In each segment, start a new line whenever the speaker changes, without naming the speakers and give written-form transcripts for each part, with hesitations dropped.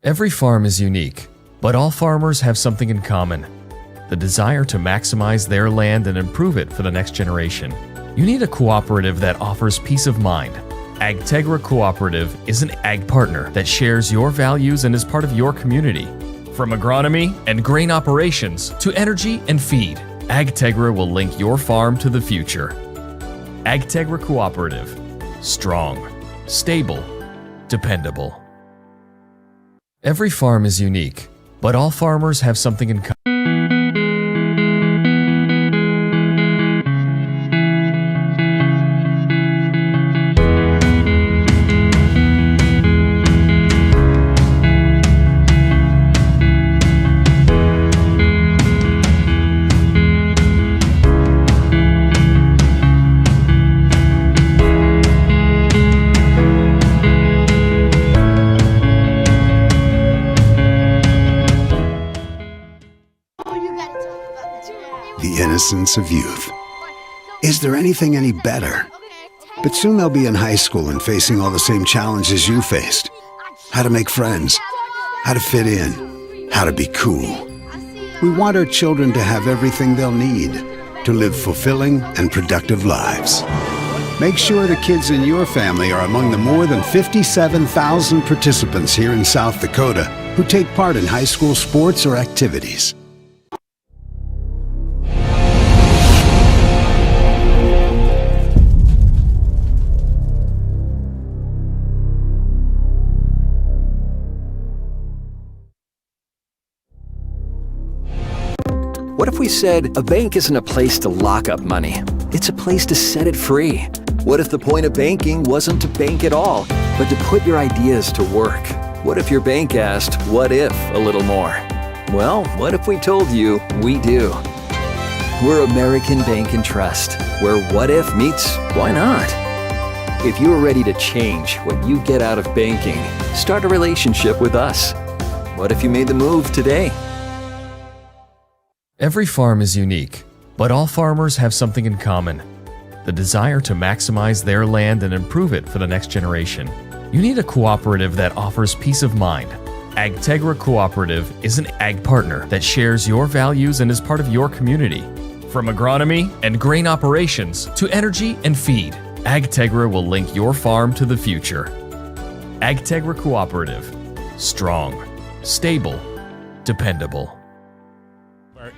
Every farm is unique, but all farmers have something in common: the desire to maximize their land and improve it for the next generation. You need a cooperative that offers peace of mind. Agtegra Cooperative is an ag partner that shares your values and is part of your community. From agronomy and grain operations to energy and feed, Agtegra will link your farm to the future. Agtegra Cooperative. Strong, stable, dependable. Every farm is unique, but all farmers have something in common.
The innocence of youth. Is there anything any better? But soon they'll be in high school and facing all the same challenges you faced. How to make friends, how to fit in, how to be cool. We want our children to have everything they'll need to live fulfilling and productive lives. Make sure the kids in your family are among the more than 57,000 participants here in South Dakota who take part in high school sports or activities.
What if we said a bank isn't a place to lock up money? It's a place to set it free. What if the point of banking wasn't to bank at all, but to put your ideas to work? What if your bank asked, what if, a little more? Well, what if we told you we do? We're American Bank and Trust, where what if meets why not? If you're ready to change what you get out of banking, start a relationship with us. What if you made the move today?
Every farm is unique, but all farmers have something in common: the desire to maximize their land and improve it for the next generation. You need a cooperative that offers peace of mind. Agtegra Cooperative is an ag partner that shares your values and is part of your community. From agronomy and grain operations to energy and feed, Agtegra will link your farm to the future. Agtegra Cooperative. Strong, stable, dependable.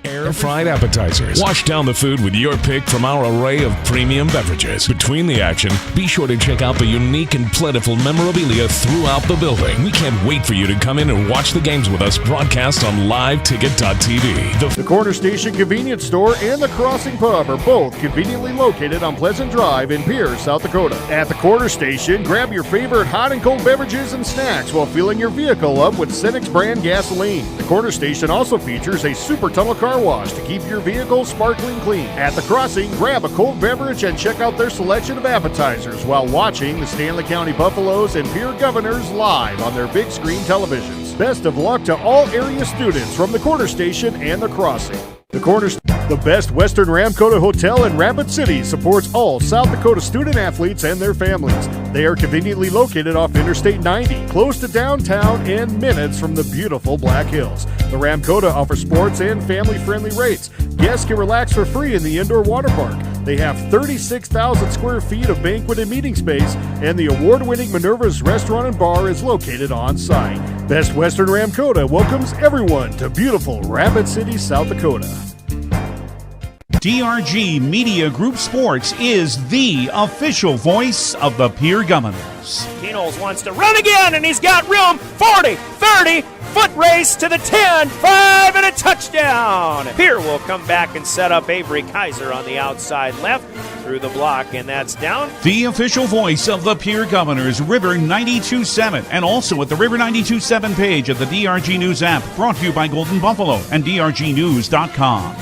Air-fried appetizers. Wash down the food with your pick from our array of premium beverages. Between the action, be sure to check out the unique and plentiful memorabilia throughout the building. We can't wait for you to come in and watch the games with us broadcast on liveticket.tv.
The Corner Station Convenience Store and the Crossing Pub are both conveniently located on Pleasant Drive in Pierre, South Dakota. At the Corner Station, grab your favorite hot and cold beverages and snacks while filling your vehicle up with Cenex brand gasoline. The Corner Station also features a super tunnel car wash to keep your vehicle sparkling clean. At the Crossing, grab a cold beverage and check out their selection of appetizers while watching the Stanley County Buffaloes and Pierre Governors live on their big screen televisions. Best of luck to all area students from the Corner Station and the Crossing. The Best Western Ramkota Hotel in Rapid City supports all South Dakota student athletes and their families. They are conveniently located off Interstate 90, close to downtown and minutes from the beautiful Black Hills. The Ramkota offers sports and family-friendly rates. Guests can relax for free in the indoor water park. They have 36,000 square feet of banquet and meeting space, and the award-winning Minerva's Restaurant and Bar is located on site. Best Western Ramkota welcomes everyone to beautiful Rapid City, South Dakota.
DRG Media Group Sports is the official voice of the Pierre Governors.
Kernels wants to run again, and he's got room. 40, 30, foot race to the 10, 5, and a touchdown. Pierre will come back and set up Avery Kaiser on the outside left through the block, and that's down.
The official voice of the Pierre Governors, River 92.7, and also at the River 92.7 page of the DRG News app, brought to you by Golden Buffalo and DRGnews.com.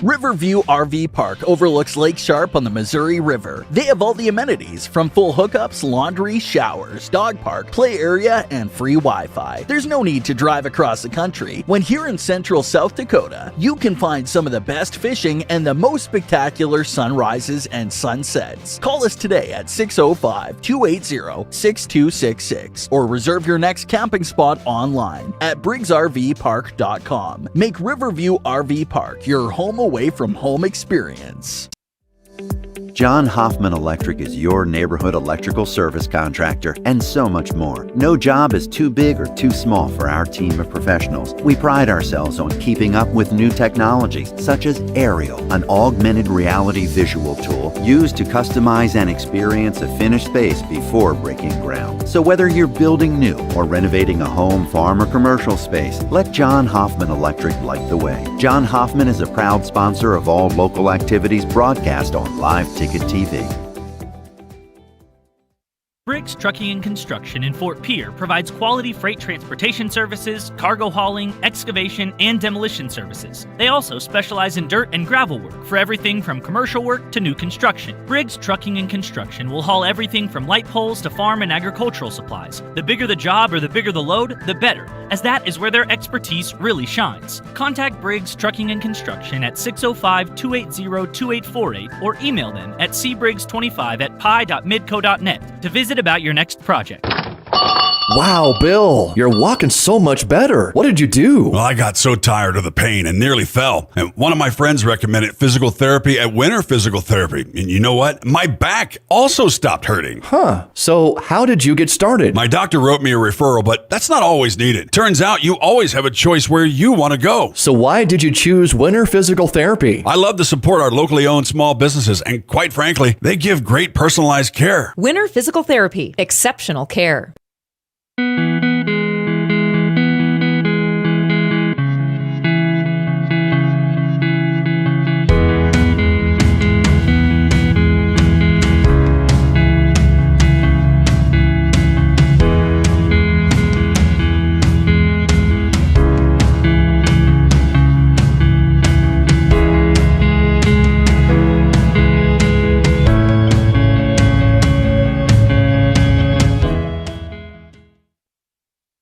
Riverview RV Park overlooks Lake Sharp on the Missouri River. They have all the amenities from full hookups, laundry, showers, dog park, play area, and free Wi-Fi. There's no need to drive across the country. When here in central South Dakota, you can find some of the best fishing and the most spectacular sunrises and sunsets. Call us today at 605-280-6266 or reserve your next camping spot online at BriggsRVPark.com. Make Riverview RV Park your home away from home experience.
John Hoffman Electric is your neighborhood electrical service contractor and so much more. No job is too big or too small for our team of professionals. We pride ourselves on keeping up with new technologies such as Aerial, an augmented reality visual tool used to customize and experience a finished space before breaking ground. So whether you're building new or renovating a home, farm, or commercial space, let John Hoffman Electric light the way. John Hoffman is a proud sponsor of all local activities broadcast on Live Ticket TV.
Briggs Trucking and Construction in Fort Pierre provides quality freight transportation services, cargo hauling, excavation, and demolition services. They also specialize in dirt and gravel work for everything from commercial work to new construction. Briggs Trucking and Construction will haul everything from light poles to farm and agricultural supplies. The bigger the job or the bigger the load, the better, as that is where their expertise really shines. Contact Briggs Trucking and Construction at 605-280-2848 or email them at cbriggs25@pi.midco.net to visit about your next project.
Wow, Bill, you're walking so much better. What did you do?
Well, I got so tired of the pain and nearly fell. And one of my friends recommended physical therapy at Winter Physical Therapy. And you know what? My back also stopped hurting.
Huh. So how did you get started?
My doctor wrote me a referral, but that's not always needed. Turns out you always have a choice where you want to go.
So why did you choose Winter Physical Therapy?
I love to support our locally owned small businesses, and quite frankly, they give great personalized care.
Winter Physical Therapy. Exceptional care.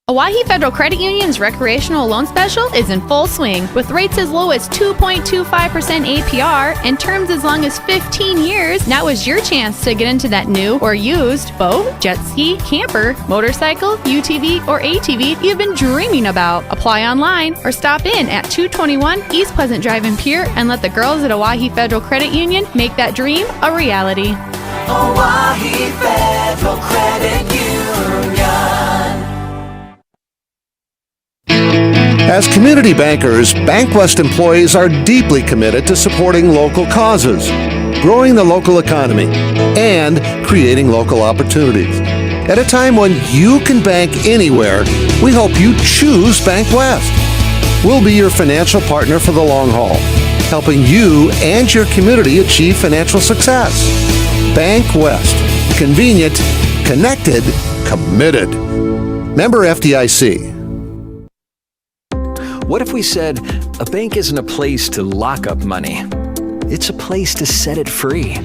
Oahe Federal Credit Union's recreational loan special is in full swing with rates as low as 2.25% APR and terms as long as 15 years. Now is your chance to get into that new or used boat, jet ski, camper, motorcycle, UTV, or ATV you've been dreaming about. Apply online or stop in at 221 East Pleasant Drive in Pierre and let the girls at Oahe Federal Credit Union make that dream a reality.
Oahe Federal Credit Union.
As community bankers, Bankwest employees are deeply committed to supporting local causes, growing the local economy, and creating local opportunities. At a time when you can bank anywhere, we hope you choose Bankwest. We'll be your financial partner for the long haul, helping you and your community achieve financial success. Bankwest. Convenient, connected, committed. Member FDIC.
What if we said a bank isn't a place to lock up money? It's a place to set it free.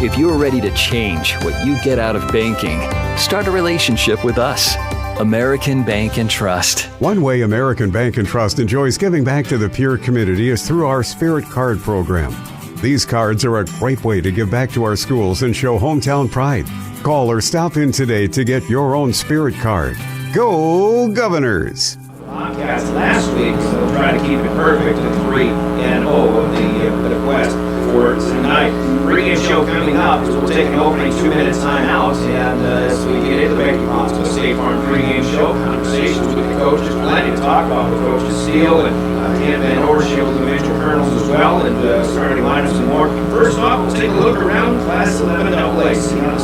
If you're ready to change what you get out of banking, start a relationship with us. American Bank and Trust.
One way American Bank and Trust enjoys giving back to the Pierre community is through our Spirit Card program. These cards are a great way to give back to our schools and show hometown pride. Call or stop in today to get your own Spirit Card. Go Governors!
Podcast last week, so we'll try to keep it perfect at 3-0 of the West for tonight. Pregame show coming up, so we'll take an opening 2 minutes time out, and as we get into the Banking Hospital State Farm pregame show, conversations with the coaches, plenty to talk about with Coach Steele and Dan Van Orshiel with the Mitchell Kernels as well, and starting lineups and more. First off, let's take a look around Class 11 AA, see how the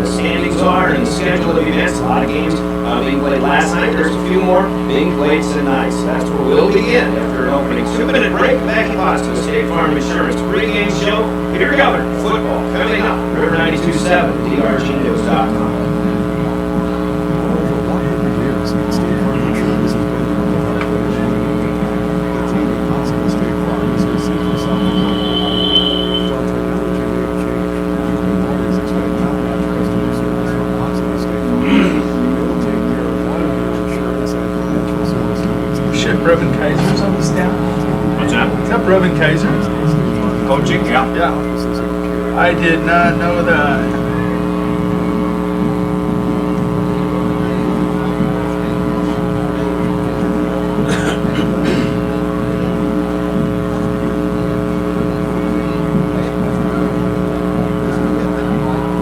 standings are and the schedule of events. A lot of games being played last night. There's a few more being played tonight. So that's where we'll begin after an opening 2-minute break. Back in Boston, State Farm Insurance pregame show. Pierre Governors football coming up. River 92.7, DRGnews.com.
For 100 years, State Farm Insurance has been the team that possible state
Is that Brevin Kaiser?
Coaching, yeah.
Yeah. I did not know that.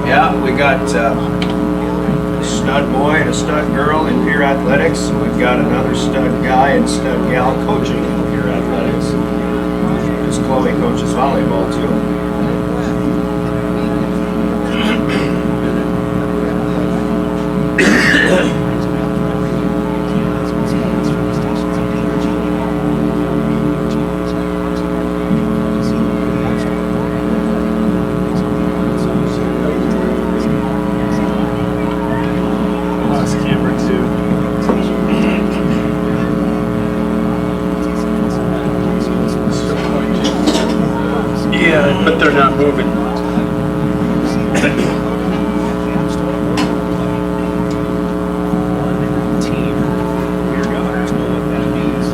Yeah, we got a stud boy and a stud girl in peer athletics. We've got another stud guy and stud gal coaching in peer athletics. Miss Chloe coaches volleyball too.
But they're not moving.
Pierre Governors know what that means.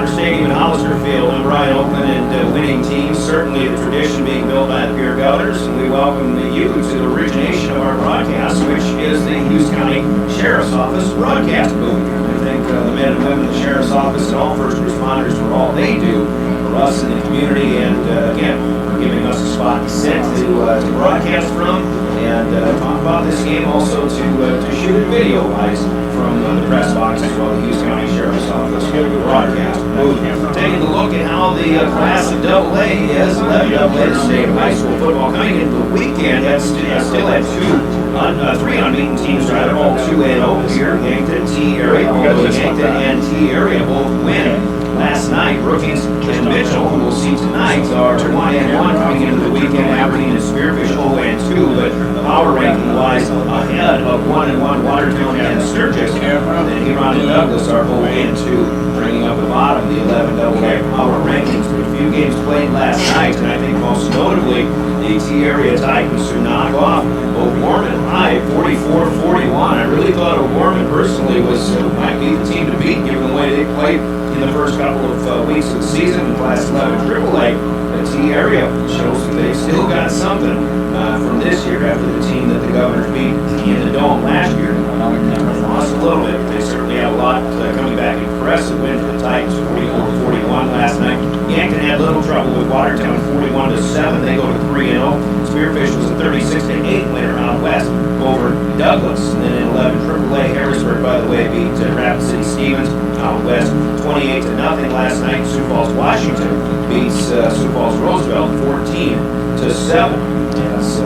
Stadium in Hollister Field, and Brian Oakland and winning teams. Certainly the tradition being built by the Pierre Governors, and we welcome you to the origination of our broadcast, which is the Hughes County Sheriff's Office broadcast booth. I thank the men and women of the Sheriff's Office and all first responders for all they do for us in the community, and again, for giving us a spot to sit to broadcast from and talk about this game, also to shoot it video-wise from the press box as well, the Hughes County Sheriff's Office broadcast booth. Taking a look at how the class of AA is, 11 AA state of high school football coming into the weekend. That's still at three unbeaten teams, rather, all 2-0 here. Yankton, T area, although Yankton and T area both win. Last night, Brookings and Mitchell, who we'll see tonight, are 1-1 coming into the weekend. Aberdeen and Spearfish 0-2, but power ranking-wise ahead of 1-1 Watertown and Sturgis. Then Huron and Douglas are 0-2, bringing up the bottom of the 11 AA power rankings. But a few games played last night, and I think most notably, the T area Titans to knock off O'Gorman High 44-41. I really thought O'Gorman personally might be the team to beat, given the way they played in the first couple of weeks of the season in Class 11 AAA. The T area shows that they still got something from this year after the team that the Governors beat in the Dome last year. Lost a little bit, but they certainly have a lot coming back. Impressive win for the Titans, 44-41 last night. Yankton had little trouble with Watertown, 41-7. They go to 3-0. Spearfish was a 36-8 winner out west over Douglas. And then in 11 AAA, Harrisburg, by the way, beat Rapid City Stevens out west 28-0 last night. Sioux Falls, Washington beats Sioux Falls Roosevelt 14-7. Yes,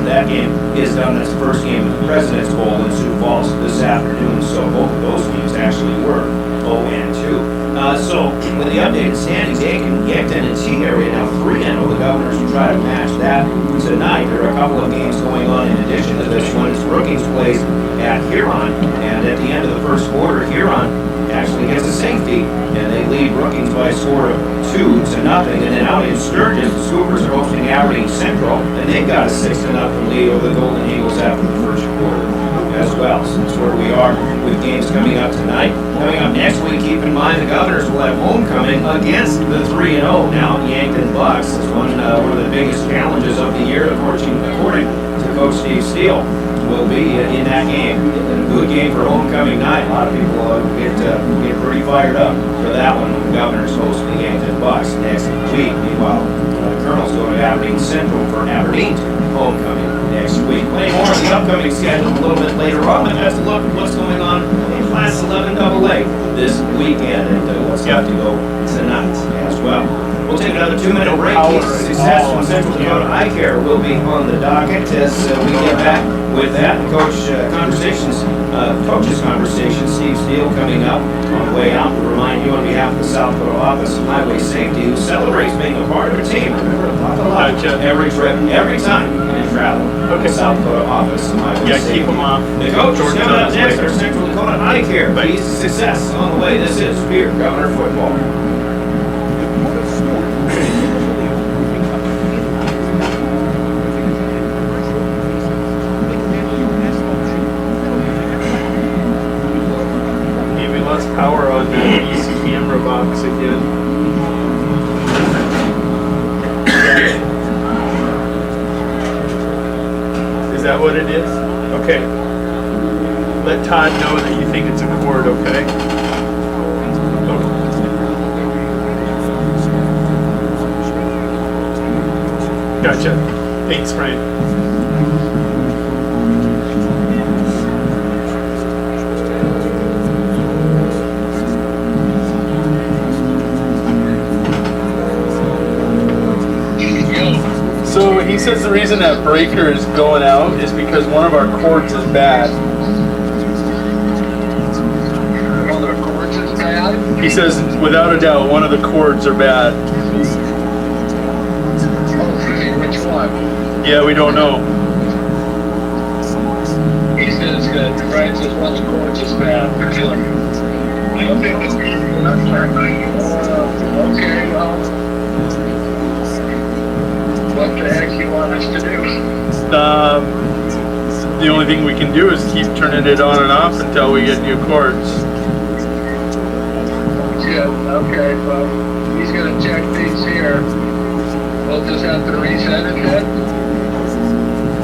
that game is done. That's the first game of the President's Bowl in Sioux Falls this afternoon. So both of those games actually were 0-2. So with the updated standings, Yankton and T area now 3-0. The Governors will try to match that tonight. There are a couple of games going on in addition to this one. It's Brookings plays at Huron, and at the end of the first quarter, Huron actually gets a safety, and they lead Brookings by a score of 2-0. And then out in Sturgis, the Scoopers are hosting Aberdeen Central, and they've got a 6-0 lead over the Golden Eagles after the first quarter as well. So that's where we are with games coming up tonight. Coming up next week, keep in mind the Governors will have homecoming against the 3-0 now Yankton Bucks. It's one of the biggest challenges of the year, according to Coach Steve Steele. Will be in that game. A good game for homecoming night. A lot of people get pretty fired up for that one. The Governors host the Yankton Bucks next week. Meanwhile, the Kernels go to Aberdeen Central for Aberdeen homecoming next week. Plenty more of the upcoming schedule a little bit later on, but let's look at what's going on in Class 11 AA this weekend and what's got to go tonight as well. We'll take another 2-minute break. Success from Central Dakota Eye Care will be on the docket as we get back With that, coach's conversation, Steve Steele coming up on the way out. To remind you on behalf of the South Dakota Office of Highway Safety, who celebrates being a part of a team. Remember to talk a lot every trip, every time you travel. Okay. The South Dakota Office of Highway Safety. Keep them off. The coach is coming up next. Our Central Dakota Eye Care. Keys to success on the way. This is Pierre Governor Football.
Power on the east camera box again. Is that what it is? Okay. Let Todd know that you think it's a cord, okay? Gotcha. Thanks, Brian. So he says the reason that breaker is going out is because one of our cords is bad. One of our cords is bad? He says, without a doubt, one of the cords are bad. Which one? Yeah, we don't know. He says that Brian says one of the cords is bad. Okay, well. What the heck do you want us to do? The only thing we can do is keep turning it on and off until we get new cords. Yeah, okay, well, he's going to check these here. We'll just have to reset it then?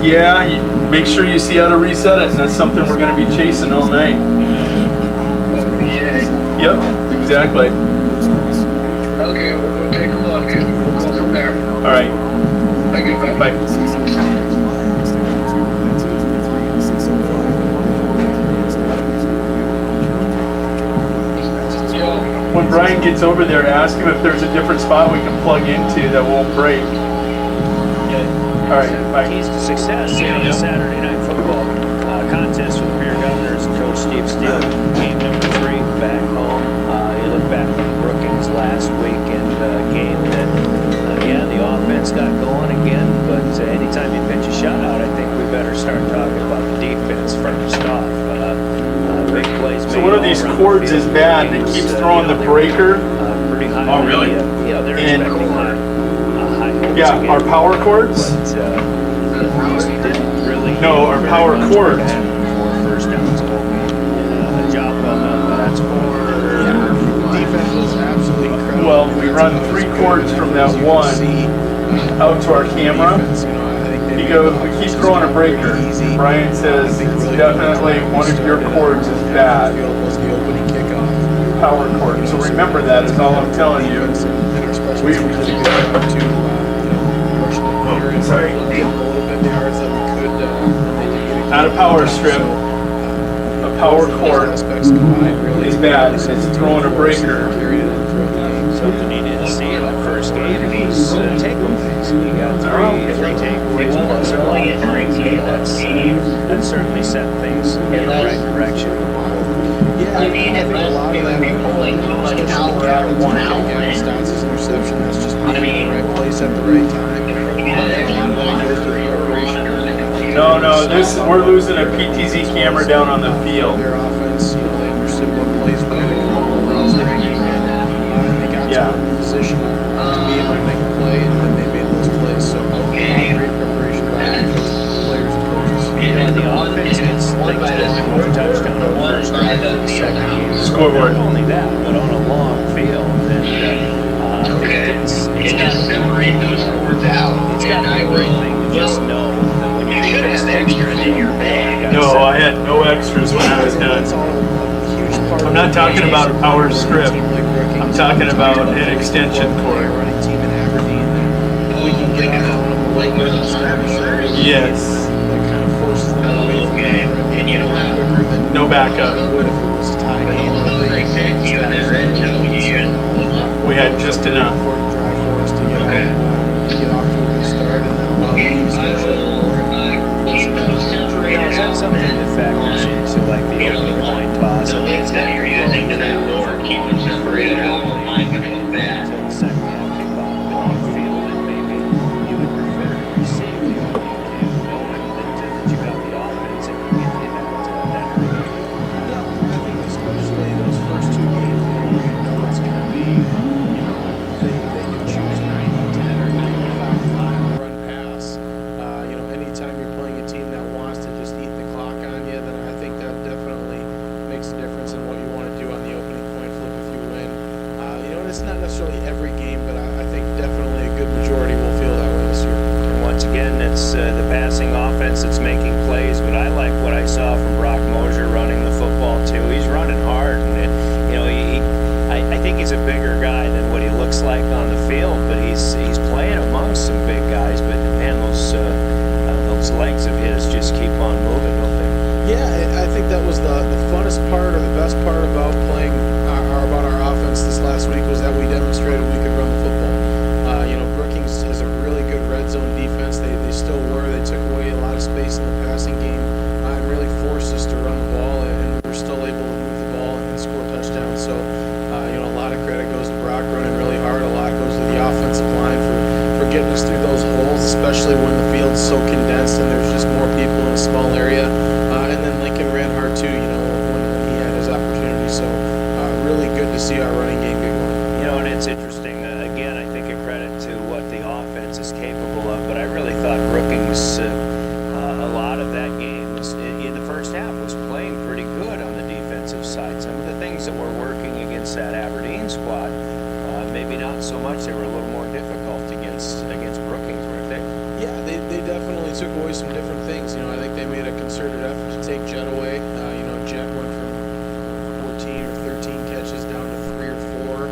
Yeah, make sure you see how to reset it, and that's something we're going to be chasing all night. Yeah. Yep, exactly. Okay, we'll take a look and we'll go from there. All right. Bye. When Brian gets over there, ask him if there's a different spot we can plug into that won't break. All right, bye. Keys to success here on the Saturday Night Football contest with Pierre Governors and Coach Steve Steele. Game number 3 back home. You look back on Brookings last weekend game that, the offense got going again, but anytime you pitch a shutout, I think we better start talking about the defense first off. Big plays. So one of these cords is bad. It keeps throwing the breaker. Pretty high. Oh, really? They're expecting high hopes. Yeah, our power cords. No, our power cords. First downs. A job well done. That's for defense was absolutely incredible. Well, we run 3 cords from that one out to our camera. He goes, we keep throwing a breaker. Brian says, definitely one of your cords is bad. Power cord. So remember that is all I'm telling you. Sorry. Not a power strip. A power cord is bad. It's throwing a breaker. Something you didn't see in the first game was takeaways. You got three takeaways plus a long break. That certainly set things in the right direction. Yeah, I mean, if most people be pulling too much power out of one outlet, Stats' interception, that's just being in the right place at the right time. No, we're losing a PTZ camera down on the field. Their offense, they understood what plays were going to come over. They got to a position to be able to make a play, and then they made those plays. So great preparation by the players and coaches. And the offense gets one touchdown on the first drive of the second game. Scoreboard. Not only that, but on a long field. And it's got to separate those cords out. It's got to be a great thing to just know that when you should have extras in your bag. No, I had no extras when I was done. I'm not talking about a power strip. I'm talking about an extension cord. Yes. No backup. We had just enough.
something that factors into like the opening coin toss. I mean, it's got to be going for keep them separated out of line control that. Until the second half kickoff, but you feel that maybe you would prefer to receive the opening kick, knowing that you got the offense and you get hit that early.
Yeah, I think especially those first two games, you know it's going to be, they can choose 90-10 or 95-5 run pass. Anytime you're playing a team that wants to just eat the clock on you, then I think that definitely makes a difference in what you want to do on the opening coin flip if you win. And it's not necessarily every game, but I think definitely a good majority will feel that way this year.
And once again, it's the passing offense that's making plays, but I like what I saw from Brock Mosier running the football too. He's running hard, and I think he's a bigger guy than what he looks like on the field, but he's playing amongst some big guys. But man, those legs of his just keep on moving, don't they?
Yeah, I think that was the funnest part or the best part about playing about our offense this last week was that we demonstrated we could run the football. Brookings is a really good red zone defense. They still were. They took away a lot of space in the passing game and really forced us to run the ball, and we were still able to move the ball and score touchdowns. So, a lot of credit goes to Brock running really hard. A lot goes to the offensive line for getting us through those holes, especially when the field's so condensed and there's just more people in a small area. And then Lincoln ran hard too, when he had his opportunity. So really good to see our running game get going.
And it's interesting. Again, I think a credit to what the offense is capable of, but I really thought Brookings, a lot of that game in the first half was playing pretty good on the defensive side. Some of the things that were working against that Aberdeen squad, maybe not so much. They were a little more difficult against Brookings, weren't they?
Yeah, they definitely took away some different things. I think they made a concerted effort to take Jet away. Jet went from 14 or 13 catches down to 3 or 4.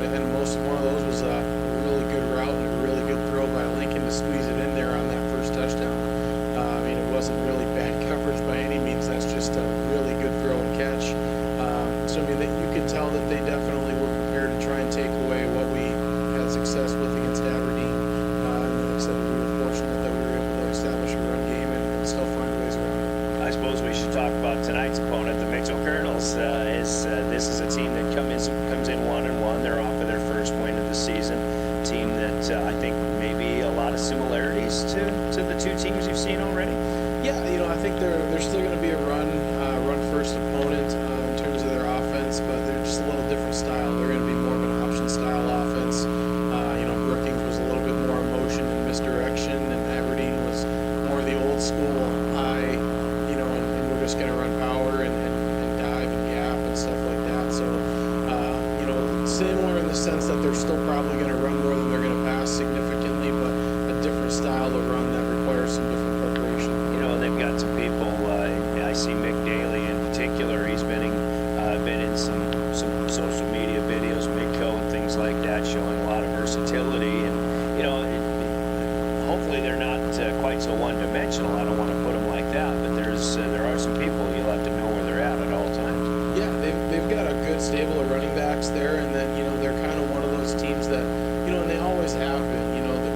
And most one of those was a really good route and a really good throw by Lincoln to squeeze it in there on that first touchdown. It wasn't really bad coverage by any means. That's just a really good throw and catch. You could tell that they definitely were prepared to try and take away what we had success with against Aberdeen. Like I said, we were fortunate that we were able to establish a run game and still find ways around it.
I suppose we should talk about tonight's opponent, the Mitchell Kernels. This is a team that comes in 1-1. They're off of their first win of the season. Team that I think maybe a lot of similarities to the two teams you've seen already.
Yeah, I think they're still going to be a run first opponent in terms of their offense, but they're just a little different style. They're going to be more of an option style offense. Brookings was a little bit more motion and misdirection, and Aberdeen was more the old school high, and we're just going to run power and dive and gap and stuff like that. So, similar in the sense that they're still probably going to run more than they're going to pass significantly, but a different style of run that requires some different preparation.
They've got some people. I see Mick Daly in particular. He's been in some social media videos, Midco and things like that, showing a lot of versatility. And hopefully they're not quite so one-dimensional. I don't want to put them like that, but there are some people you'll have to know where they're at all times.
Yeah, they've got a good stable of running backs there, and then they're kind of one of those teams that and they always have been.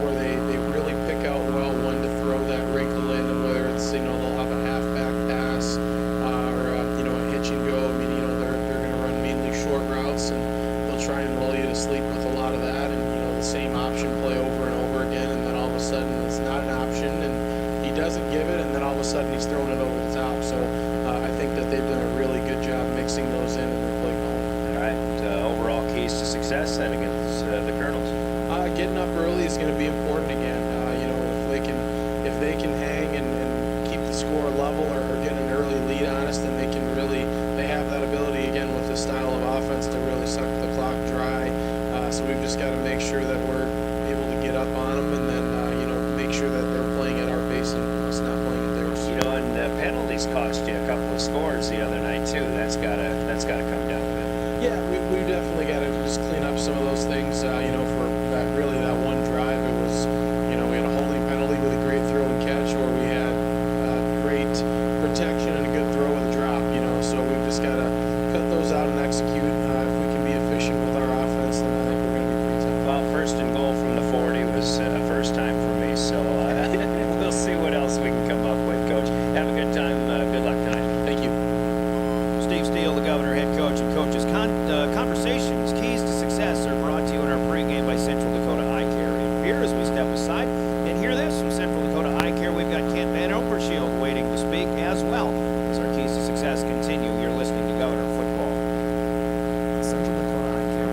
Where they really pick out well when to throw that wrinkle in, and whether it's they'll have a halfback pass or a hitch and go. They're going to run mainly short routes, and they'll try and lull you to sleep with a lot of that, and the same option play over and over again, and then all of a sudden it's not an option, and he doesn't give it, and then all of a sudden he's throwing it over the top. So I think that they've done a really good job mixing those in their play calling.
All right, overall keys to success then against the Kernels.
Getting up early is going to be important again. If they can hang and keep the score level or get an early lead on us, then they have that ability again with this style of offense to really suck the clock dry. So we've just got to make sure that we're able to get up on them, and then make sure that they're playing at our pace and us not playing at theirs.
And penalties cost you a couple of scores the other night too. That's gotta come down a bit.
Yeah, we definitely got to just clean up some of those things. For that one drive, it was we had a holding penalty with a great throw and catch, or we had great protection and a good throw with a drop. So we've just got to cut those out and execute. If we can be efficient with our offense, then I think we're going to be pretty tough.
Well, first and goal from the 40 was a first time for me, so we'll see what else we can come up with, Coach. Have a good time. Good luck tonight. Thank you. Steve Steele, the Governor, head coach, and coaches. Conversations, keys to success are brought to you in our pregame by Central Dakota Eye Care. And here, as we step aside and hear this from Central Dakota Eye Care, we've got Kent Van Overshield waiting to speak as well. As our keys to success continue, you're listening to Governor Football. Central Dakota Eye Care.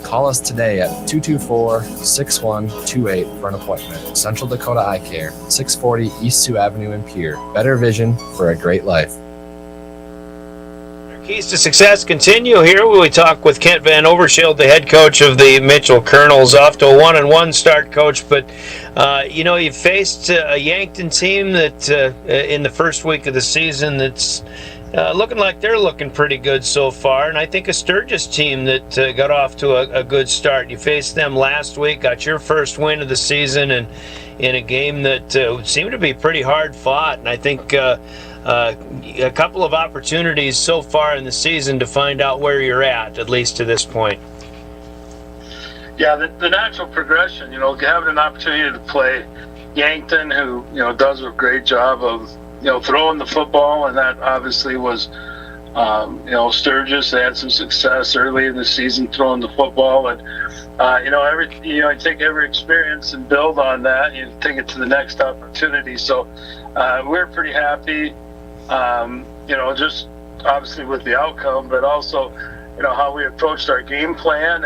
Call us today at 224-6128 for an appointment. Central Dakota Eye Care, 640 East Sioux Avenue in Pierre. Better vision for a great life.
Keys to success continue here where we talk with Kent Van Overshield, the head coach of the Mitchell Kernels, off to a 1-1 start, coach. But you faced a Yankton team that in the first week of the season that's looking like they're looking pretty good so far, and I think a Sturgis team that got off to a good start. You faced them last week, got your first win of the season, and in a game that seemed to be pretty hard fought. And I think a couple of opportunities so far in the season to find out where you're at least to this point.
Yeah, the natural progression, having an opportunity to play Yankton, who, does a great job of, throwing the football, and that obviously was, Sturgis. They had some success early in the season throwing the football, and you take every experience and build on that. You take it to the next opportunity. So we're pretty happy, just obviously with the outcome, but also, how we approached our game plan,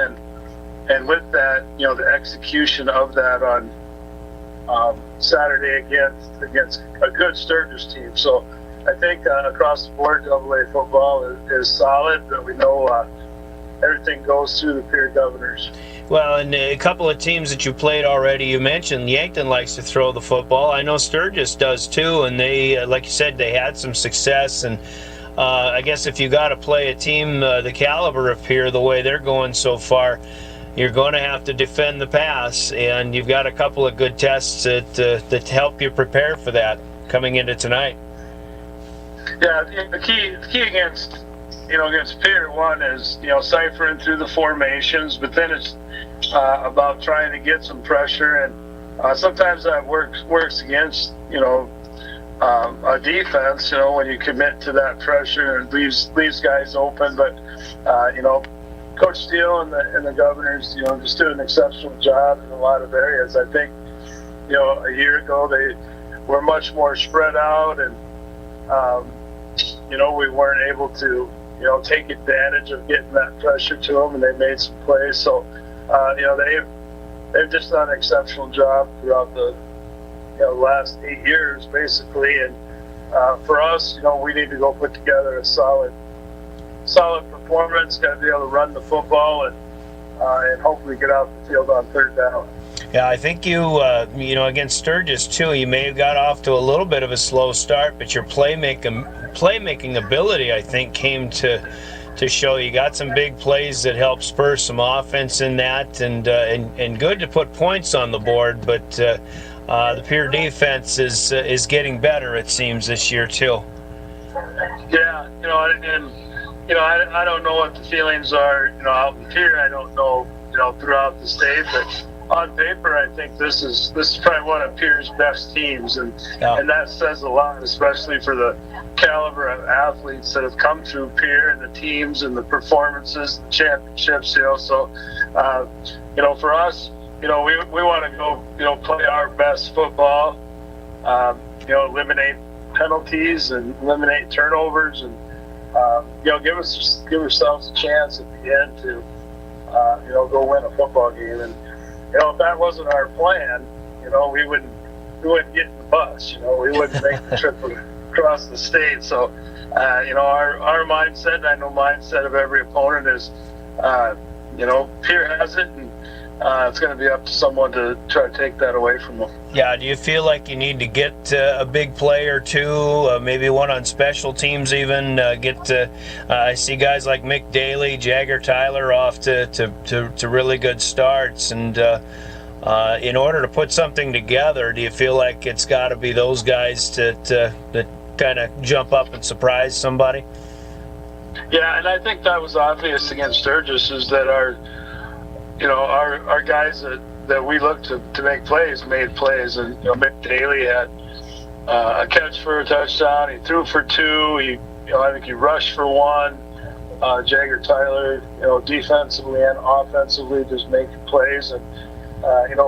and with that, the execution of that on Saturday against a good Sturgis team. So I think across the board, AA football is solid, but we know everything goes through the Pierre Governors.
Well, and a couple of teams that you played already, you mentioned Yankton likes to throw the football. I know Sturgis does too, and they, like you said, they had some success. And I guess if you got to play a team the caliber of Pierre, the way they're going so far, you're going to have to defend the pass, and you've got a couple of good tests that help you prepare for that coming into tonight.
Yeah, the key against Pierre, one is ciphering through the formations, but then it's about trying to get some pressure, and sometimes that works against a defense. When you commit to that pressure, it leaves guys open, but Coach Steele and the Governors, just do an exceptional job in a lot of areas. I think, a year ago they were much more spread out, and we weren't able to, take advantage of getting that pressure to them, and they made some plays. So, they've just done an exceptional job throughout the last 8 years, basically. And for us, we need to go put together a solid performance. Got to be able to run the football and hopefully get out the field on third down.
Yeah, I think you against Sturgis too, you may have got off to a little bit of a slow start, but your playmaking ability, I think, came to show. You got some big plays that helped spur some offense in that, and good to put points on the board. But the Pierre defense is getting better, it seems, this year too.
Yeah, I don't know what the feelings are, out in Pierre. I don't know, throughout the state, but on paper, I think this is probably one of Pierre's best teams, and that says a lot, especially for the caliber of athletes that have come through Pierre, and the teams and the performances, the championships. So, for us, we want to go, play our best football. Eliminate penalties and eliminate turnovers, and give ourselves a chance at the end to go win a football game. And if that wasn't our plan, we wouldn't get in the bus. We wouldn't make the trip across the state. So our mindset, and I know mindset of every opponent is Pierre has it, and it's going to be up to someone to try to take that away from them.
Yeah, do you feel like you need to get a big play or two, maybe one on special teams even, I see guys like Mick Daly, Jagger Tyler off to really good starts, and In order to put something together, do you feel like it's got to be those guys that kind of jump up and surprise somebody?
Yeah, and I think that was obvious against Sturgis, is that our guys that we looked to make plays made plays, and Mick Daly had a catch for a touchdown. He threw for 2. I think he rushed for 1. Jagger Tyler, defensively and offensively, just making plays. And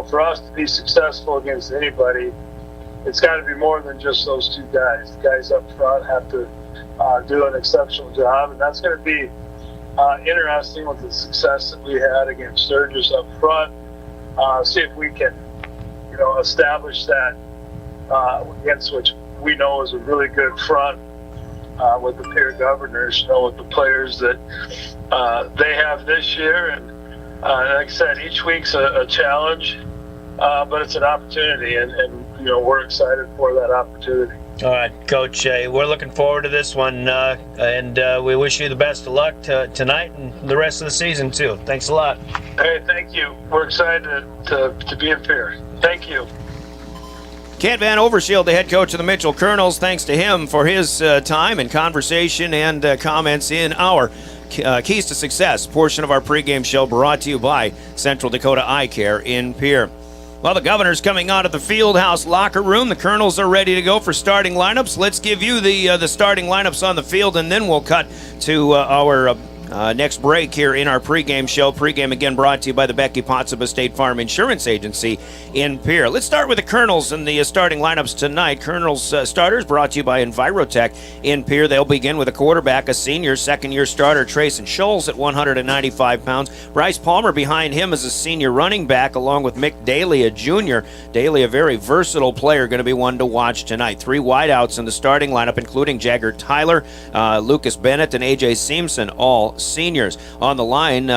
for us to be successful against anybody, it's got to be more than just those 2 guys. The guys up front have to do an exceptional job, and that's going to be interesting with the success that we had against Sturgis up front. See if we can, establish that against which we know is a really good front with the Pierre Governors, with the players that they have this year. And like I said, each week's a challenge, but it's an opportunity, and we're excited for that opportunity.
All right, Coach, we're looking forward to this one, and we wish you the best of luck tonight and the rest of the season, too. Thanks a lot.
Hey, thank you. We're excited to be in Pierre. Thank you.
Kent Van Overshield, the head coach of the Mitchell Kernels, thanks to him for his time and conversation and comments in our Keys to Success portion of our pregame show, brought to you by Central Dakota Eye Care in Pierre. Well, the Governors coming out of the Fieldhouse locker room. The Kernels are ready to go for starting lineups. Let's give you the starting lineups on the field, and then we'll cut to our next break here in our pregame show. Pregame again brought to you by the Becky Pottsabah State Farm Insurance Agency in Pierre. Let's start with the Kernels and the starting lineups tonight. Kernels starters brought to you by Envirotech in Pierre. They'll begin with a quarterback, a senior, second-year starter, Trayson Scholes at 195 pounds. Bryce Palmer behind him is a senior running back, along with Mick Daly, a junior. Daly, a very versatile player, going to be one to watch tonight. 3 wideouts in the starting lineup, including Jagger Tyler, Lucas Bennett, and A.J. Seamson, all seniors. On the line,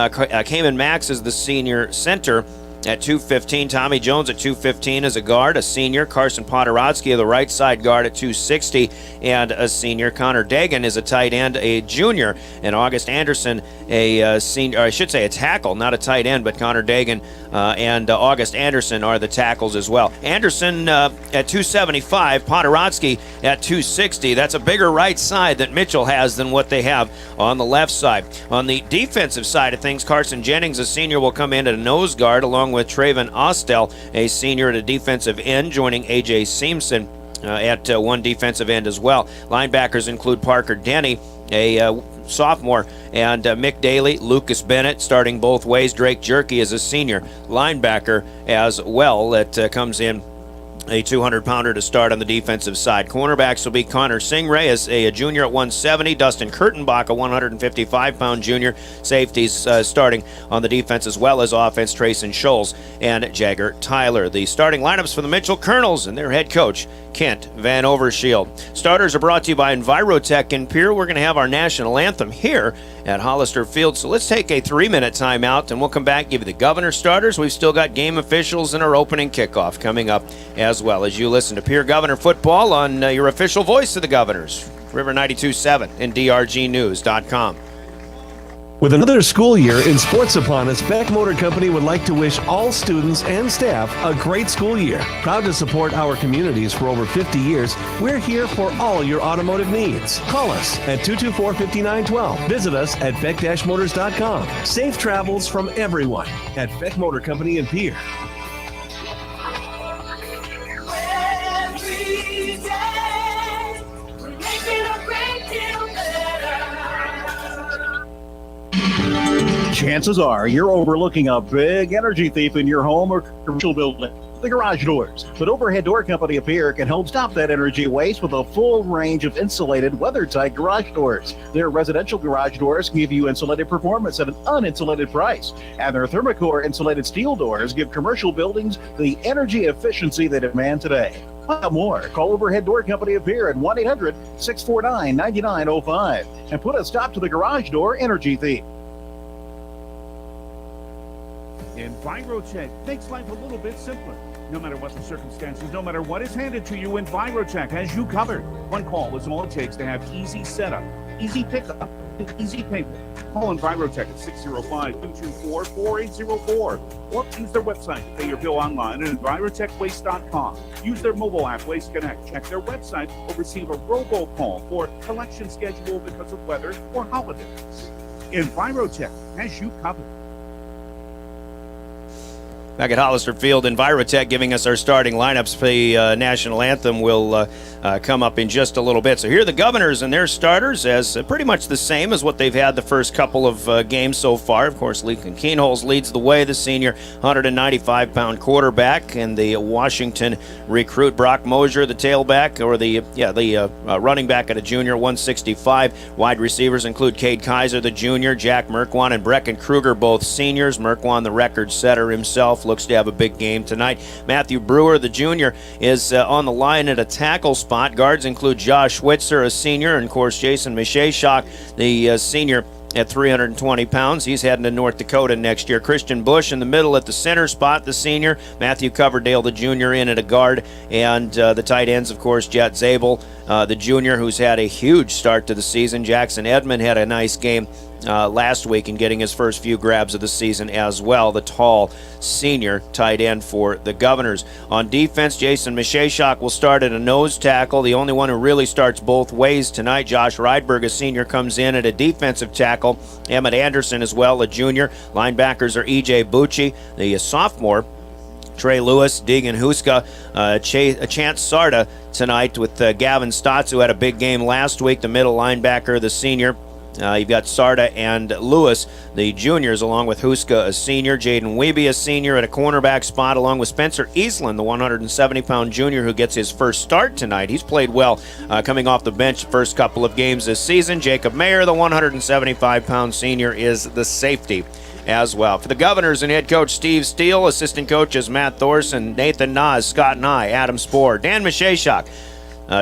Cayman Max is the senior center at 215. Tommy Jones at 215 as a guard, a senior. Carson Podorodsky, the right side guard, at 260, and a senior. Connor Dagan is a tight end, a junior, and August Anderson, a senior. I should say a tackle, not a tight end, but Connor Dagan and August Anderson are the tackles as well. Anderson at 275, Podorodsky at 260. That's a bigger right side that Mitchell has than what they have on the left side. On the defensive side of things, Carson Jennings, a senior, will come in at a nose guard, along with Traven Ostel, a senior, at a defensive end, joining A.J. Seamson at one defensive end as well. Linebackers include Parker Denny, a sophomore, and Mick Daly, Lucas Bennett starting both ways. Drake Jerky is a senior linebacker as well that comes in, a 200-pounder to start on the defensive side. Cornerbacks will be Connor Singray as a junior at 170, Dustin Kurtenbach, a 155-pound junior. Safeties starting on the defense as well as offense, Trayson Scholes and Jagger Tyler. The starting lineups for the Mitchell Kernels and their head coach, Kent Van Overshield. Starters are brought to you by Envirotech in Pierre. We're going to have our national anthem here at Hollister Field, so let's take a 3-minute timeout, and we'll come back, give you the Governor starters. We've still got game officials and our opening kickoff coming up as well, as you listen to Pierre Governor football on your official voice of the Governors, River 92.7 and DRGnews.com.
With another school year in sports upon us, Beck Motor Company would like to wish all students and staff a great school year. Proud to support our communities for over 50 years, we're here for all your automotive needs. Call us at 224-5912. Visit us at beck-motors.com. Safe travels from everyone at Beck Motor Company in Pierre.
Chances are you're overlooking a big energy thief in your home or commercial building. The Garage Doors. But Overhead Door Company of Pierre can help stop that energy waste with a full range of insulated, weather-tight garage doors. Their residential garage doors give you insulated performance at an uninsulated price. And their Thermocore insulated steel doors give commercial buildings the energy efficiency they demand today. Find out more. Call Overhead Door Company of Pierre at 1-800-649-9905 and put a stop to the garage door energy thief.
Envirotech makes life a little bit simpler. No matter what the circumstances, no matter what is handed to you, Envirotech has you covered. One call is all it takes to have easy setup, easy pickup, easy payment. Call Envirotech at 605-224-4804 or use their website to pay your bill online at envirotechwaste.com. Use their mobile app Waste Connect. Check their website or receive a robocall for collection schedule because of weather or holidays. Envirotech has you covered.
Back at Hollister Field, Envirotech giving us our starting lineups. The national anthem will come up in just a little bit. So here are the Governors and their starters, as pretty much the same as what they've had the first couple of games so far. Of course, Lincoln Keenholz leads the way, the senior 195-pound quarterback, and the Washington recruit Brock Mosier, the tailback, or the running back at a junior, 165. Wide receivers include Cade Kaiser, the junior, Jack Merkwan and Brecken Kruger, both seniors. Merkwan, the record setter himself, looks to have a big game tonight. Matthew Brewer, the junior, is on the line at a tackle spot. Guards include Josh Schwitzer, a senior, and of course Jason Mishayshak, the senior at 320 pounds. He's heading to North Dakota next year. Christian Bush in the middle at the center spot, the senior. Matthew Coverdale, the junior, in at a guard. And the tight ends, of course, Jet Zabel, the junior, who's had a huge start to the season. Jackson Edmond had a nice game last week and getting his first few grabs of the season as well, the tall senior tight end for the Governors. On defense, Jason Mishayshak will start at a nose tackle, the only one who really starts both ways tonight. Josh Rydberg, a senior, comes in at a defensive tackle. Emmett Anderson as well, a junior. Linebackers are E.J. Bucci, the sophomore. Trey Lewis, Deegan Huska, Chance Sarda tonight with Gavin Stotts, who had a big game last week, the middle linebacker, the senior. You've got Sarda and Lewis, the juniors, along with Huska, a senior. Jaden Weeby, a senior, at a cornerback spot, along with Spencer Eastland, the 170-pound junior who gets his first start tonight. He's played well coming off the bench the first couple of games this season. Jacob Mayer, the 175-pound senior, is the safety as well. For the Governors and head coach Steve Steele, assistant coaches Matt Thorson, Nathan Nas, Scott Nye, Adam Spohr, Dan Mishayshak,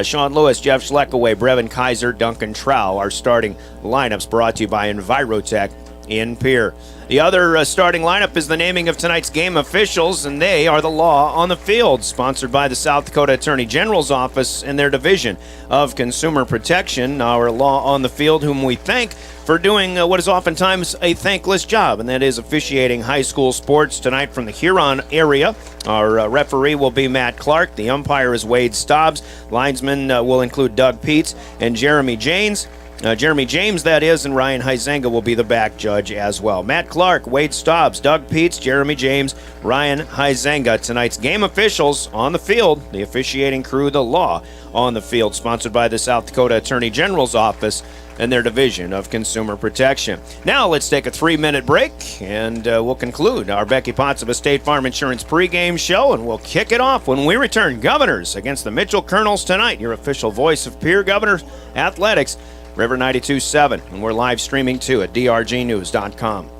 Sean Lewis, Jeff Schleckaway, Brevin Kaiser, Duncan Trow. Our starting lineups brought to you by Envirotech in Pierre. The other starting lineup is the naming of tonight's game officials, and they are the Law on the Field, sponsored by the South Dakota Attorney General's Office and their Division of Consumer Protection. Our Law on the Field, whom we thank for doing what is oftentimes a thankless job, and that is officiating high school sports tonight from the Huron area. Our referee will be Matt Clark. The umpire is Wade Stobbs. Linesmen will include Doug Peets and Jeremy James, that is, and Ryan Huizenga will be the back judge as well. Matt Clark, Wade Stobbs, Doug Peets, Jeremy James, Ryan Huizenga. Tonight's game officials on the field, the officiating crew, the Law on the Field, sponsored by the South Dakota Attorney General's Office and their Division of Consumer Protection. Now let's take a 3-minute break, and we'll conclude our Becky Potts of a State Farm Insurance pregame show, and we'll kick it off when we return. Governors against the Mitchell Kernels tonight. Your official voice of Pierre Governors Athletics, River 92.7, and we're live streaming too at drgnews.com.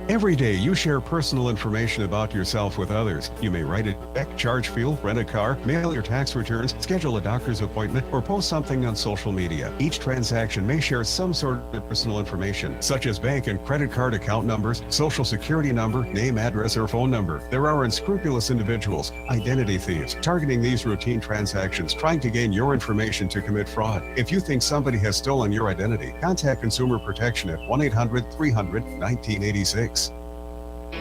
Every day you share personal information about yourself with others. You may write a check, charge fuel, rent a car, mail your tax returns, schedule a doctor's appointment, or post something on social media. Each transaction may share some sort of personal information, such as bank and credit card account numbers, social security number, name, address, or phone number. There are unscrupulous individuals, identity thieves, targeting these routine transactions, trying to gain your information to commit fraud. If you think somebody has stolen your identity, contact Consumer Protection at 1-800-300-1986.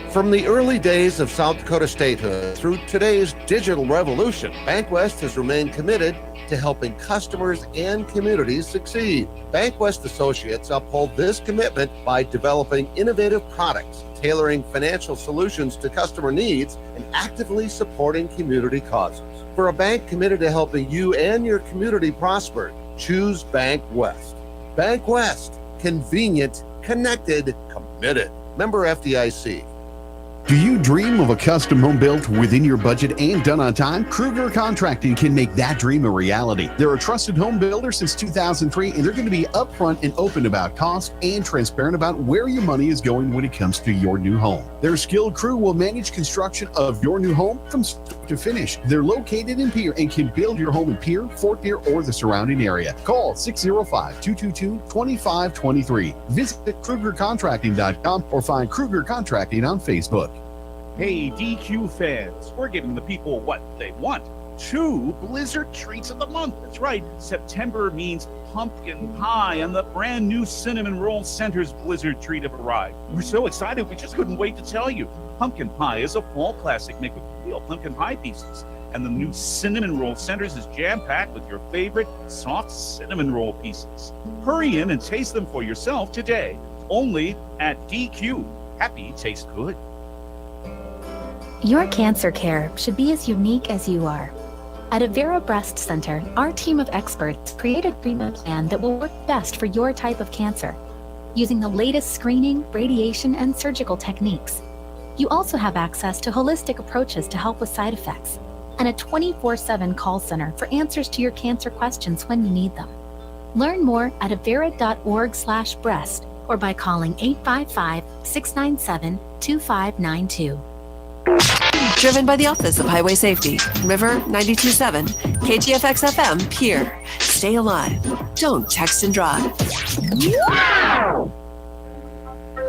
From the early days of South Dakota statehood through today's digital revolution, Bankwest has remained committed to helping customers and communities succeed. Bankwest associates uphold this commitment by developing innovative products, tailoring financial solutions to customer needs, and actively supporting community causes. For a bank committed to helping you and your community prosper, choose Bankwest. Bankwest, convenient, connected, committed. Member FDIC.
Do you dream of a custom home built within your budget and done on time? Kruger Contracting can make that dream a reality. They're a trusted home builder since 2003, and they're going to be upfront and open about cost and transparent about where your money is going when it comes to your new home. Their skilled crew will manage construction of your new home from start to finish. They're located in Pierre and can build your home in Pierre, Fort Pierre, or the surrounding area. Call 605-222-2523. Visit KrugerContracting.com or find Kruger Contracting on Facebook.
Hey, DQ fans, we're giving the people what they want. 2 Blizzard Treats of the Month. That's right, September means pumpkin pie, and the brand new Cinnamon Roll Center's Blizzard Treat have arrived. We're so excited, we just couldn't wait to tell you. Pumpkin pie is a fall classic made with real pumpkin pie pieces, and the new Cinnamon Roll Centers is jam-packed with your favorite soft cinnamon roll pieces. Hurry in and taste them for yourself today, only at DQ. Happy tastes good.
Your cancer care should be as unique as you are. At Avera Breast Center, our team of experts created a treatment plan that will work best for your type of cancer, using the latest screening, radiation, and surgical techniques. You also have access to holistic approaches to help with side effects, and a 24/7 call center for answers to your cancer questions when you need them. Learn more at avera.org/breast or by calling 855-697-2592.
Driven by the Office of Highway Safety. River 92.7, KGFX FM, Pierre. Stay alive. Don't text and drive.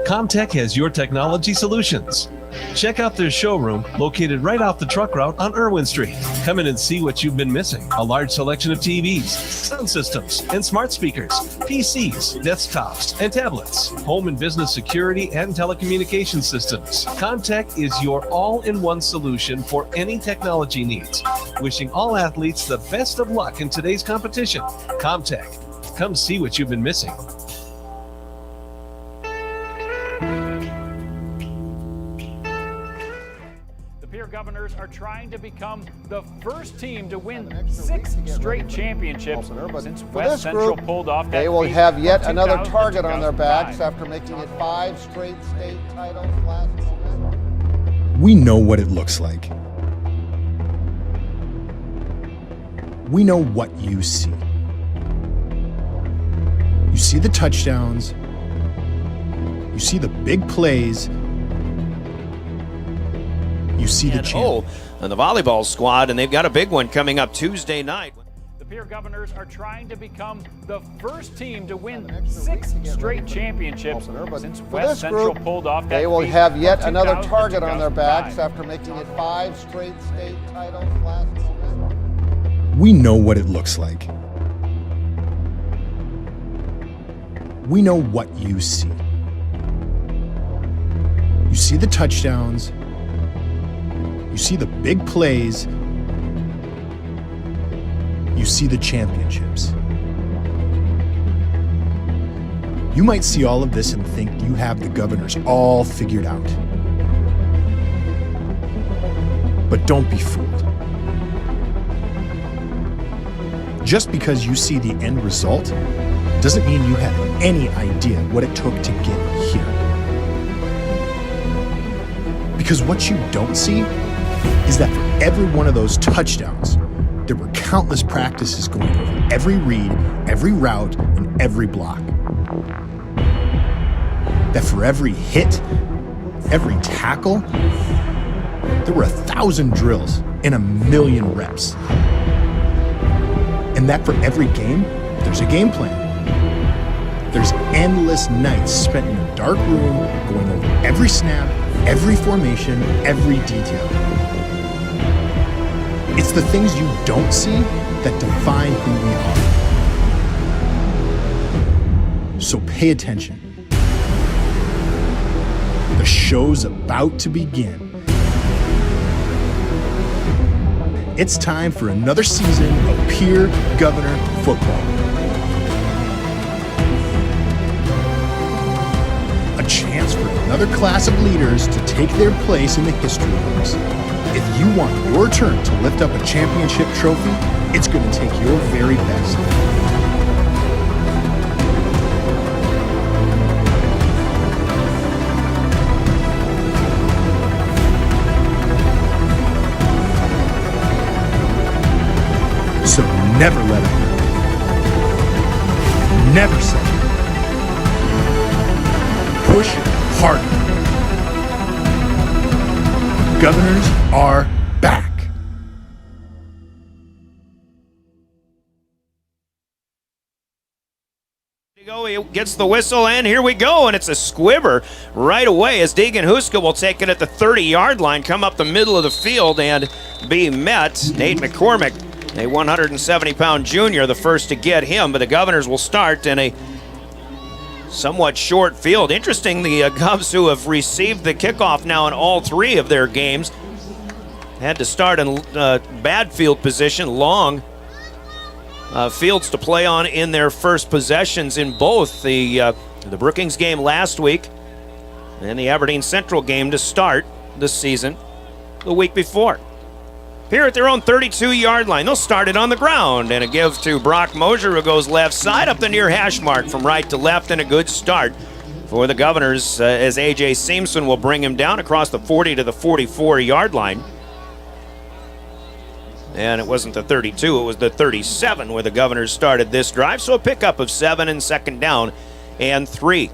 Comtech has your technology solutions. Check out their showroom located right off the truck route on Irwin Street. Come in and see what you've been missing. A large selection of TVs, sound systems, and smart speakers, PCs, desktops, and tablets, home and business security and telecommunication systems. Comtech is your all-in-one solution for any technology needs. Wishing all athletes the best of luck in today's competition. Comtech. Come see what you've been missing.
Governors are trying to become the first team to win 6 straight championships since West Central pulled off that.
They will have yet another target on their backs after making it 5 straight state titles last November.
We know what it looks like. We know what you see. You see the touchdowns. You see the big plays. You see the champ.
And the volleyball squad, and they've got a big one coming up Tuesday night.
The Pierre Governors are trying to become the first team to win 6 straight championships since West Central pulled off that.
They will have yet another target on their backs after making it 5 straight state titles last November.
We know what it looks like. We know what you see. You see the touchdowns. You see the big plays. You see the championships. You might see all of this and think you have the Governors all figured out. But don't be fooled. Just because you see the end result doesn't mean you have any idea what it took to get here. Because what you don't see is that for every one of those touchdowns, there were countless practices going over every read, every route, and every block. That for every hit, every tackle, there were 1,000 drills and 1,000,000 reps. And that for every game, there's a game plan. There's endless nights spent in a dark room going over every snap, every formation, every detail. It's the things you don't see that define who we are. So pay attention. The show's about to begin. It's time for another season of Pierre Governor football. A chance for another class of leaders to take their place in the history books. If you want your turn to lift up a championship trophy, it's going to take your very best. So never let it go. Never settle. Push harder. Governors are back.
He gets the whistle, and here we go, and it's a squibber right away as Deegan Huska will take it at the 30-yard line, come up the middle of the field and be met. Nate McCormick, a 170-pound junior, the first to get him, but the Governors will start in a somewhat short field. Interesting, the Govs, who have received the kickoff now in all three of their games, had to start in bad field position, long fields to play on in their first possessions in both the Brookings game last week and the Aberdeen Central game to start the season the week before. Here at their own 32-yard line, they'll start it on the ground, and a give to Brock Mosier, who goes left side up the near hash mark from right to left, and a good start for the Governors as A.J. Seamson will bring him down across the 40 to the 44-yard line. And it wasn't the 32, it was the 37 where the Governors started this drive, so a pickup of 7 and second down and 3.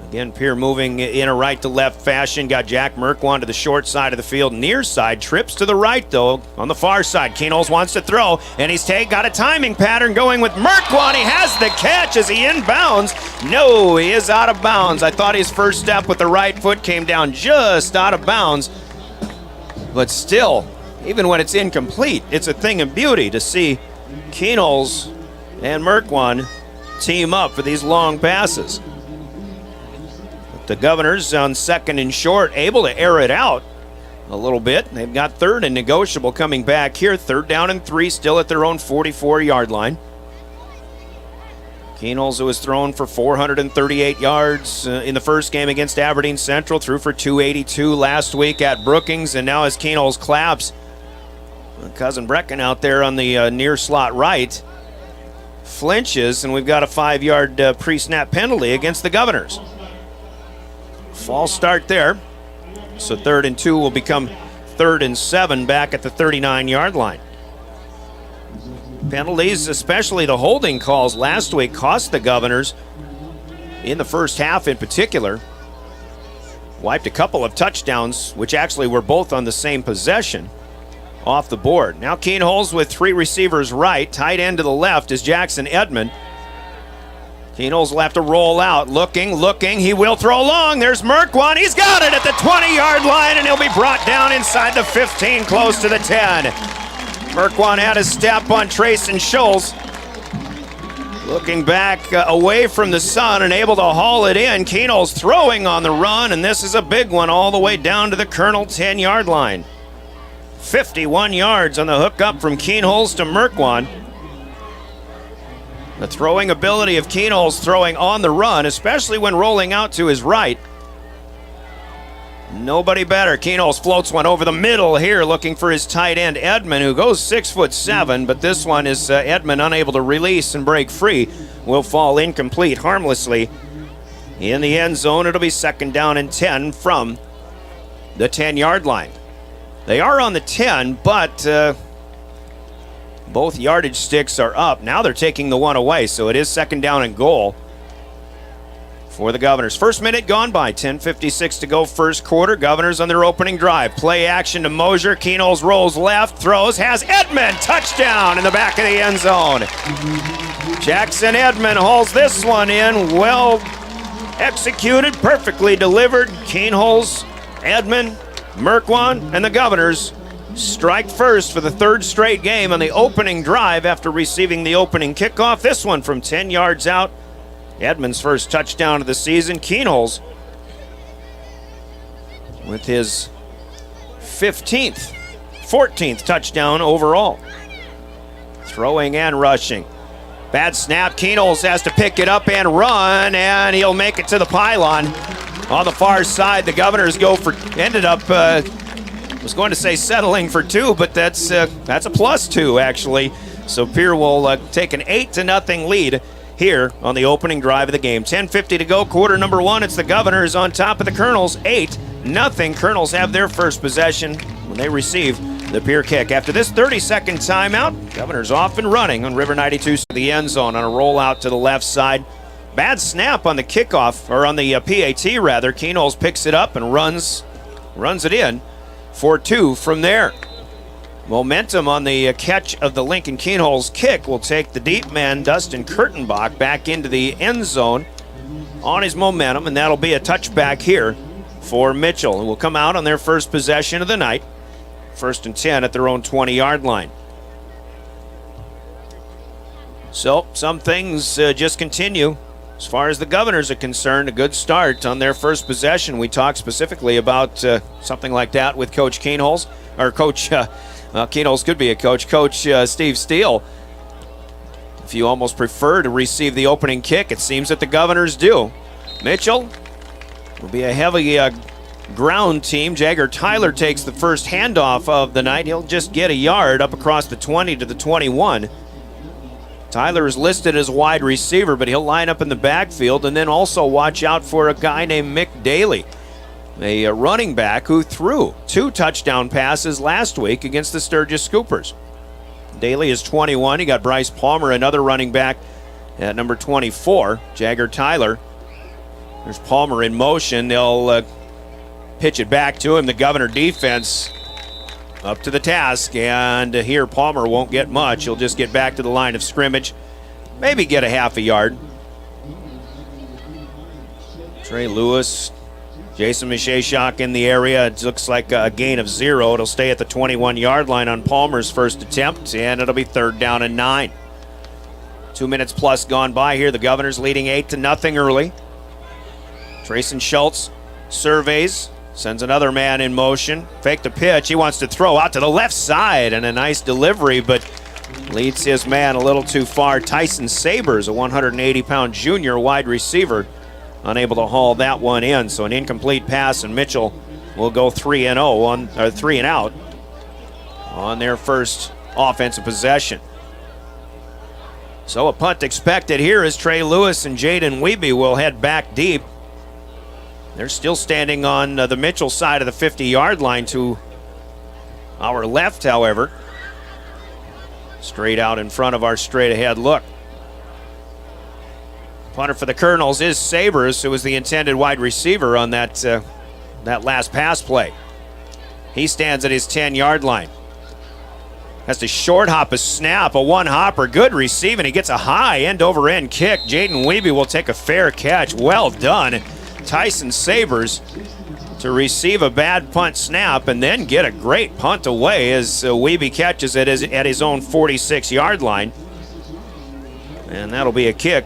Again, Pierre moving in a right to left fashion. Got Jack Merkwan to the short side of the field. Near side, trips to the right though. On the far side, Kernels wants to throw, and he's got a timing pattern going with Merkwan. He has the catch as he inbounds. No, he is out of bounds. I thought his first step with the right foot came down just out of bounds. But still, even when it's incomplete, it's a thing of beauty to see Kernels and Merkwan team up for these long passes. The Governors on second and short, able to air it out a little bit. They've got third and negotiable coming back here. 3rd down and 3, still at their own 44-yard line. Kernels, who was thrown for 438 yards in the first game against Aberdeen Central, threw for 282 last week at Brookings, and now as Kernels claps, Cousin Brecken out there on the near slot right flinches, and we've got a 5-yard pre-snap penalty against the Governors. False start there. So 3rd and 2 will become 3rd and 7 back at the 39-yard line. Penalties, especially the holding calls last week, cost the Governors in the first half in particular. Wiped a couple of touchdowns, which actually were both on the same possession, off the board. Now Kernels with 3 receivers right. Tight end to the left is Jackson Edmond. Kernels will have to roll out, looking, he will throw long, there's Merkwan, he's got it at the 20-yard line, and he'll be brought down inside the 15, close to the 10. Merkwan had a step on Trayson Scholes, looking back away from the sun and able to haul it in. Kernels throwing on the run, and this is a big one all the way down to the Kernel 10-yard line. 51 yards on the hook up from Kernels to Merkwan. The throwing ability of Kernels throwing on the run, especially when rolling out to his right. Nobody better. Kernels floats one over the middle here, looking for his tight end Edmond, who goes 6'7", but this one is Edmond unable to release and break free. Will fall incomplete harmlessly in the end zone. It'll be 2nd down and 10 from the 10-yard line. They are on the 10, but both yardage sticks are up. Now they're taking the one away, so it is 2nd down and goal for the Governors. First minute gone by, 10:56 to go first quarter. Governors on their opening drive. Play action to Mosier. Kernels rolls left, throws, has Edmond. Touchdown in the back of the end zone. Jackson Edmond hauls this one in. Well executed, perfectly delivered. Kernels, Edmond, Merkwan, and the Governors strike first for the 3rd straight game on the opening drive after receiving the opening kickoff. This one from 10 yards out. Edmond's first touchdown of the season. Kernels with his 14th touchdown overall. Throwing and rushing. Bad snap. Kernels has to pick it up and run, and he'll make it to the pylon. On the far side, the Governors ended up was going to say settling for 2, but that's a +2 actually. So Pierre will take an 8-0 lead here on the opening drive of the game. 10:50 to go, quarter number 1. It's the Governors on top of the Kernels, 8-0. Kernels have their first possession when they receive the Pierre kick. After this 30-second timeout, Governors off and running on River 92 to the end zone on a rollout to the left side. Bad snap on the kickoff, or on the PAT rather. Kernels picks it up and runs it in for 2 from there. Momentum on the catch of the Lincoln Keenholz kick will take the deep man, Dustin Kurtenbach, back into the end zone on his momentum, and that'll be a touchback here for Mitchell, who will come out on their first possession of the night. 1st and 10 at their own 20-yard line. So some things just continue. As far as the Governors are concerned, a good start on their first possession. We talked specifically about something like that with Coach Keenholz, or Coach Keenholz could be a coach, Coach Steve Steele. If you almost prefer to receive the opening kick, it seems that the Governors do. Mitchell will be a heavy ground team. Jagger Tyler takes the first handoff of the night. He'll just get a yard up across the 20 to the 21. Tyler is listed as wide receiver, but he'll line up in the backfield, and then also watch out for a guy named Mick Daly, a running back who threw 2 touchdown passes last week against the Sturgis Scoopers. Daly is 21. You got Bryce Palmer, another running back, at number 24. Jagger Tyler. There's Palmer in motion. They'll pitch it back to him. The Governor defense up to the task, and here Palmer won't get much. He'll just get back to the line of scrimmage, maybe get a half a yard. Trey Lewis, Jason Mishashak in the area. It looks like a gain of 0. It'll stay at the 21-yard line on Palmer's first attempt, and it'll be 3rd down and 9. 2 minutes plus gone by here. The Governors leading 8-0 early. Trayson Schultz surveys, sends another man in motion. Fake the pitch. He wants to throw out to the left side, and a nice delivery, but leads his man a little too far. Tyson Sabers, a 180-pound junior wide receiver, unable to haul that one in. So an incomplete pass, and Mitchell will go 3 and out on their first offensive possession. So a punt expected here as Trey Lewis and Jaden Wiebe will head back deep. They're still standing on the Mitchell side of the 50-yard line to our left, however. Straight out in front of our straight-ahead look. Punter for the Kernels is Sabers, who was the intended wide receiver on that last pass play. He stands at his 10-yard line. Has to short hop a snap, a one-hopper, good receiving. He gets a high end-over-end kick. Jaden Wiebe will take a fair catch. Well done. Tyson Sabers to receive a bad punt snap and then get a great punt away as Wiebe catches it at his own 46-yard line. And that'll be a kick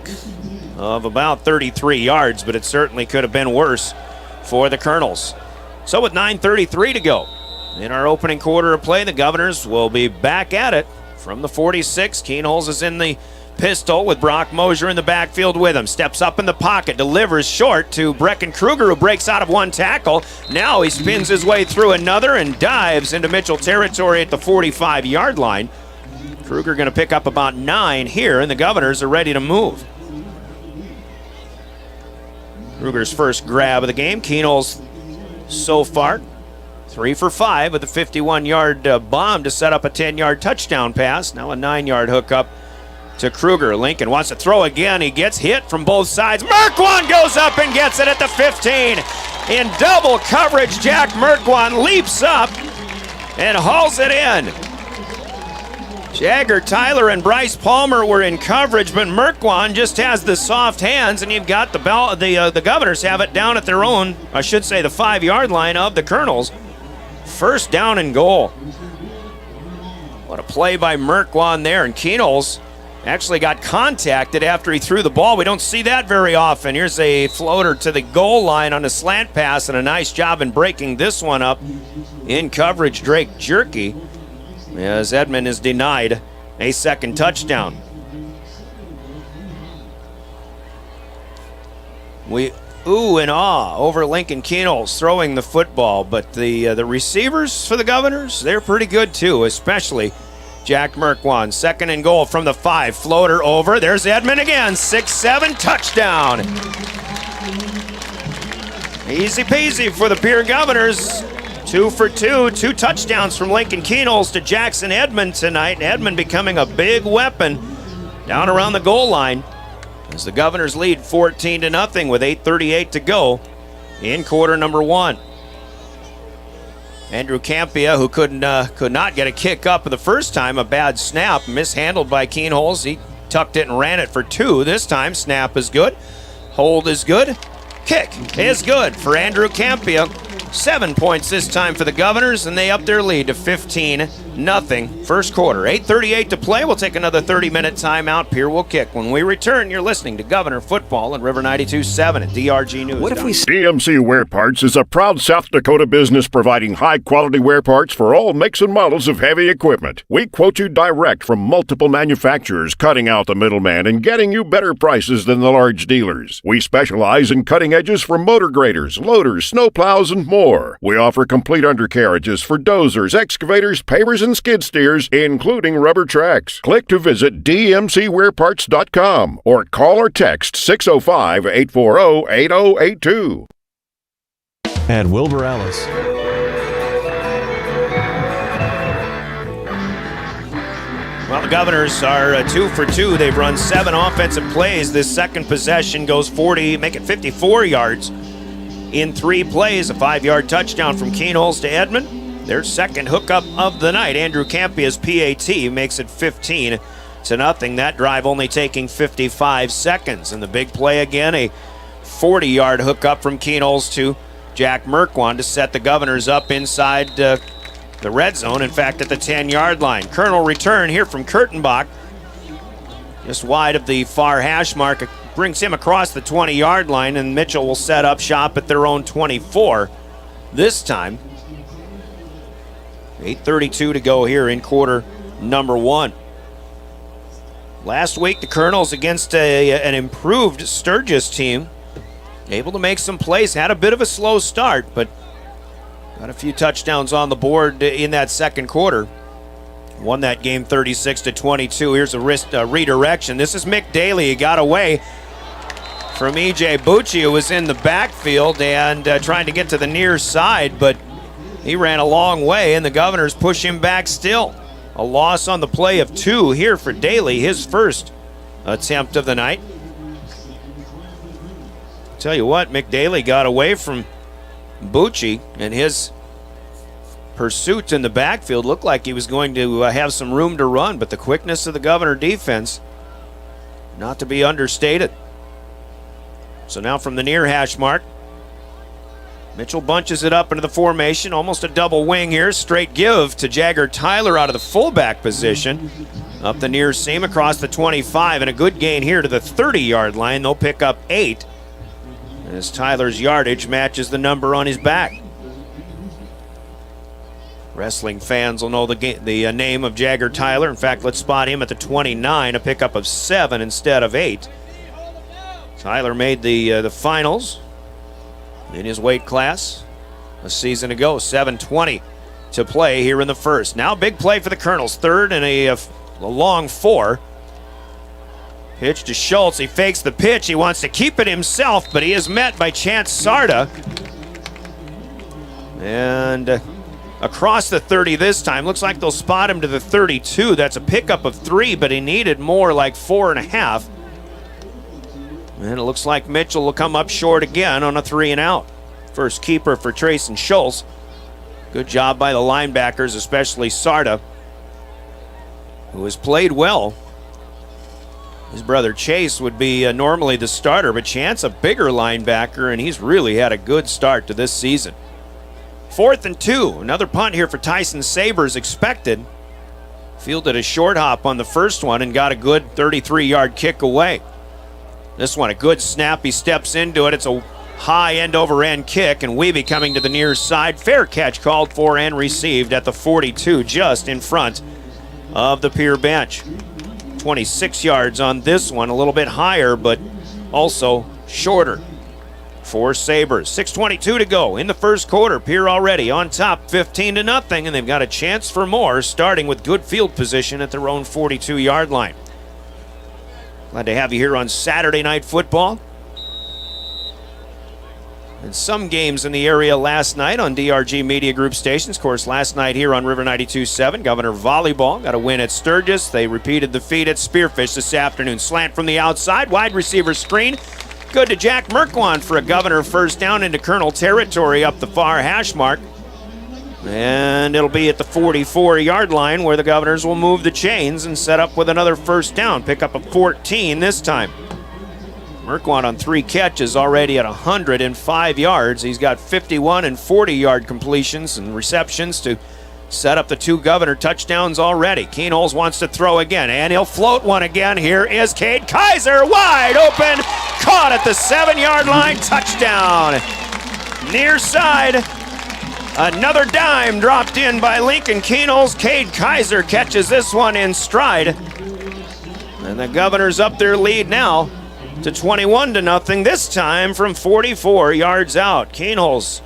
of about 33 yards, but it certainly could have been worse for the Kernels. So with 9:33 to go in our opening quarter of play, the Governors will be back at it from the 46. Keenholz is in the pistol with Brock Mosier in the backfield with him. Steps up in the pocket, delivers short to Brecken Kruger, who breaks out of one tackle. Now he spins his way through another and dives into Mitchell territory at the 45-yard line. Kruger going to pick up about 9 here, and the Governors are ready to move. Kruger's first grab of the game. Keenholz so far 3 for 5 with a 51-yard bomb to set up a 10-yard touchdown pass. Now a 9-yard hookup to Kruger. Lincoln wants to throw again. He gets hit from both sides. Merkwan goes up and gets it at the 15. In double coverage, Jack Merkwan leaps up and hauls it in. Jagger Tyler and Bryce Palmer were in coverage, but Merkwan just has the soft hands, and you've got the Governors have it down at their own, I should say the 5-yard line of the Kernels. 1st down and goal. What a play by Merkwan there, and Keenholz actually got contacted after he threw the ball. We don't see that very often. Here's a floater to the goal line on a slant pass, and a nice job in breaking this one up in coverage. Drake Jerky, as Edmond is denied a second touchdown. We ooh and ah over Lincoln Keenholz throwing the football, but the receivers for the Governors, they're pretty good too, especially Jack Merkwan. 2nd and goal from the 5. Floater over. There's Edmond again. 6-7 touchdown. Easy peasy for the Pierre Governors. 2 for 2. 2 touchdowns from Lincoln Keenholz to Jackson Edmond tonight. And Edmond becoming a big weapon down around the goal line as the Governors lead 14-0 with 8:38 to go in quarter number 1. Andrew Campia, who could not get a kick up the first time, a bad snap, mishandled by Kernels. He tucked it and ran it for 2. This time, snap is good, hold is good, kick is good for Andrew Campia. 7 points this time for the Governors, and they up their lead to 15-0. First quarter, 8:38 to play. We'll take another 30-minute timeout. Pierre will kick. When we return, you're listening to Governor Football and River 92.7 and DRG News.
What if we... DMC Wear Parts is a proud South Dakota business providing high-quality wear parts for all makes and models of heavy equipment. We quote you direct from multiple manufacturers, cutting out the middleman and getting you better prices than the large dealers. We specialize in cutting edges for motor graders, loaders, snowplows, and more. We offer complete undercarriages for dozers, excavators, pavers, and skid steers, including rubber tracks. Click to visit dmcwearparts.com or call or text 605-840-8082.
And Wilbur Ellis.
Well, the Governors are 2 for 2. They've run 7 offensive plays. This second possession goes 40, make it 54 yards. In 3 plays, a 5-yard touchdown from Kernels to Edmond. Their second hookup of the night. Andrew Campia's PAT makes it 15-0. That drive only taking 55 seconds. And the big play again, a 40-yard hookup from Kernels to Jack Merkwan to set the Governors up inside the red zone. In fact, at the 10-yard line. Colonel return here from Kurtenbach. Just wide of the far hash mark. Brings him across the 20-yard line, and Mitchell will set up shop at their own 24 this time. 8:32 to go here in quarter number 1. Last week, the Kernels against an improved Sturgis team, able to make some plays, had a bit of a slow start, but got a few touchdowns on the board in that second quarter. Won that game 36-22. Here's a redirection. This is Mick Daly. He got away from E.J. Bucci, who was in the backfield and trying to get to the near side, but he ran a long way, and the Governors push him back still. A loss on the play of 2 here for Daly, his first attempt of the night. Tell you what, Mick Daly got away from Bucci, and his pursuit in the backfield looked like he was going to have some room to run, but the quickness of the Governor defense, not to be understated. So now from the near hash mark, Mitchell bunches it up into the formation, almost a double wing here. Straight give to Jagger Tyler out of the fullback position. Up the near seam across the 25, and a good gain here to the 30-yard line. They'll pick up 8 as Tyler's yardage matches the number on his back. Wrestling fans will know the name of Jagger Tyler. In fact, let's spot him at the 29, a pickup of 7 instead of 8. Tyler made the finals in his weight class a season ago. 7:20 to play here in the first. Now big play for the Kernels. Third and a long 4. Pitch to Schultz. He fakes the pitch. He wants to keep it himself, but he is met by Chance Sarda. And across the 30 this time. Looks like they'll spot him to the 32. That's a pickup of 3, but he needed more, like 4.5. And it looks like Mitchell will come up short again on a 3-and-out. First keeper for Trayson Schultz. Good job by the linebackers, especially Sarda, who has played well. His brother Chase would be normally the starter, but Chance a bigger linebacker, and he's really had a good start to this season. 4th and 2. Another punt here for Tyson Sabers expected. Fielded a short hop on the first one and got a good 33-yard kick away. This one, a good snap. He steps into it. It's a high end-over-end kick, and Weeby coming to the near side. Fair catch called for and received at the 42, just in front of the Pierre bench. 26 yards on this one, a little bit higher, but also shorter for Sabres. 6:22 to go in the first quarter. Pierre already on top, 15-0, and they've got a chance for more, starting with good field position at their own 42-yard line. Glad to have you here on Saturday Night Football. And some games in the area last night on DRG Media Group stations. Of course, last night here on River 92.7, Governor Volleyball got a win at Sturgis. They repeated the feat at Spearfish this afternoon. Slant from the outside, wide receiver screen. Good to Jack Merkwan for a Governor first down into Kernel territory up the far hash mark. And it'll be at the 44-yard line where the Governors will move the chains and set up with another first down. Pick up a 14 this time. Merkwant on 3 catches already at 105 yards. He's got 51 and 40-yard completions and receptions to set up the 2 Governor touchdowns already. Kernels wants to throw again, and he'll float one again. Here is Cade Kaiser, wide open, caught at the 7-yard line, touchdown. Near side, another dime dropped in by Lincoln Kernels. Cade Kaiser catches this one in stride. And the Governors up their lead now to 21-0, this time from 44 yards out. Kernels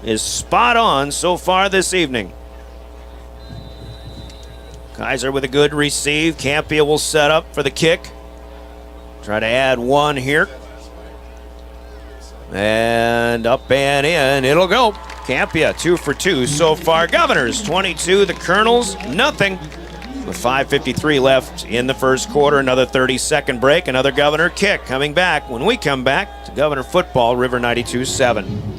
is spot on so far this evening. Kaiser with a good receive. Campia will set up for the kick. Try to add one here. And up and in, it'll go. Campia 2 for 2 so far. Governors 22, the Kernels nothing. With 5:53 left in the first quarter, another 30-second break, another Governor kick coming back. When we come back to Governor football, River 92.7.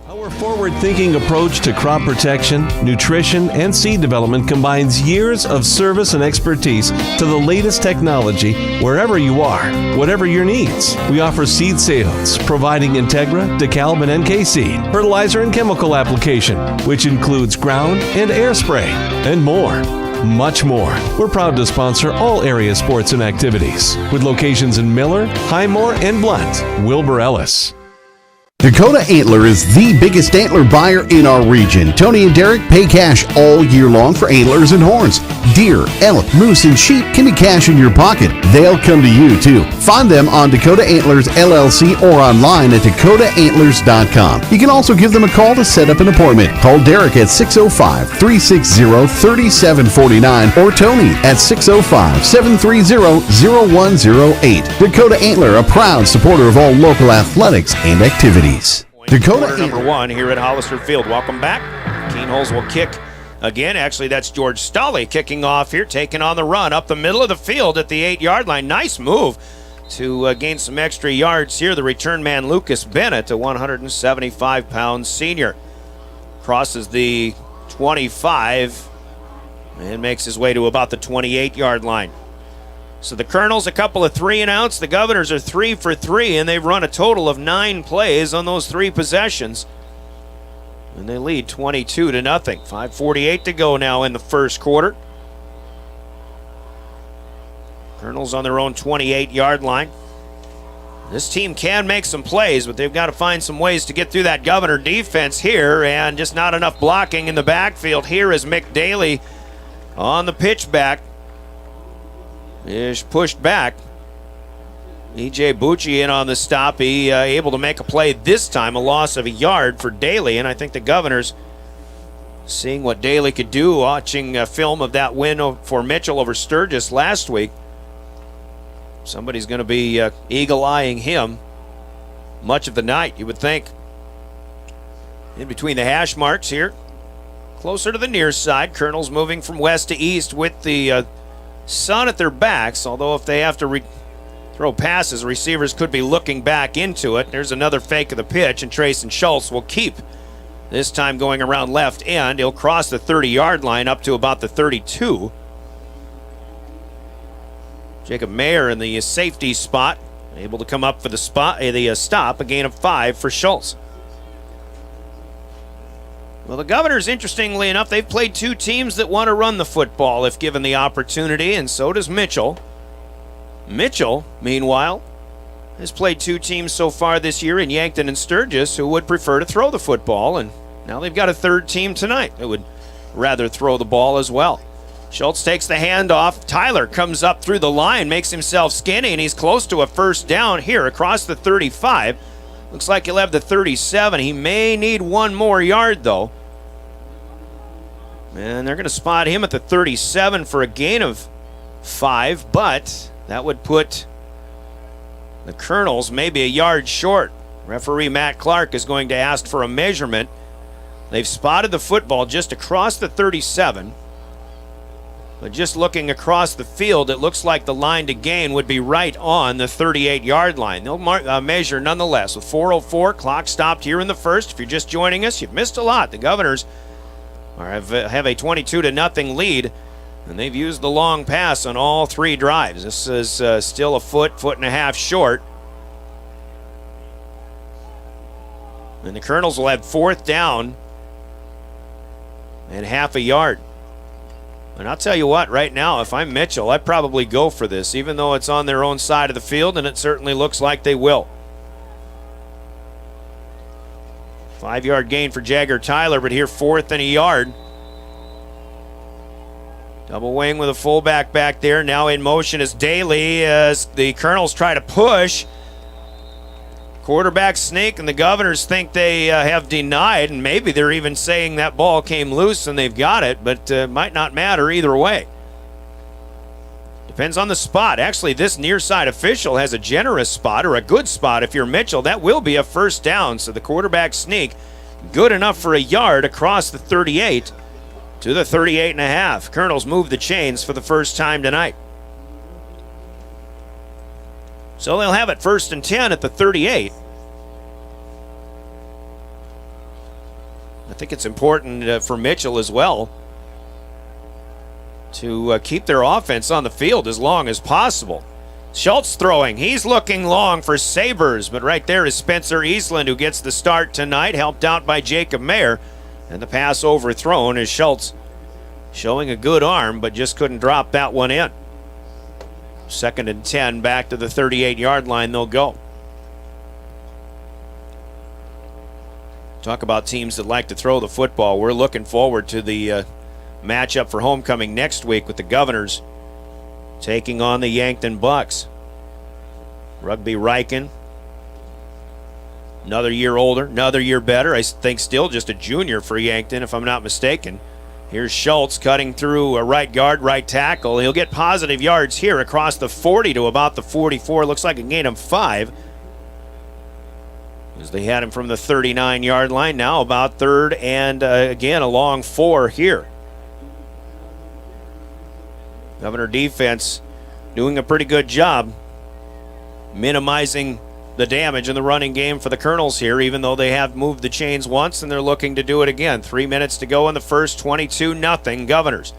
Our forward-thinking approach to crop protection, nutrition, and seed development combines years of service and expertise to the latest technology wherever you are, whatever your needs. We offer seed sales, providing Agtegra, DeKalb, and NK seed, fertilizer and chemical application, which includes ground and air spray, and more. Much more. We're proud to sponsor all area sports and activities with locations in Miller, Highmore, and Blunt. Wilbur Ellis.
Dakota Antler is the biggest antler buyer in our region. Tony and Derek pay cash all year long for antlers and horns. Deer, elk, moose, and sheep can be cash in your pocket. They'll come to you too. Find them on Dakota Antlers LLC or online at dakotaantlers.com. You can also give them a call to set up an appointment. Call Derek at 605-360-3749 or Tony at 605-730-0108. Dakota Antler, a proud supporter of all local athletics and activities.
Quarter number 1 here at Hollister Field. Welcome back. Kernels will kick again. Actually, that's George Stolle kicking off here, taking on the run up the middle of the field at the 8-yard line. Nice move to gain some extra yards here. The return man, Lucas Bennett, a 175-pound senior, crosses the 25 and makes his way to about the 28-yard line. So the Kernels, a couple of 3-and-outs. The Governors are 3 for 3, and they've run a total of 9 plays on those 3 possessions. And they lead 22-0. 5:48 to go now in the first quarter. Kernels on their own 28-yard line. This team can make some plays, but they've got to find some ways to get through that Governor defense here, and just not enough blocking in the backfield. Here is Mick Daly on the pitch back. Is pushed back. E.J. Bucci in on the stop. He able to make a play this time, a loss of a yard for Daly, and I think the Governors, seeing what Daly could do, watching a film of that win for Mitchell over Sturgis last week, somebody's going to be eagle-eyeing him much of the night, you would think. In between the hash marks here, closer to the near side. Kernels moving from west to east with the sun at their backs, although if they have to throw passes, receivers could be looking back into it. There's another fake of the pitch, and Trayson Schultz will keep, this time going around left end. He'll cross the 30-yard line up to about the 32. Jacob Mayer in the safety spot, able to come up for the stop, a gain of 5 for Schultz. Well, the Governors, interestingly enough, they've played 2 teams that want to run the football if given the opportunity, and so does Mitchell. Mitchell, meanwhile, has played 2 teams so far this year in Yankton and Sturgis who would prefer to throw the football, and now they've got a 3rd team tonight that would rather throw the ball as well. Schultz takes the handoff. Tyler comes up through the line, makes himself skinny, and he's close to a first down here across the 35. Looks like he'll have the 37. He may need 1 more yard, though. And they're going to spot him at the 37 for a gain of 5, but that would put the Kernels maybe a yard short. Referee Matt Clark is going to ask for a measurement. They've spotted the football just across the 37. But just looking across the field, it looks like the line to gain would be right on the 38-yard line. They'll measure nonetheless. With 4:04, clock stopped here in the first. If you're just joining us, you've missed a lot. The Governors or have a 22-0 lead, and they've used the long pass on all 3 drives. This is still a foot and a half short. And the Kernels will have 4th down and half a yard. And I'll tell you what, right now, if I'm Mitchell, I'd probably go for this, even though it's on their own side of the field, and it certainly looks like they will. 5-yard gain for Jagger Tyler, but here 4th and a yard. Double wing with a fullback back there. Now in motion is Daly as the Kernels try to push. Quarterback sneak, and the Governors think they have denied, and maybe they're even saying that ball came loose and they've got it, but might not matter either way. Depends on the spot. Actually, this near side official has a generous spot, or a good spot if you're Mitchell. That will be a 1st down, so the quarterback sneak good enough for a yard across the 38 to the 38.5. Kernels move the chains for the first time tonight. So they'll have it 1st and 10 at the 38. I think it's important for Mitchell as well to keep their offense on the field as long as possible. Schultz throwing. He's looking long for Sabres, but right there is Spencer Eastland who gets the start tonight, helped out by Jacob Mayer. And the pass overthrown as Schultz showing a good arm, but just couldn't drop that one in. 2nd and 10, back to the 38-yard line they'll go. Talk about teams that like to throw the football. We're looking forward to the matchup for homecoming next week with the Governors taking on the Yankton Bucks. Rugby Riken, another year older, another year better. I think still just a junior for Yankton, if I'm not mistaken. Here's Schultz cutting through a right guard, right tackle. He'll get positive yards here across the 40 to about the 44. Looks like a gain of 5. As they had him from the 39-yard line. Now about 3rd and again a long 4 here. Governor defense doing a pretty good job minimizing the damage in the running game for the Kernels here, even though they have moved the chains once and they're looking to do it again. 3 minutes to go in the first, 22-0 Governors.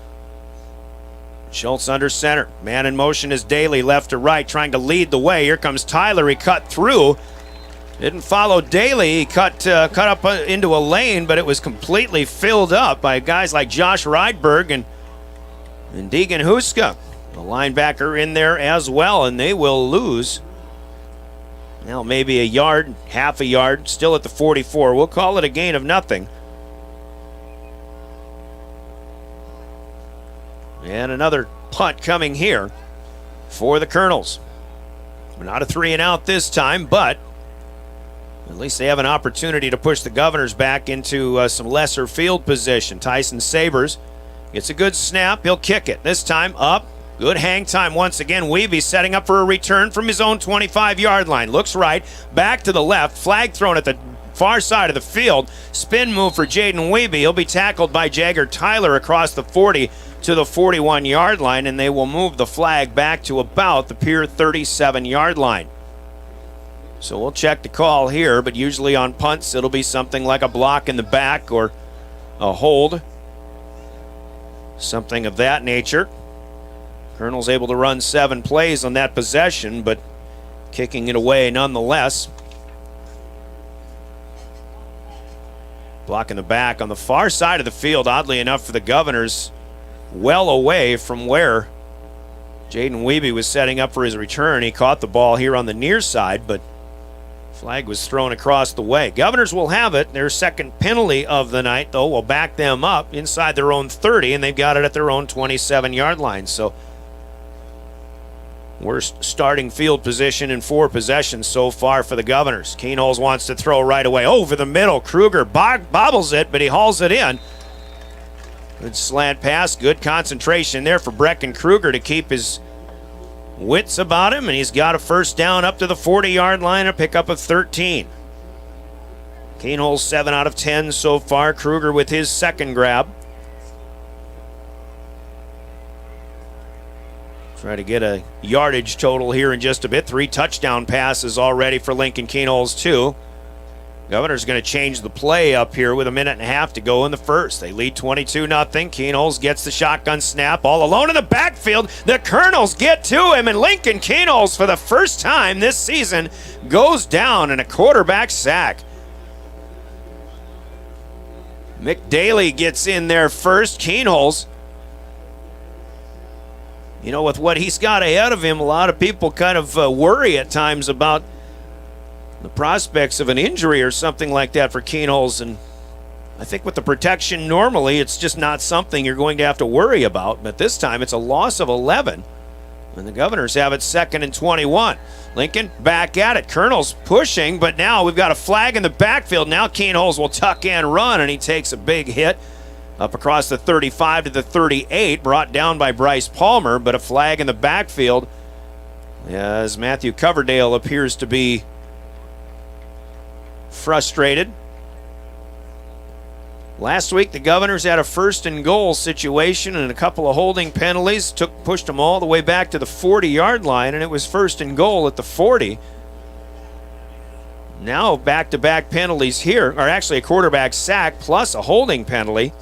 Schultz under center. Man in motion is Daly, left to right, trying to lead the way. Here comes Tyler. He cut through. Didn't follow Daly. He cut up into a lane, but it was completely filled up by guys like Josh Rydberg and Deegan Huska. The linebacker in there as well, and they will lose. Now maybe a yard, half a yard, still at the 44. We'll call it a gain of nothing. And another punt coming here for the Kernels. Not a 3-and-out this time, but at least they have an opportunity to push the Governors back into some lesser field position. Tyson Sabres gets a good snap. He'll kick it. This time up. Good hang time once again. Wiebe setting up for a return from his own 25-yard line. Looks right, back to the left. Flag thrown at the far side of the field. Spin move for Jaden Wiebe. He'll be tackled by Jagger Tyler across the 40 to the 41-yard line, and they will move the flag back to about the Pier 37-yard line. So we'll check the call here, but usually on punts it'll be something like a block in the back or a hold. Something of that nature. Kernels able to run 7 plays on that possession, but kicking it away nonetheless. Block in the back on the far side of the field, oddly enough for the Governors, well away from where Jaden Wiebe was setting up for his return. He caught the ball here on the near side, but flag was thrown across the way. Governors will have it. Their second penalty of the night, though, will back them up inside their own 30, and they've got it at their own 27-yard line. So worst starting field position in 4 possessions so far for the Governors. Kernels wants to throw right away over the middle. Kruger bobbles it, but he hauls it in. Good slant pass, good concentration there for Brecken Kruger to keep his wits about him, and he's got a first down up to the 40-yard line, a pickup of 13. Kernels 7 out of 10 so far. Kruger with his second grab. Try to get a yardage total here in just a bit. 3 touchdown passes already for Lincoln Kernels, too. Governors going to change the play up here with a minute and a half to go in the first. They lead 22-0. Kernels gets the shotgun snap all alone in the backfield. The Kernels get to him, and Lincoln Kernels, for the first time this season, goes down in a quarterback sack. McDaly gets in there first. Kernels, you know, with what he's got ahead of him, a lot of people kind of worry at times about the prospects of an injury or something like that for Kernels, and I think with the protection normally it's just not something you're going to have to worry about, but this time it's a loss of 11, and the Governors have it 2nd and 21. Lincoln back at it. Kernels pushing, but now we've got a flag in the backfield. Now Kernels will tuck and run, and he takes a big hit up across the 35 to the 38, brought down by Bryce Palmer, but a flag in the backfield as Matthew Coverdale appears to be frustrated. Last week, the Governors had a 1st and goal situation and a couple of holding penalties. Pushed them all the way back to the 40-yard line, and it was 1st and goal at the 40. Now, back-to-back penalties here, or actually a quarterback sack plus a holding penalty,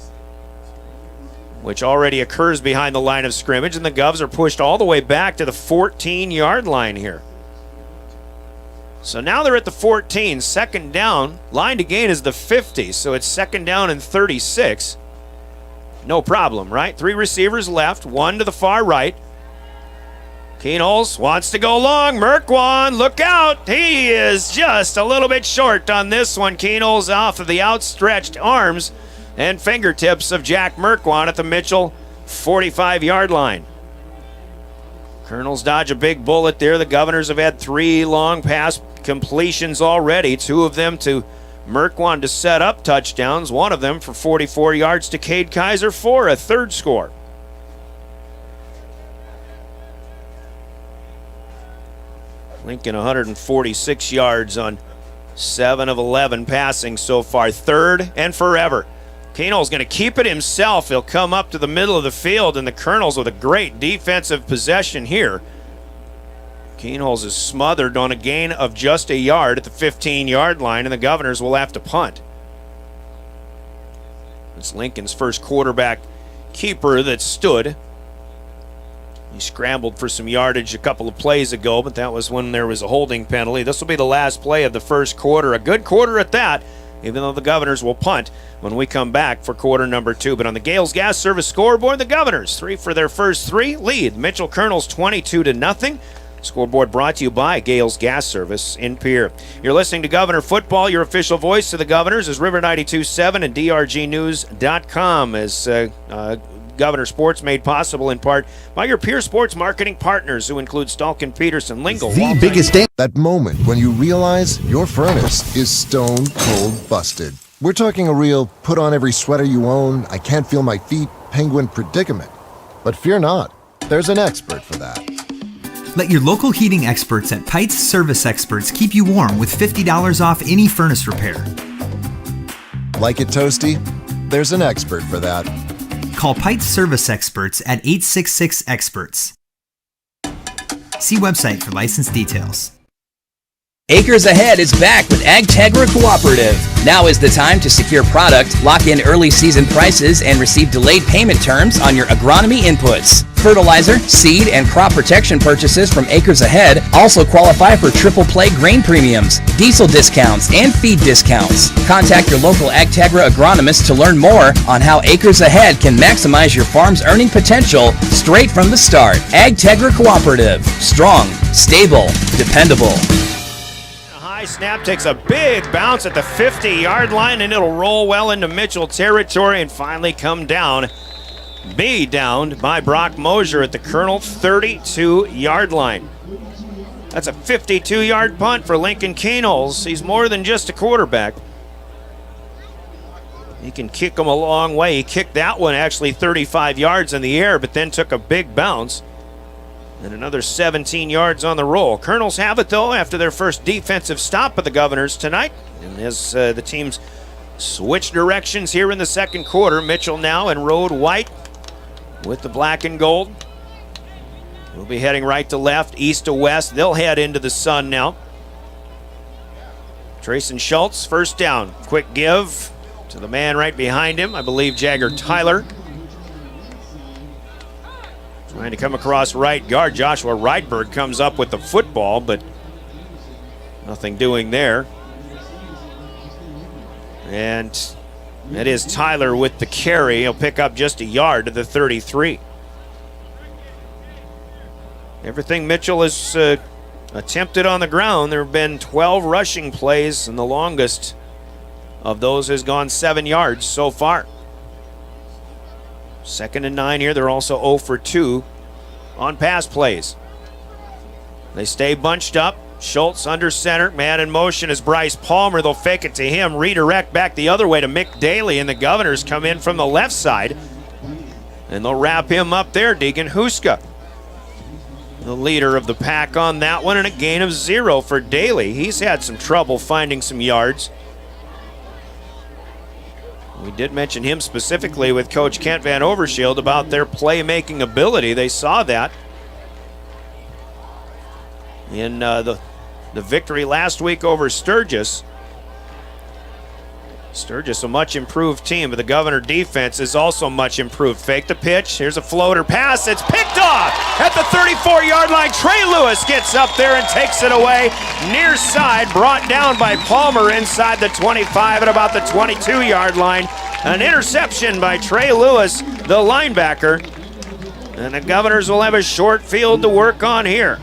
which already occurs behind the line of scrimmage, and the Govs are pushed all the way back to the 14-yard line here. So now they're at the 14, 2nd down. Line to gain is the 50, so it's 2nd down and 36. No problem, right? 3 receivers left, 1 to the far right. Kernels wants to go long. Merkwan, look out. He is just a little bit short on this one. Kernels off of the outstretched arms and fingertips of Jack Merkwan at the Mitchell 45-yard line. Kernels dodge a big bullet there. The Governors have had 3 long pass completions already, 2 of them to Merkwan to set up touchdowns, 1 of them for 44 yards to Cade Kaiser for a 3rd score. Lincoln 146 yards on 7 of 11 passing so far, 3rd and forever. Kernels going to keep it himself. He'll come up to the middle of the field, and the Kernels with a great defensive possession here. Kernels is smothered on a gain of just a yard at the 15-yard line, and the Governors will have to punt. It's Lincoln's first quarterback keeper that stood. He scrambled for some yardage a couple of plays ago, but that was when there was a holding penalty. This will be the last play of the first quarter. A good quarter at that, even though the Governors will punt when we come back for quarter number 2. But on the Gales Gas Service scoreboard, the Governors, 3 for their first 3, lead Mitchell Kernels 22-0. Scoreboard brought to you by Gales Gas Service in Pierre. You're listening to Governor Football. Your official voice to the Governors is River 92.7 and DRGnews.com, as Governor Sports made possible in part by your Pierre Sports marketing partners, who include Stalkin, Peterson, Lingle.
The biggest day. That moment when you realize your furnace is stone cold busted. We're talking a real put on every sweater you own, I can't feel my feet, penguin predicament. But fear not, there's an expert for that.
Let your local heating experts at Pites Service Experts keep you warm with $50 off any furnace repair.
Like it toasty? There's an expert for that.
Call Pites Service Experts at 866-EXPERTS. See website for license details.
Acres Ahead is back with Agtegra Cooperative. Now is the time to secure product, lock in early season prices, and receive delayed payment terms on your agronomy inputs. Fertilizer, seed, and crop protection purchases from Acres Ahead also qualify for triple play grain premiums, diesel discounts, and feed discounts. Contact your local Agtegra agronomist to learn more on how Acres Ahead can maximize your farm's earning potential straight from the start. Agtegra Cooperative. Strong, stable, dependable.
Snap takes a big bounce at the 50-yard line, and it'll roll well into Mitchell territory and finally come down. Be downed by Brock Mosier at the Kernel 32-yard line. That's a 52-yard punt for Lincoln Kernels. He's more than just a quarterback. He can kick them a long way. He kicked that one actually 35 yards in the air, but then took a big bounce. And another 17 yards on the roll. Kernels have it, though, after their first defensive stop of the Governors tonight. And as the teams switch directions here in the second quarter, Mitchell now in road white with the black and gold. We'll be heading right to left, east to west. They'll head into the sun now. Trayson Schultz, first down. Quick give to the man right behind him, I believe Jagger Tyler. Trying to come across right guard. Joshua Rydberg comes up with the football, but nothing doing there. And that is Tyler with the carry. He'll pick up just a yard to the 33. Everything Mitchell has attempted on the ground, there have been 12 rushing plays, and the longest of those has gone 7 yards so far. 2nd and 9 here. They're also 0 for 2 on pass plays. They stay bunched up. Schultz under center. Man in motion is Bryce Palmer. They'll fake it to him. Redirect back the other way to Mick Daly, and the Governors come in from the left side. And they'll wrap him up there, Deegan Huska, the leader of the pack on that one, and a gain of 0 for Daly. He's had some trouble finding some yards. We did mention him specifically with Coach Kent Van Overshield about their playmaking ability. They saw that in the victory last week over Sturgis. Sturgis, a much improved team, but the Governor defense is also much improved. Fake the pitch. Here's a floater pass. It's picked off at the 34-yard line. Trey Lewis gets up there and takes it away. Near side, brought down by Palmer inside the 25 at about the 22-yard line. An interception by Trey Lewis, the linebacker. And the Governors will have a short field to work on here.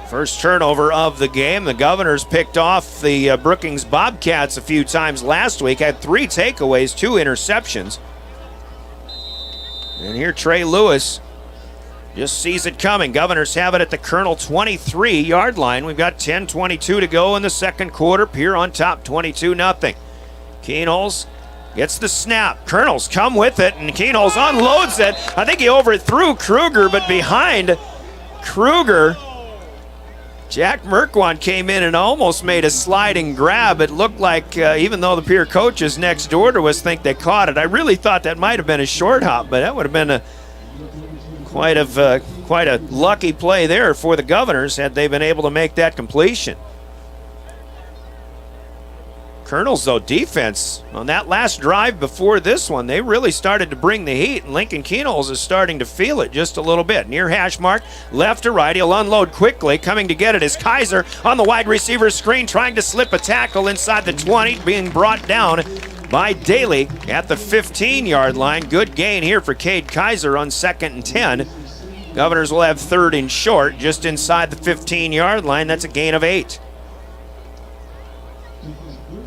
First turnover of the game. The Governors picked off the Brookings Bobcats a few times last week, had 3 takeaways, 2 interceptions. And here Trey Lewis just sees it coming. Governors have it at the Kernel 23-yard line. We've got 10:22 to go in the second quarter. Pierre on top, 22-0. Kernels gets the snap. Kernels come with it, and Kernels unloads it. I think he overthrew Kruger, but behind Kruger, Jack Merkwan came in and almost made a sliding grab. It looked like, even though the Pierre coaches next door to us think they caught it, I really thought that might have been a short hop, but that would have been quite a lucky play there for the Governors had they been able to make that completion. Kernels, though, defense on that last drive before this one, they really started to bring the heat, and Lincoln Kernels is starting to feel it just a little bit. Near hash mark, left to right, he'll unload quickly. Coming to get it is Kaiser on the wide receiver screen, trying to slip a tackle inside the 20, being brought down by Daly at the 15-yard line. Good gain here for Cade Kaiser on 2nd and 10. Governors will have 3rd and short just inside the 15-yard line. That's a gain of 8.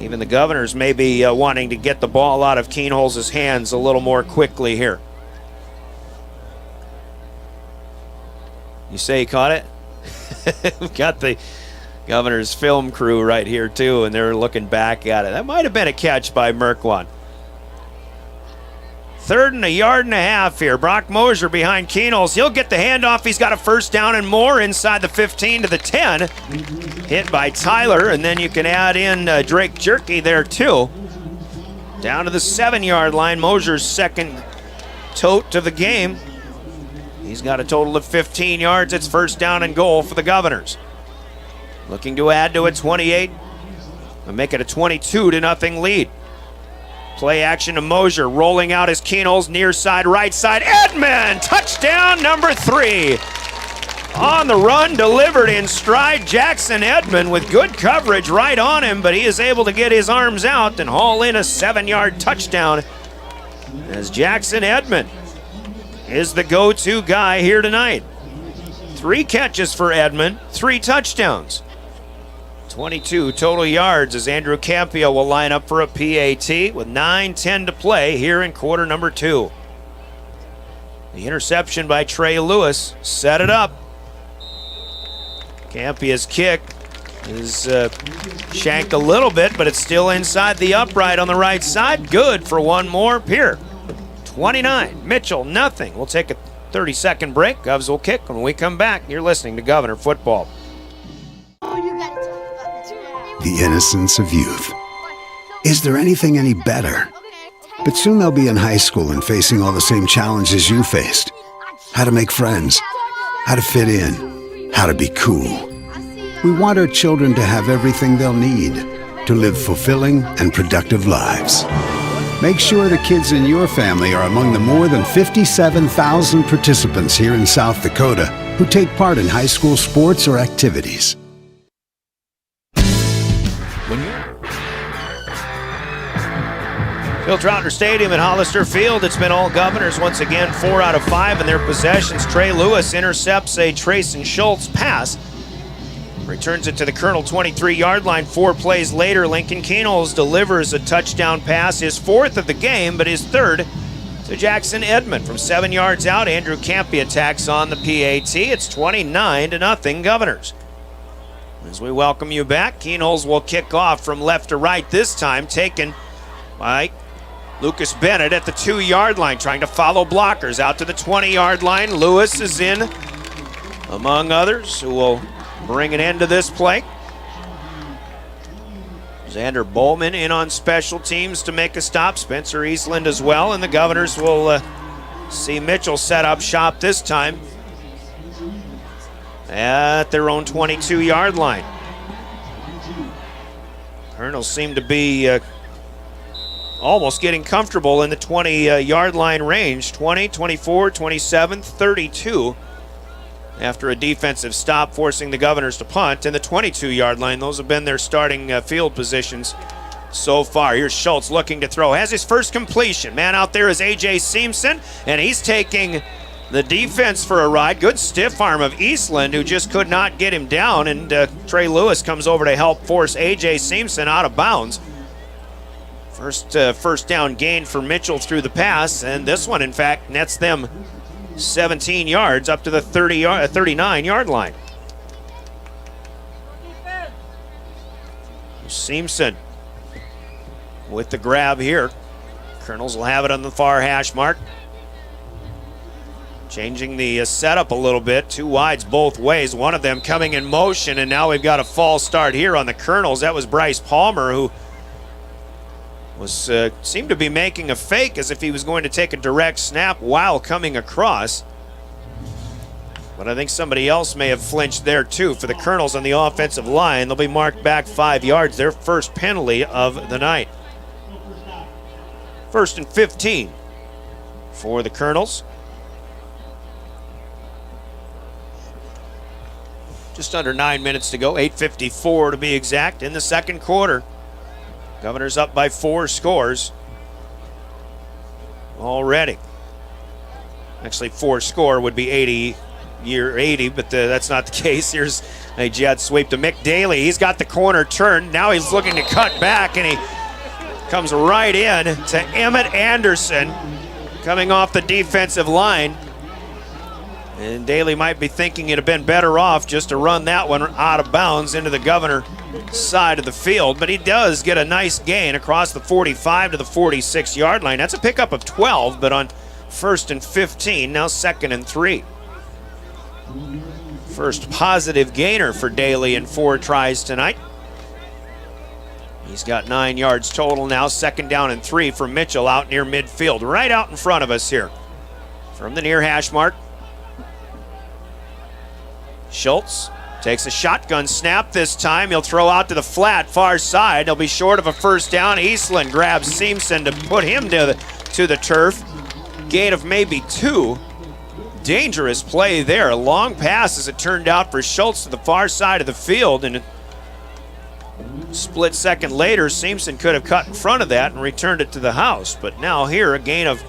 Even the Governors may be wanting to get the ball out of Keenholz's hands a little more quickly here. You say he caught it? We've got the Governors film crew right here too, and they're looking back at it. That might have been a catch by Merkwan. 3rd and a yard and a half here. Brock Mosier behind Keenels. He'll get the handoff. He's got a first down and more inside the 15 to the 10. Hit by Tyler, and then you can add in Drake Jerky there too. Down to the 7-yard line. Mosier's second tote of the game. He's got a total of 15 yards. It's first down and goal for the Governors. Looking to add to a 28 and make it a 22-0 lead. Play action to Mosier, rolling out his Keenels, near side, right side. Edmond, touchdown number 3. On the run, delivered in stride. Jackson Edmond with good coverage right on him, but he is able to get his arms out and haul in a 7-yard touchdown as Jackson Edmond is the go-to guy here tonight. 3 catches for Edmond, 3 touchdowns. 22 total yards as Andrew Campio will line up for a PAT with 9:10 to play here in quarter number 2. The interception by Trey Lewis set it up. Campio's kick is shanked a little bit, but it's still inside the upright on the right side. Good for one more. Pierre, 29. Mitchell, nothing. We'll take a 30-second break. Govs will kick when we come back. You're listening to Governor Football.
The innocence of youth. Is there anything any better? But soon they'll be in high school and facing all the same challenges you faced. How to make friends, how to fit in, how to be cool. We want our children to have everything they'll need to live fulfilling and productive lives. Make sure the kids in your family are among the more than 57,000 participants here in South Dakota who take part in high school sports or activities.
Bill Troutner Stadium at Hollister Field. It's been all Governors once again, 4 out of 5 in their possessions. Trey Lewis intercepts a Trayson Schultz pass. Returns it to the Kernel 23-yard line. 4 plays later, Lincoln Kernels delivers a touchdown pass, his 4th of the game, but his 3rd to Jackson Edmond. From 7 yards out, Andrew Campy attacks on the PAT. It's 29-0 Governors. As we welcome you back, Kernels will kick off from left to right this time, taken by Lucas Bennett at the 2-yard line, trying to follow blockers out to the 20-yard line. Lewis is in, among others, who will bring an end to this play. Xander Bowman in on special teams to make a stop. Spencer Eastland as well, and the Governors will see Mitchell set up shop this time at their own 22-yard line. Kernels seem to be almost getting comfortable in the 20-yard line range. 20, 24, 27, 32 after a defensive stop forcing the Governors to punt. And the 22-yard line, those have been their starting field positions so far. Here's Schultz looking to throw. Has his first completion. Man out there is A.J. Simpson, and he's taking the defense for a ride. Good stiff arm of Eastland, who just could not get him down, and Trey Lewis comes over to help force A.J. Simpson out of bounds. First down gain for Mitchell through the pass, and this one, in fact, nets them 17 yards up to the 39-yard line. Simpson with the grab here. Kernels will have it on the far hash mark. Changing the setup a little bit. 2 wides both ways. One of them coming in motion, and now we've got a false start here on the Kernels. That was Bryce Palmer, who seemed to be making a fake as if he was going to take a direct snap while coming across. But I think somebody else may have flinched there too. For the Kernels on the offensive line, they'll be marked back 5 yards, their first penalty of the night. 1st and 15 for the Kernels. Just under 9 minutes to go, 8:54 to be exact in the second quarter. Governors up by 4 scores already. Actually, 4 score would be 80, but that's not the case. Here's a jet sweep to Mick Daly. He's got the corner turned. Now he's looking to cut back, and he comes right in to Emmett Anderson coming off the defensive line. And Daly might be thinking it'd have been better off just to run that one out of bounds into the Governor side of the field, but he does get a nice gain across the 45 to the 46-yard line. That's a pickup of 12, but on 1st and 15, now 2nd and 3. First positive gainer for Daly in 4 tries tonight. He's got 9 yards total now. 2nd down and 3 for Mitchell out near midfield, right out in front of us here. From the near hash mark, Schultz takes a shotgun snap this time. He'll throw out to the flat far side. He'll be short of a first down. Eastland grabs Simpson to put him to the turf. Gain of maybe 2. Dangerous play there. A long pass, as it turned out, for Schultz to the far side of the field. And a split second later, Simpson could have cut in front of that and returned it to the house. But now here, a gain of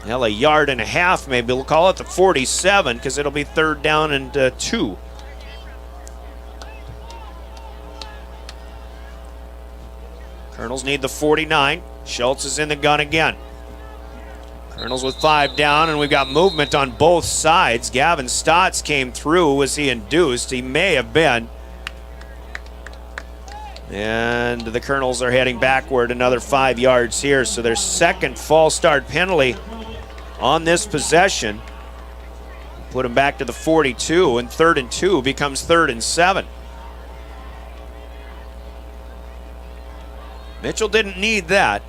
a yard and a half, maybe. We'll call it the 47 because it'll be 3rd down and 2. Kernels need the 49. Schultz is in the gun again. Kernels with 5 down, and we've got movement on both sides. Gavin Stotts came through. Was he induced? He may have been. And the Kernels are heading backward another 5 yards here. So their 2nd false start penalty on this possession. Put him back to the 42, and 3rd and 2 becomes 3rd and 7. Mitchell didn't need that.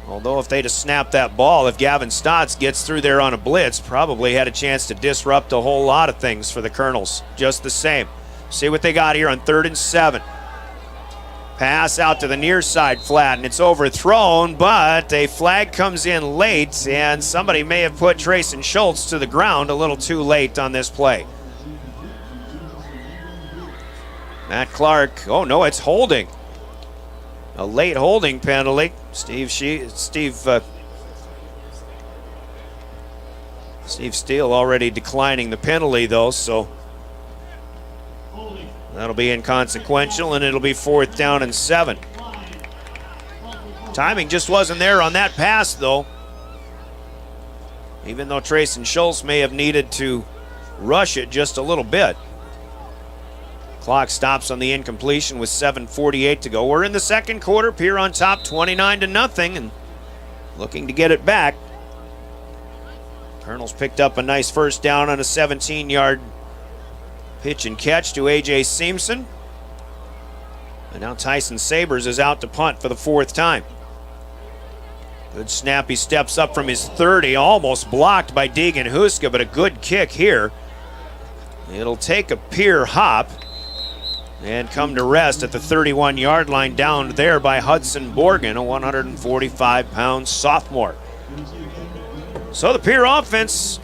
Although Although if they'd have snapped that ball, if Gavin Stotts gets through there on a blitz, probably had a chance to disrupt a whole lot of things for the Kernels. Just the same. See what they got here on 3rd and 7. Pass out to the near side flat, and it's overthrown, but a flag comes in late, and somebody may have put Trayson Schultz to the ground a little too late on this play. Matt Clark, oh no, it's holding. A late holding penalty. Steve Steele already declining the penalty though, so that'll be inconsequential, and it'll be 4th down and 7. Timing just wasn't there on that pass though. Even though Trayson Schultz may have needed to rush it just a little bit. Clock stops on the incompletion with 7:48 to go. We're in the second quarter. Pierre on top 29-0 and looking to get it back. Kernels picked up a nice first down on a 17-yard pitch and catch to A.J. Seamson. And now Tyson Sabers is out to punt for the 4th time. Good snap. He steps up from his 30, almost blocked by Deegan Huska, but a good kick here. It'll take a Pierre hop and come to rest at the 31-yard line, down there by Hudson Borgen, a 145-pound sophomore. So the Pierre offense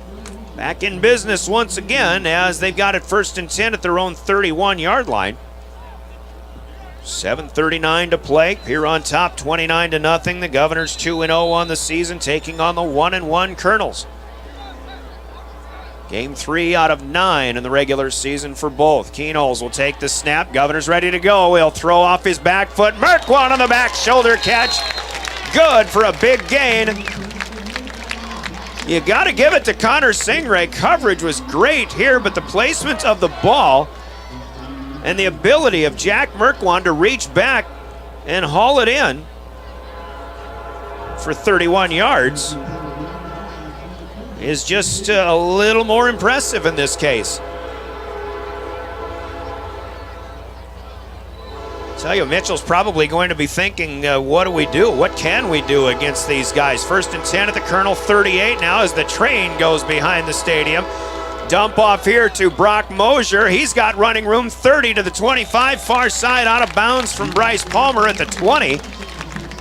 back in business once again as they've got it 1st and 10 at their own 31-yard line. 7:39 to play. Pierre on top 29-0. The Governors 2-0 on the season, taking on the 1-1 Kernels. Game 3 out of 9 in the regular season for both. Kernels will take the snap. Governors ready to go. He'll throw off his back foot. Merkwan on the back shoulder catch. Good for a big gain. You got to give it to Connor Singray. Coverage was great here, but the placement of the ball and the ability of Jack Merkwan to reach back and haul it in for 31 yards is just a little more impressive in this case. Tell you, Mitchell's probably going to be thinking, what do we do? What can we do against these guys? 1st and 10 at the Kernel 38 now as the train goes behind the stadium. Dump off here to Brock Mosier. He's got running room, 30 to the 25, far side, out of bounds from Bryce Palmer at the 20.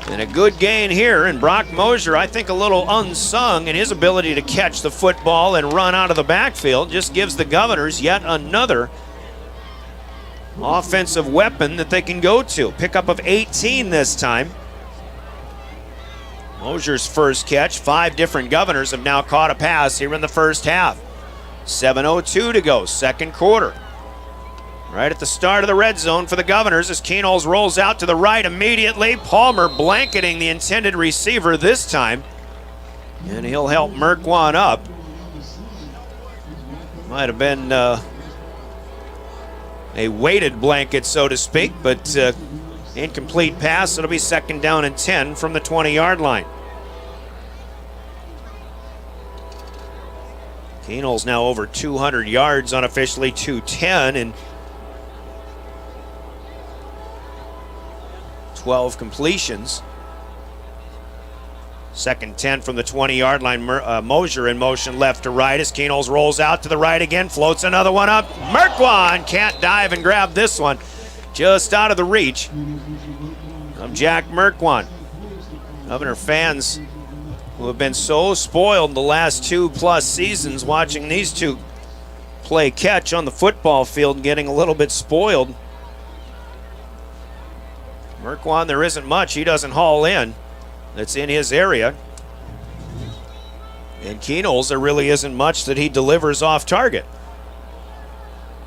And a good gain here, and Brock Mosier, I think a little unsung in his ability to catch the football and run out of the backfield, just gives the Governors yet another offensive weapon that they can go to. Pickup of 18 this time. Mosier's first catch. 5 different Governors have now caught a pass here in the first half. 7:02 to go, second quarter. Right at the start of the red zone for the Governors as Kernels rolls out to the right immediately. Palmer blanketing the intended receiver this time. And he'll help Merkwan up. Might have been a weighted blanket, so to speak, but incomplete pass. It'll be 2nd down and 10 from the 20-yard line. Kernels now over 200 yards, unofficially 210, and 12 completions. 2nd 10 from the 20-yard line. Mosier in motion left to right as Kernels rolls out to the right again, floats another one up. Merkwan can't dive and grab this one. Just out of the reach of Jack Merkwan. Governor fans who have been so spoiled the last 2+ seasons watching these two play catch on the football field and getting a little bit spoiled. Merkwan, there isn't much he doesn't haul in that's in his area. And Kernels, there really isn't much that he delivers off target.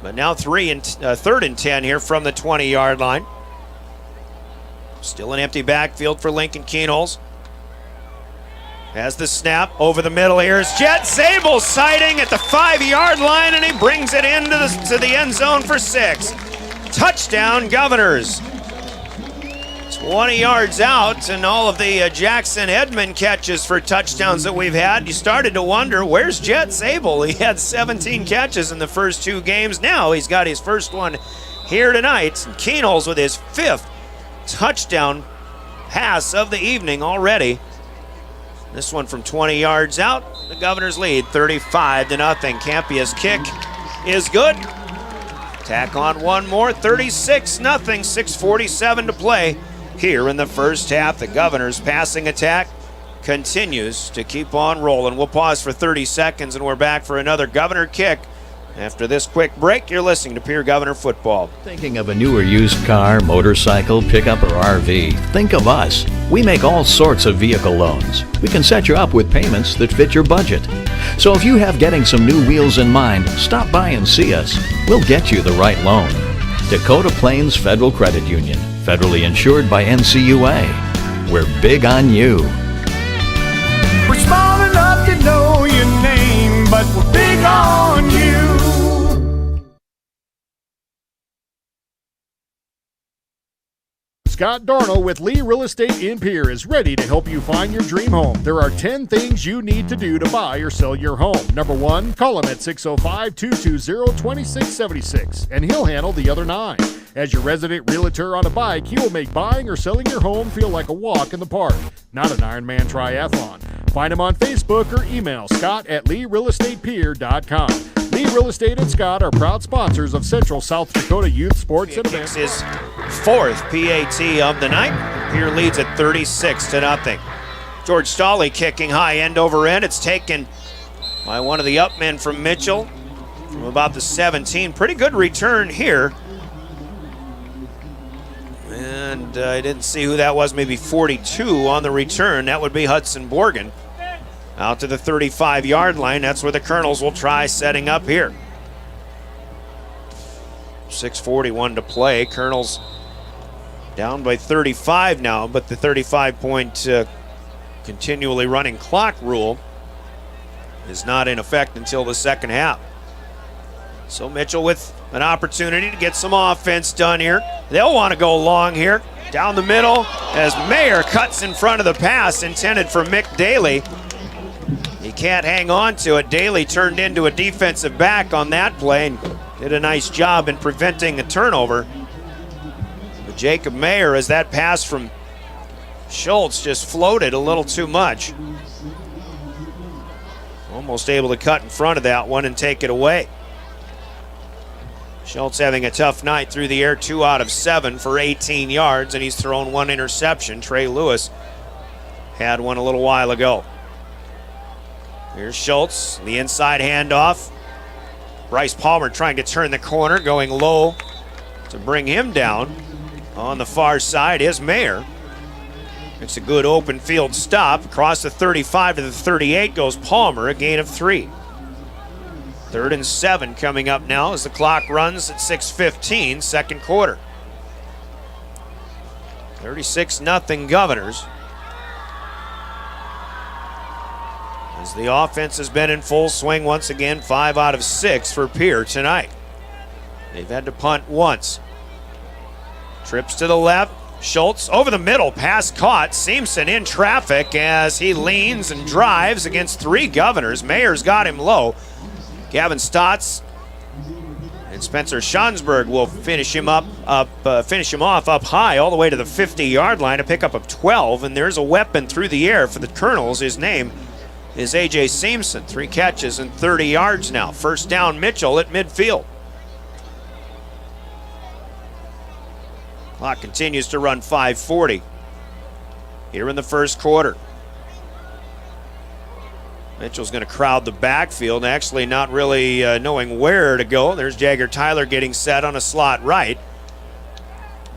But now 3rd and 10 here from the 20-yard line. Still an empty backfield for Lincoln Kernels. Has the snap over the middle. Here's Jet Zabel sighting at the 5-yard line, and he brings it into the end zone for 6. Touchdown, Governors. 20 yards out, and all of the Jackson Edmond catches for touchdowns that we've had, you started to wonder, where's Jet Zabel? He had 17 catches in the first 2 games. Now he's got his first one here tonight. And Kernels with his 5th touchdown pass of the evening already. This one from 20 yards out. The Governors lead 35-0. Campia's kick is good. Tack on one more, 36-0. 6:47 to play here in the first half. The Governors' passing attack continues to keep on rolling. We'll pause for 30 seconds and we're back for another Governor kick. After this quick break, you're listening to Pierre Governor Football.
Thinking of a new or used car, motorcycle, pickup, or RV? Think of us. We make all sorts of vehicle loans. We can set you up with payments that fit your budget. So if you have getting some new wheels in mind, stop by and see us. We'll get you the right loan. Dakota Plains Federal Credit Union, federally insured by NCUA. We're big on you.
We're small enough to know your name, but we're big on you.
Scott Darnell with Lee Real Estate in Pierre is ready to help you find your dream home. There are 10 things you need to do to buy or sell your home. Number 1, call him at 605-220-2676, and he'll handle the other 9. As your resident realtor on a bike, he will make buying or selling your home feel like a walk in the park, not an Ironman triathlon. Find him on Facebook or email Scott at LeeRealEstatePierre.com. Lee Real Estate and Scott are proud sponsors of Central South Dakota Youth Sports and Events.
His 4th PAT of the night. Pierre leads at 36-0. George Stolley kicking high end over end. It's taken by one of the upmen from Mitchell from about the 17. Pretty good return here. And I didn't see who that was, maybe 42 on the return. That would be Hudson Borgen. Out to the 35-yard line. That's where the Kernels will try setting up here. 6:41 to play. Kernels down by 35 now, but the 35-point continually running clock rule is not in effect until the second half. So Mitchell with an opportunity to get some offense done here. They'll want to go long here. Down the middle as Mayer cuts in front of the pass intended for Mick Daly. He can't hang on to it. Daly turned into a defensive back on that play and did a nice job in preventing a turnover. But Jacob Mayer, as that pass from Schultz just floated a little too much. Almost able to cut in front of that one and take it away. Schultz having a tough night through the air, 2 out of 7 for 18 yards, and he's thrown 1 interception. Trey Lewis had one a little while ago. Here's Schultz, the inside handoff. Bryce Palmer trying to turn the corner, going low to bring him down. On the far side is Mayer. It's a good open field stop. Across the 35 to the 38 goes Palmer, a gain of 3. 3rd and 7 coming up now as the clock runs at 6:15, second quarter. 36-0 Governors. As the offense has been in full swing once again, 5 out of 6 for Pierre tonight. They've had to punt once. Trips to the left. Schultz over the middle, pass caught. Seamson in traffic as he leans and drives against 3 Governors. Mayer's got him low. Gavin Stotts and Spencer Schansberg will finish him off up high all the way to the 50-yard line, a pickup of 12, and there's a weapon through the air for the Kernels. His name is A.J. Seamson. 3 catches and 30 yards now. First down, Mitchell at midfield. Clock continues to run 5:40 here in the first quarter. Mitchell's going to crowd the backfield, actually not really knowing where to go. There's Jagger Tyler getting set on a slot right.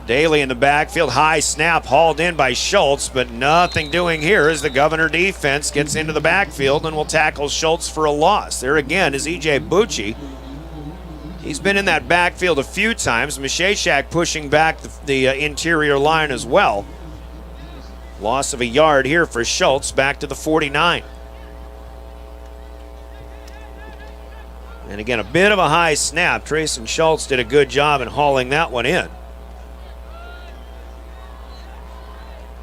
Daly in the backfield, high snap hauled in by Schultz, but nothing doing here as the Governor defense gets into the backfield and will tackle Schultz for a loss. There again is E.J. Bucci. He's been in that backfield a few times. Mishashak pushing back the interior line as well. Loss of a yard here for Schultz, back to the 49. And again, a bit of a high snap. Trayson Schultz did a good job in hauling that one in.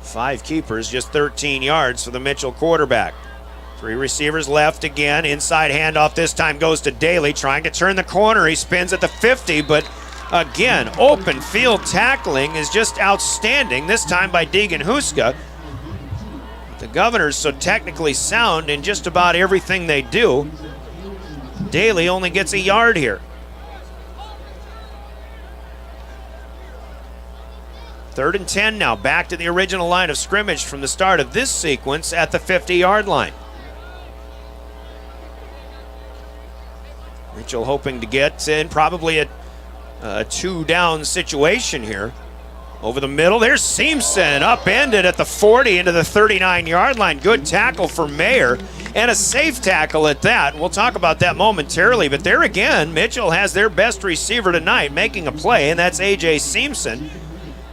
5 keepers, just 13 yards for the Mitchell quarterback. 3 receivers left again. Inside handoff this time goes to Daly, trying to turn the corner. He spins at the 50, but again, open field tackling is just outstanding, this time by Deegan Huska. The Governors so technically sound in just about everything they do. Daly only gets a yard here. 3rd and 10 now, back to the original line of scrimmage from the start of this sequence at the 50-yard line. Mitchell hoping to get in probably a 2-down situation here. Over the middle, there's Seamson, upended at the 40 into the 39-yard line. Good tackle for Mayer, and a safe tackle at that. We'll talk about that momentarily, but there again, Mitchell has their best receiver tonight making a play, and that's A.J. Seamson.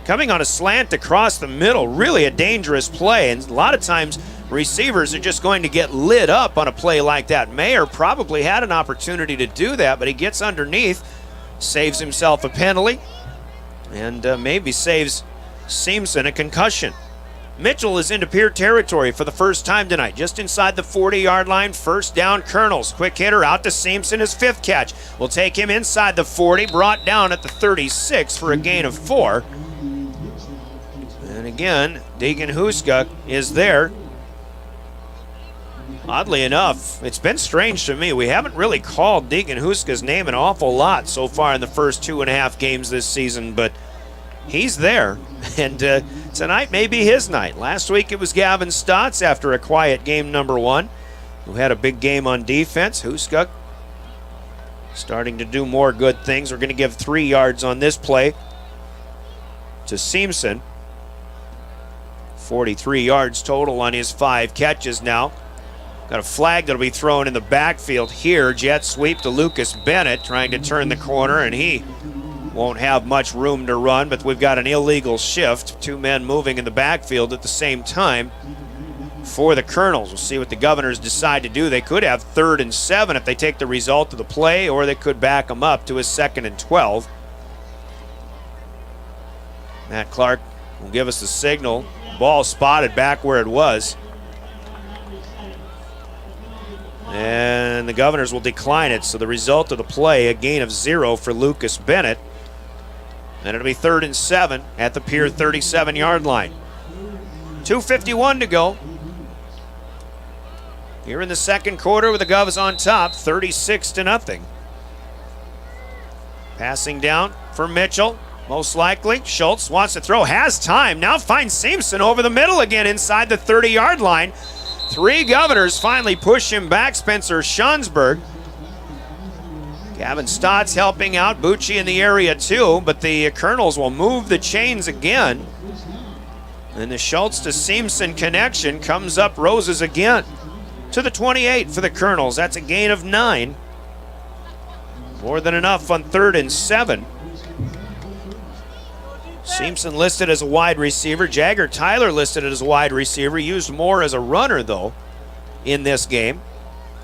Coming on a slant across the middle, really a dangerous play, and a lot of times receivers are just going to get lit up on a play like that. Mayer probably had an opportunity to do that, but he gets underneath, saves himself a penalty, and maybe saves Seamson a concussion. Mitchell is into Pierre territory for the first time tonight, just inside the 40-yard line. 1st down, Kernels. Quick hitter out to Seamson, his 5th catch. Will take him inside the 40, brought down at the 36 for a gain of 4. And again, Deegan Huska is there. Oddly enough, it's been strange to me. We haven't really called Deegan Huska's name an awful lot so far in the first 2.5 games this season, but he's there. And tonight may be his night. Last week it was Gavin Stotts after a quiet game number 1, who had a big game on defense. Huska starting to do more good things. We're going to give 3 yards on this play to Seamson. 43 yards total on his 5 catches now. Got a flag that'll be thrown in the backfield here. Jet sweep to Lucas Bennett, trying to turn the corner, and he won't have much room to run, but we've got an illegal shift. 2 men moving in the backfield at the same time for the Kernels. We'll see what the Governors decide to do. They could have 3rd and 7 if they take the result of the play, or they could back them up to a 2nd and 12. Matt Clark will give us the signal. Ball spotted back where it was. And the Governors will decline it, so the result of the play, a gain of 0 for Lucas Bennett. And it'll be 3rd and 7 at the Pierre 37-yard line. 2:51 to go. Here in the second quarter with the Govs on top, 36-0. Passing down for Mitchell, most likely. Schultz wants to throw, has time, now finds Seamson over the middle again inside the 30-yard line. 3 Governors finally push him back. Spencer Schansberg. Gavin Stotts helping out. Bucci in the area too, but the Kernels will move the chains again. And the Schultz to Seamson connection comes up roses again. To the 28 for the Kernels. That's a gain of 9. More than enough on 3rd and 7. Seamson listed as a wide receiver. Jagger Tyler listed as a wide receiver. Used more as a runner, though, in this game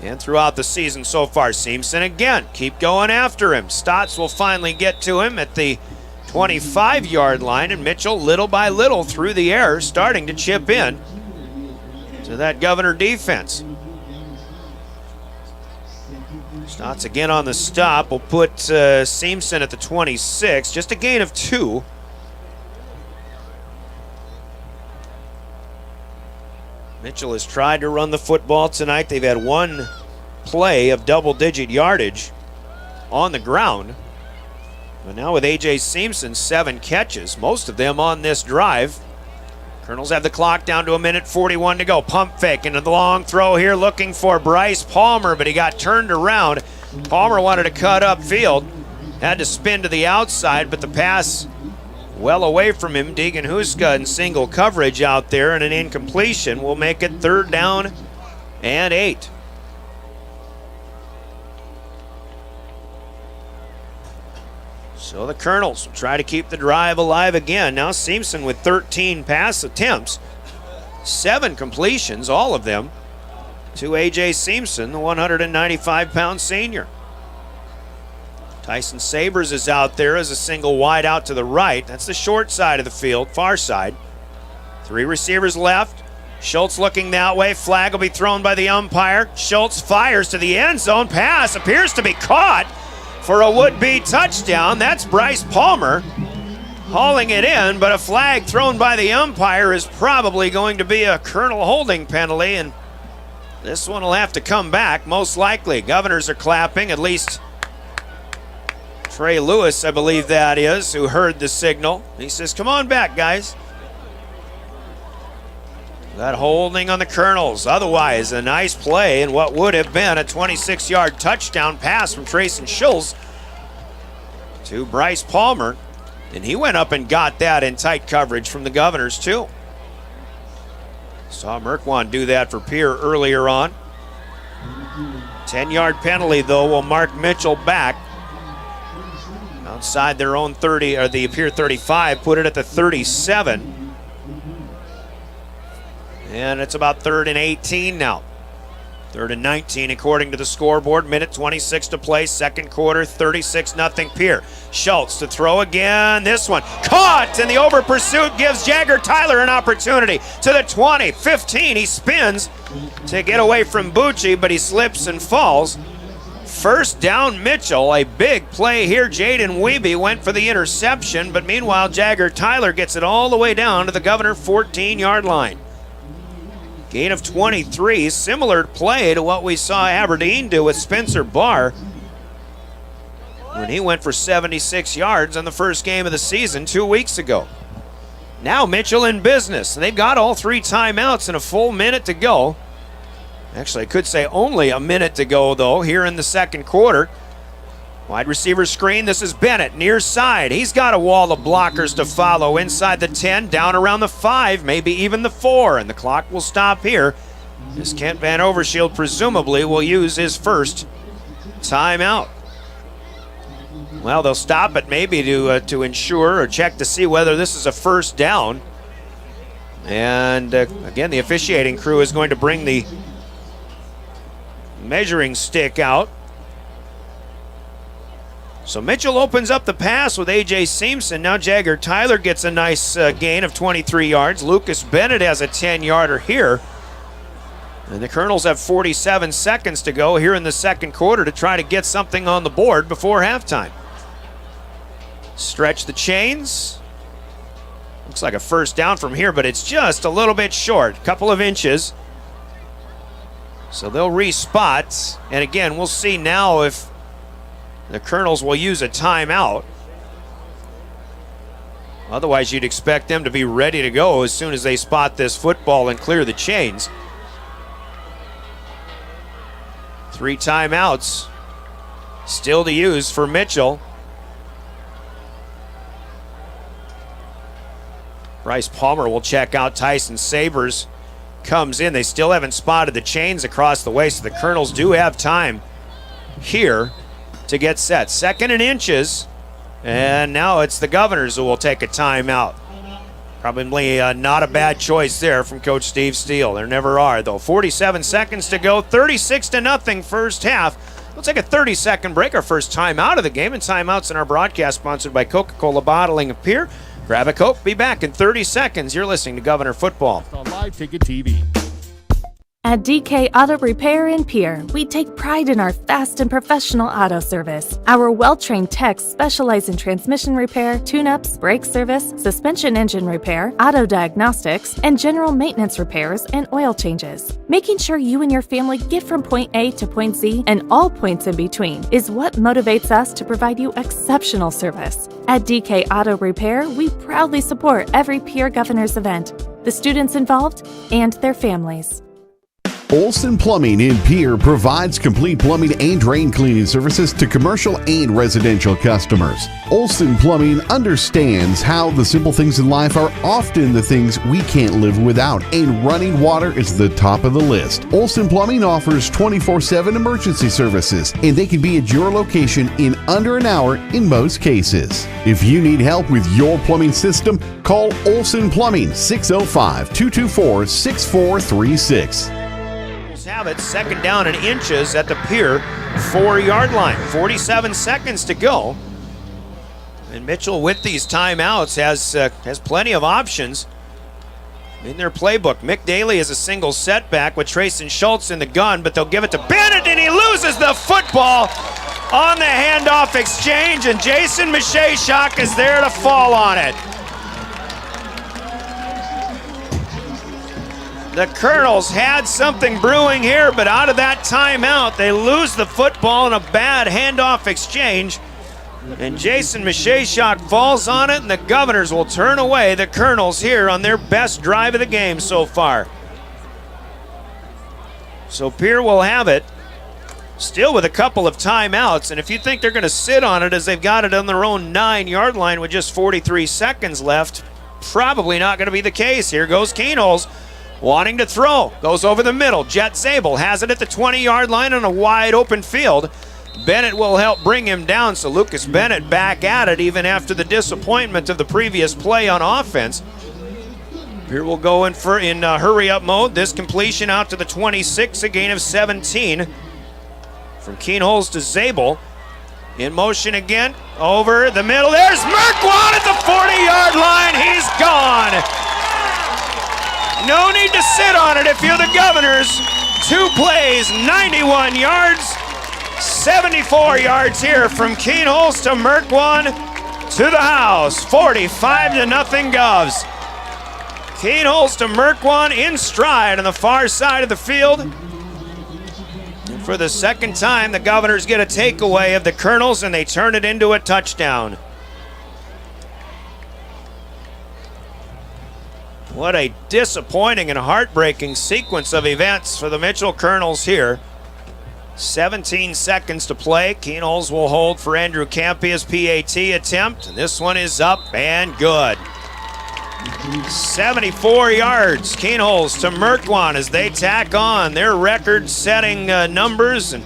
and throughout the season so far. Seamson again. Keep going after him. Stotts will finally get to him at the 25-yard line, and Mitchell, little by little, through the air, starting to chip in to that Governor defense. Stotts again on the stop. Will put Seamson at the 26. Just a gain of 2. Mitchell has tried to run the football tonight. They've had 1 play of double-digit yardage on the ground. But now with A.J. Seamson, 7 catches, most of them on this drive. Kernels have the clock down to 1:41 to go. Pump fake into the long throw here, looking for Bryce Palmer, but he got turned around. Palmer wanted to cut upfield, had to spin to the outside, but the pass well away from him. Deegan Huska in single coverage out there, and an incompletion will make it 3rd down and 8. So the Kernels will try to keep the drive alive again. Now Seamson with 13 pass attempts, 7 completions, all of them to A.J. Seamson, the 195-pound senior. Tyson Sabers is out there as a single wide out to the right. That's the short side of the field, far side. 3 receivers left. Schultz looking that way. Flag will be thrown by the umpire. Schultz fires to the end zone. Pass appears to be caught for a would-be touchdown. That's Bryce Palmer. hauling it in, but a flag thrown by the umpire is probably going to be a Kernel holding penalty, and this one will have to come back, most likely. Governors are clapping, at least Trey Lewis, I believe that is, who heard the signal. He says, come on back, guys. That holding on the Kernels. Otherwise, a nice play and what would have been a 26-yard touchdown pass from Trayson Schultz to Bryce Palmer. And he went up and got that in tight coverage from the Governors, too. Saw Merkwan do that for Pierre earlier on. 10-yard penalty, though, will mark Mitchell back outside their own 30, or the Pierre 35, put it at the 37. And it's about 3rd and 18 now. 3rd and 19 according to the scoreboard. Minute 26 to play, second quarter, 36-0 Pierre. Schultz to throw again. This one caught, and the over pursuit gives Jagger Tyler an opportunity to the 20, 15. He spins to get away from Bucci, but he slips and falls. First down Mitchell, a big play here. Jaden Wiebe went for the interception, but meanwhile Jagger Tyler gets it all the way down to the Governor 14-yard line. Gain of 23, similar play to what we saw Aberdeen do with Spencer Barr when he went for 76 yards on the first game of the season 2 weeks ago. Now Mitchell in business. They've got all 3 timeouts and a full minute to go. Actually, I could say only a minute to go, though, here in the second quarter. Wide receiver screen, this is Bennett, near side. He's got a wall of blockers to follow inside the 10, down around the 5, maybe even the 4, and the clock will stop here as Kent Van Overshield presumably will use his first timeout. Well, they'll stop it maybe to ensure or check to see whether this is a first down. And again, the officiating crew is going to bring the measuring stick out. So Mitchell opens up the pass with A.J. Simpson. Now Jagger Tyler gets a nice gain of 23 yards. Lucas Bennett has a 10-yarder here. And the Kernels have 47 seconds to go here in the second quarter to try to get something on the board before halftime. Stretch the chains. Looks like a first down from here, but it's just a little bit short, a couple of inches. So they'll respot. And again, we'll see now if the Kernels will use a timeout. Otherwise, you'd expect them to be ready to go as soon as they spot this football and clear the chains. 3 timeouts still to use for Mitchell. Bryce Palmer will check out. Tyson Sabers comes in. They still haven't spotted the chains across the way, so the Kernels do have time here to get set. 2nd and inches, and now it's the Governors who will take a timeout. Probably not a bad choice there from Coach Steve Steele. There never are, though. 47 seconds to go, 36-0 first half. We'll take a 30-second break, our first timeout of the game, and timeouts in our broadcast sponsored by Coca-Cola Bottling of Pierre. Grab a Coke, be back in 30 seconds. You're listening to Governor Football.
On Live Ticket TV.
At DK Auto Repair in Pierre, we take pride in our fast and professional auto service. Our well-trained techs specialize in transmission repair, tune-ups, brake service, suspension engine repair, auto diagnostics, and general maintenance repairs and oil changes. Making sure you and your family get from point A to point Z and all points in between is what motivates us to provide you exceptional service. At DK Auto Repair, we proudly support every Pierre Governors event, the students involved, and their families.
Olson Plumbing in Pierre provides complete plumbing and drain cleaning services to commercial and residential customers. Olson Plumbing understands how the simple things in life are often the things we can't live without, and running water is the top of the list. Olson Plumbing offers 24/7 emergency services, and they can be at your location in under an hour in most cases. If you need help with your plumbing system, call Olson Plumbing 605-224-6436.
Have it, 2nd down and inches at the Pierre 4-yard line. 47 seconds to go. And Mitchell, with these timeouts, has plenty of options in their playbook. Mick Daly is a single setback with Trayson Schultz in the gun, but they'll give it to Bennett, and he loses the football. on the handoff exchange, and Jason Mishashak is there to fall on it. The Kernels had something brewing here, but out of that timeout, they lose the football in a bad handoff exchange. And Jason Mishashak falls on it, and the Governors will turn away the Kernels here on their best drive of the game so far. So Pierre will have it, still with a couple of timeouts, and if you think they're going to sit on it as they've got it on their own 9-yard line with just 43 seconds left, probably not going to be the case. Here goes Kernels. Wanting to throw, goes over the middle. Jet Zabel has it at the 20-yard line on a wide open field. Bennett will help bring him down, so Lucas Bennett back at it even after the disappointment of the previous play on offense. Here we'll go in hurry-up mode. This completion out to the 26, a gain of 17. From Kernels to Zabel. In motion again, over the middle. There's Merkwan at the 40-yard line. He's gone. No need to sit on it if you're the Governors. 2 plays, 91 yards, 74 yards here from Kernels to Merkwan to the house. 45-0 Govs. Kernels to Merkwan in stride on the far side of the field. And for the second time, the Governors get a takeaway of the Kernels, and they turn it into a touchdown. What a disappointing and heartbreaking sequence of events for the Mitchell Kernels here. 17 seconds to play. Kernels will hold for Andrew Campia's PAT attempt. And this one is up and good. 74 yards. Kernels to Merkwan as they tack on their record-setting numbers and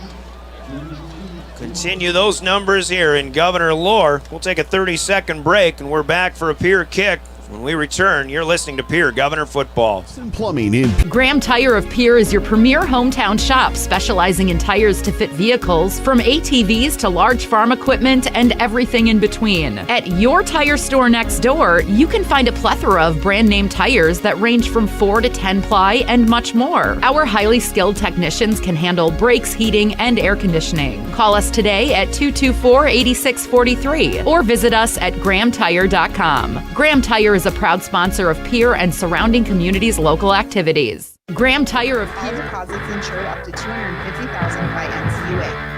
continue those numbers here in Governor Lore. We'll take a 30-second break, and we're back for a Pierre kick. When we return, you're listening to Pierre Governor Football.
Plumbing in.
Graham Tire of Pierre is your premier hometown shop, specializing in tires to fit vehicles, from ATVs to large farm equipment and everything in between. At your tire store next door, you can find a plethora of brand name tires that range from 4 to 10 ply and much more. Our highly skilled technicians can handle brakes, heating, and air conditioning. Call us today at 224-8643 or visit us at grahamtire.com. Graham Tire is a proud sponsor of Pierre and surrounding communities' local activities. Graham Tire of Pierre.
Deposits insured up to $250,000 by NCUA.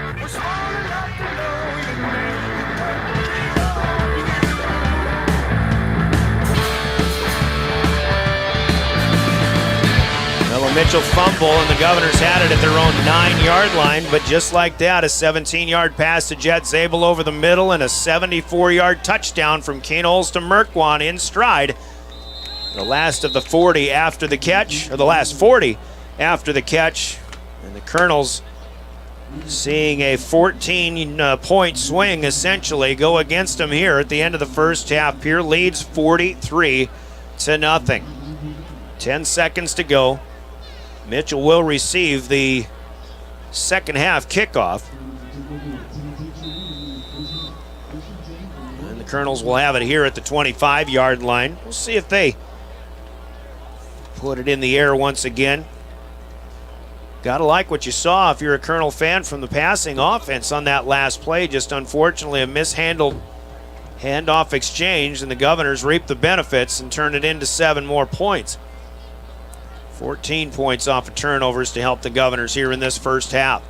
Well, a Mitchell fumble, and the Governors had it at their own 9-yard line, but just like that, a 17-yard pass to Jet Zabel over the middle and a 74-yard touchdown from Kernels to Merkwan in stride. The last of the 40 after the catch, or the last 40 after the catch, and the Kernels seeing a 14-point swing essentially go against them here at the end of the first half. Pierre leads 43-0. 10 seconds to go. Mitchell will receive the second half kickoff. And the Kernels will have it here at the 25-yard line. We'll see if they put it in the air once again. Gotta like what you saw if you're a Kernel fan from the passing offense on that last play. Just unfortunately a mishandled handoff exchange, and the Governors reap the benefits and turn it into 7 more points. 14 points off of turnovers to help the Governors here in this first half.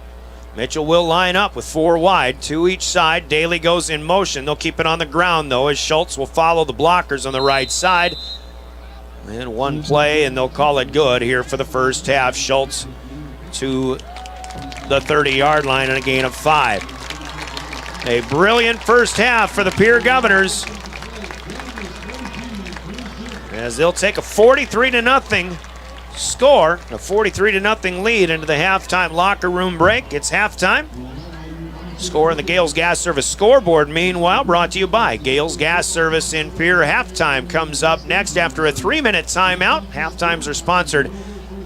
Mitchell will line up with 4 wide, 2 each side. Daly goes in motion. They'll keep it on the ground, though, as Schultz will follow the blockers on the right side. And 1 play, and they'll call it good here for the first half. Schultz to the 30-yard line and a gain of 5. A brilliant first half for the Pierre Governors, as they'll take a 43-0 score, a 43-0 lead into the halftime locker room break. It's halftime. Score in the Gales Gas Service scoreboard, meanwhile, brought to you by Gales Gas Service in Pierre. Halftime comes up next after a 3-minute timeout. Halftimes are sponsored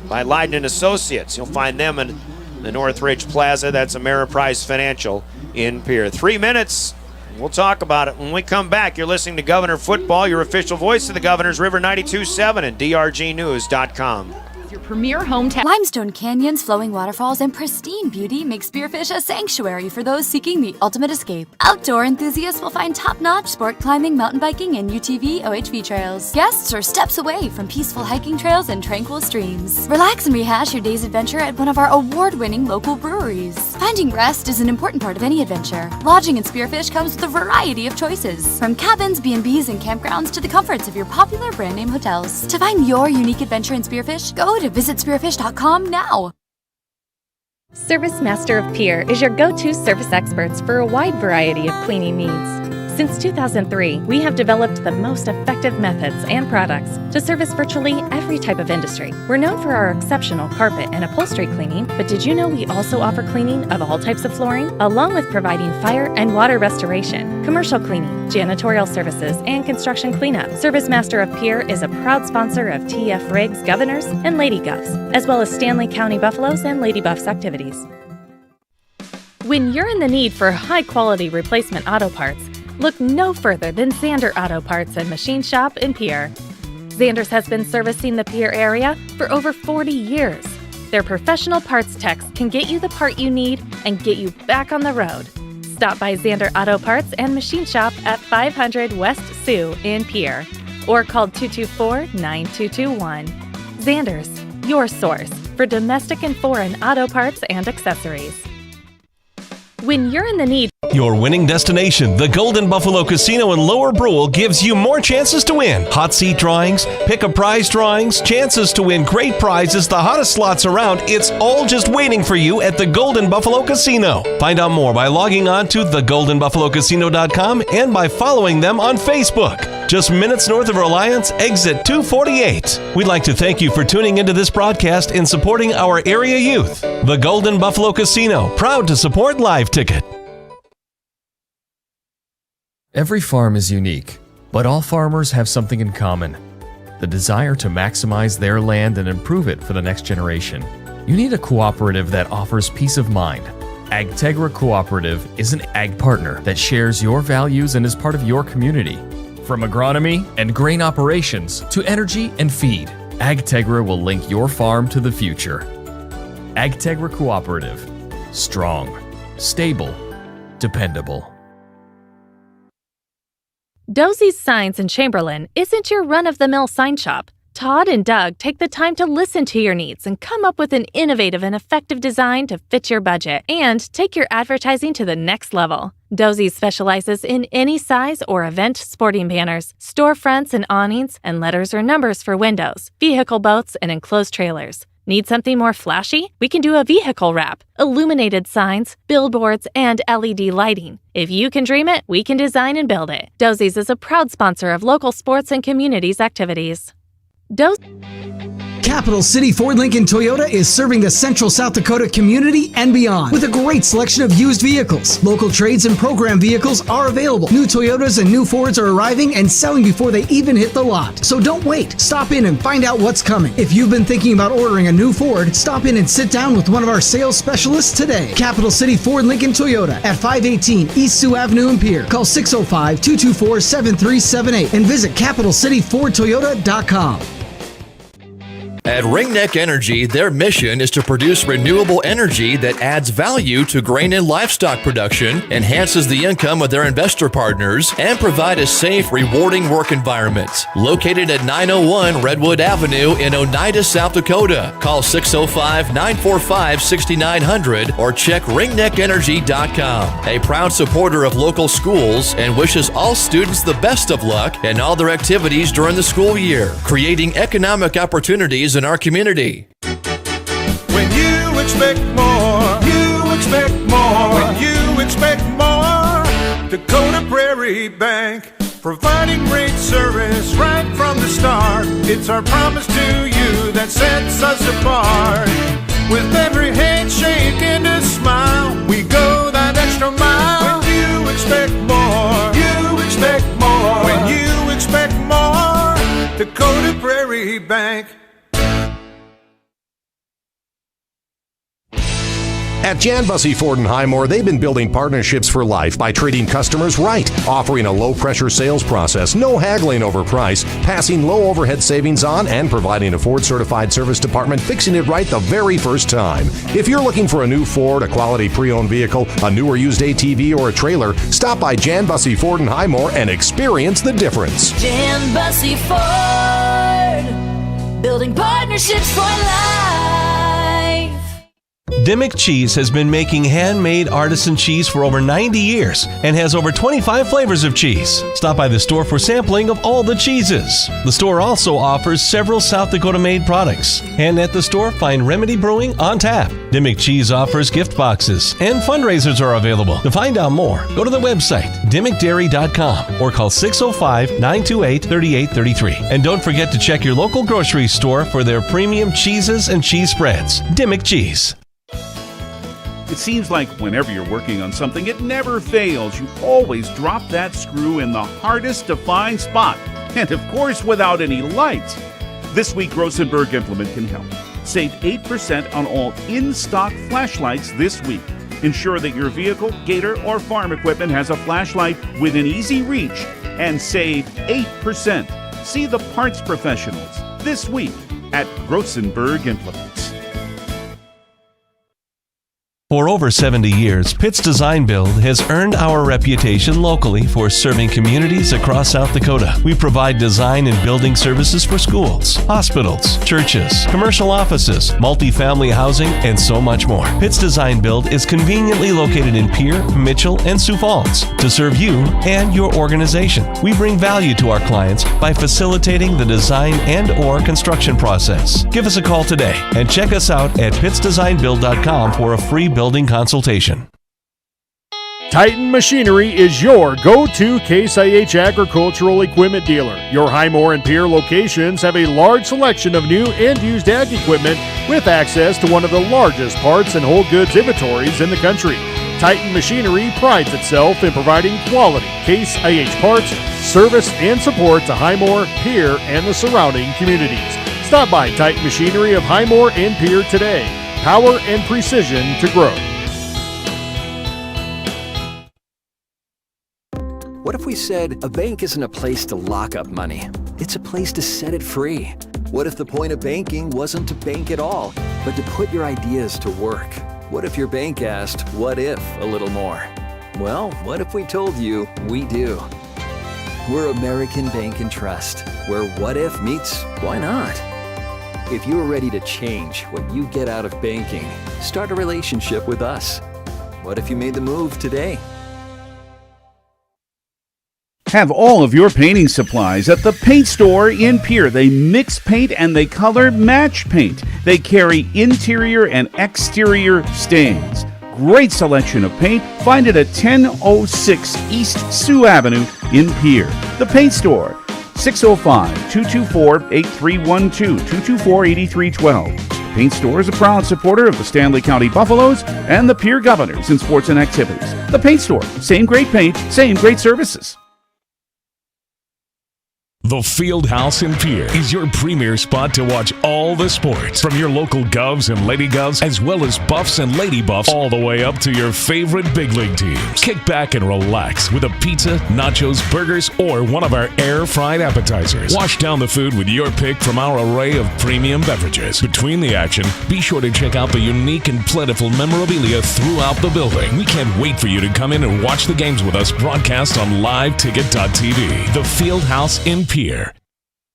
by Leiden & Associates. You'll find them in the Northridge Plaza. That's Ameriprise Financial in Pierre. 3 minutes. We'll talk about it when we come back. You're listening to Governor Football, your official voice of the Governors, River 92.7 and DRGnews.com.
Your premier hometown.
Limestone canyons, flowing waterfalls, and pristine beauty make Spearfish a sanctuary for those seeking the ultimate escape. Outdoor enthusiasts will find top-notch sport climbing, mountain biking, and UTV OHV trails. Guests are steps away from peaceful hiking trails and tranquil streams. Relax and rehash your day's adventure at one of our award-winning local breweries. Finding rest is an important part of any adventure. Lodging in Spearfish comes with a variety of choices, from cabins, B&Bs, and campgrounds to the comforts of your popular brand-name hotels. To find your unique adventure in Spearfish, go to visitspearfish.com now.
Service Master of Pierre is your go-to service experts for a wide variety of cleaning needs. Since 2003, we have developed the most effective methods and products to service virtually every type of industry. We're known for our exceptional carpet and upholstery cleaning, but did you know we also offer cleaning of all types of flooring, along with providing fire and water restoration, commercial cleaning, janitorial services, and construction cleanup. Service Master of Pierre is a proud sponsor of TF Briggs Governors and Lady Govs, as well as Stanley County Buffaloes and Lady Buffs activities. When you're in the need for high-quality replacement auto parts, look no further than Zander Auto Parts and Machine Shop in Pierre. Zander's has been servicing the Pierre area for over 40 years. Their professional parts techs can get you the part you need and get you back on the road. Stop by Zander Auto Parts and Machine Shop at 500 West Sioux in Pierre or call 224-9221. Zander's, your source for domestic and foreign auto parts and accessories. When you're in the need,
your winning destination, the Golden Buffalo Casino in Lower Brule, gives you more chances to win. Hot seat drawings, pick a prize drawings, chances to win great prizes, the hottest slots around. It's all just waiting for you at the Golden Buffalo Casino. Find out more by logging on to thegoldenbuffalocasino.com and by following them on Facebook. Just minutes north of Reliance, exit 248. We'd like to thank you for tuning into this broadcast and supporting our area youth. The Golden Buffalo Casino, proud to support Live Ticket.
Every farm is unique, but all farmers have something in common: the desire to maximize their land and improve it for the next generation. You need a cooperative that offers peace of mind. Agtegra Cooperative is an ag partner that shares your values and is part of your community. From agronomy and grain operations to energy and feed, Agtegra will link your farm to the future. Agtegra Cooperative. Strong, stable, dependable.
Dosey's Signs in Chamberlain isn't your run-of-the-mill sign shop. Todd and Doug take the time to listen to your needs and come up with an innovative and effective design to fit your budget and take your advertising to the next level. Dosey's specializes in any size or event sporting banners, storefronts and awnings, and letters or numbers for windows, vehicle boats, and enclosed trailers. Need something more flashy? We can do a vehicle wrap, illuminated signs, billboards, and LED lighting. If you can dream it, we can design and build it. Dosey's is a proud sponsor of local sports and communities activities.
Capital City Ford Lincoln Toyota is serving the central South Dakota community and beyond with a great selection of used vehicles. Local trades and program vehicles are available. New Toyotas and new Fords are arriving and selling before they even hit the lot. So don't wait. Stop in and find out what's coming. If you've been thinking about ordering a new Ford, stop in and sit down with one of our sales specialists today. Capital City Ford Lincoln Toyota at 518 East Sioux Avenue in Pierre. Call 605-224-7378 and visit CapitalCityFordToyota.com.
At Ringneck Energy, their mission is to produce renewable energy that adds value to grain and livestock production, enhances the income of their investor partners, and provide a safe, rewarding work environment. Located at 901 Redwood Avenue in Oneida, South Dakota. Call 605-945-6900 or check ringneckenergy.com. A proud supporter of local schools and wishes all students the best of luck in all their activities during the school year, creating economic opportunities in our community.
When you expect more, you expect more. When you expect more, Dakota Prairie Bank, providing great service right from the start. It's our promise to you that sets us apart. With every handshake and a smile, we go that extra mile. When you expect more, you expect more. When you expect more, Dakota Prairie Bank.
At Jan Bussey Ford and Highmore, they've been building partnerships for life by treating customers right, offering a low-pressure sales process, no haggling over price, passing low overhead savings on, and providing a Ford-certified service department fixing it right the very first time. If you're looking for a new Ford, a quality pre-owned vehicle, a new or used ATV, or a trailer, stop by Jan Bussey Ford and Highmore and experience the difference.
Jan Bussey Ford, building partnerships for life.
Dimmick Cheese has been making handmade artisan cheese for over 90 years and has over 25 flavors of cheese. Stop by the store for sampling of all the cheeses. The store also offers several South Dakota-made products. And at the store, find Remedy Brewing on tap. Dimmick Cheese offers gift boxes, and fundraisers are available. To find out more, go to the website, dimmickdairy.com, or call 605-928-3833. And don't forget to check your local grocery store for their premium cheeses and cheese spreads. Dimmick Cheese.
It seems like whenever you're working on something, it never fails. You always drop that screw in the hardest to find spot. And of course, without any lights. This week, Rosenberg Implement can help. Save 8% on all in-stock flashlights this week. Ensure that your vehicle, gator, or farm equipment has a flashlight within easy reach and save 8%. See the parts professionals this week at Rosenberg Implements.
For over 70 years, Pitt's Design Build has earned our reputation locally for serving communities across South Dakota. We provide design and building services for schools, hospitals, churches, commercial offices, multifamily housing, and so much more. Pitt's Design Build is conveniently located in Pierre, Mitchell, and Sioux Falls to serve you and your organization. We bring value to our clients by facilitating the design and/or construction process. Give us a call today and check us out at pittsdesignbuild.com for a free building consultation.
Titan Machinery is your go-to Case IH agricultural equipment dealer. Your Highmore and Pierre locations have a large selection of new and used ag equipment with access to one of the largest parts and whole goods inventories in the country. Titan Machinery prides itself in providing quality Case IH parts, service, and support to Highmore, Pierre, and the surrounding communities. Stop by Titan Machinery of Highmore and Pierre today. Power and precision to grow.
What if we said a bank isn't a place to lock up money? It's a place to set it free. What if the point of banking wasn't to bank at all, but to put your ideas to work? What if your bank asked, what if, a little more? Well, what if we told you we do? We're American Bank and Trust, where what if meets why not? If you're ready to change what you get out of banking, start a relationship with us. What if you made the move today?
Have all of your painting supplies at the paint store in Pierre. They mix paint and they color match paint. They carry interior and exterior stains. Great selection of paint. Find it at 1006 East Sioux Avenue in Pierre. The paint store. 605-224-8312, 224-8312. Paint Store is a proud supporter of the Stanley County Buffaloes and the Pierre Governors in sports and activities. The Paint Store, same great paint, same great services.
The Fieldhouse in Pierre is your premier spot to watch all the sports, from your local Govs and Lady Govs, as well as Buffs and Lady Buffs, all the way up to your favorite big league teams. Kick back and relax with a pizza, nachos, burgers, or one of our air-fried appetizers. Wash down the food with your pick from our array of premium beverages. Between the action, be sure to check out the unique and plentiful memorabilia throughout the building. We can't wait for you to come in and watch the games with us broadcast on liveticket.tv. The Fieldhouse in Pierre.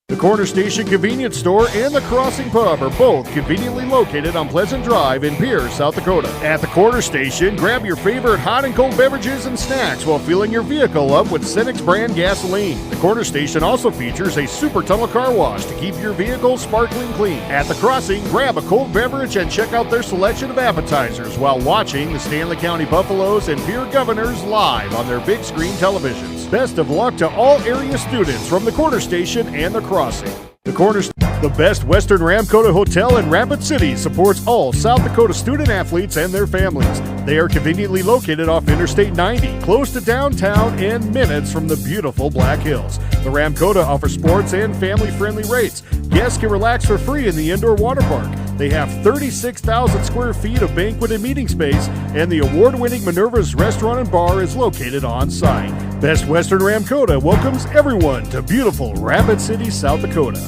The Corner Station Convenience Store and the Crossing Pub are both conveniently located on Pleasant Drive in Pierre, South Dakota. At the Corner Station, grab your favorite hot and cold beverages and snacks while filling your vehicle up with Cenex brand gasoline. The Corner Station also features a super tunnel car wash to keep your vehicle sparkling clean. At the Crossing, grab a cold beverage and check out their selection of appetizers while watching the Stanley County Buffaloes and Pierre Governors live on their big screen televisions. Best of luck to all area students from the Corner Station and the Crossing. The best Western Ramkota Hotel in Rapid City supports all South Dakota student athletes and their families. They are conveniently located off Interstate 90, close to downtown and minutes from the beautiful Black Hills. The Ramkota offers sports and family-friendly rates. Guests can relax for free in the indoor water park. They have 36,000 square feet of banquet and meeting space, and the award-winning Minerva's Restaurant and Bar is located on site. Best Western Ramkota welcomes everyone to beautiful Rapid City, South Dakota.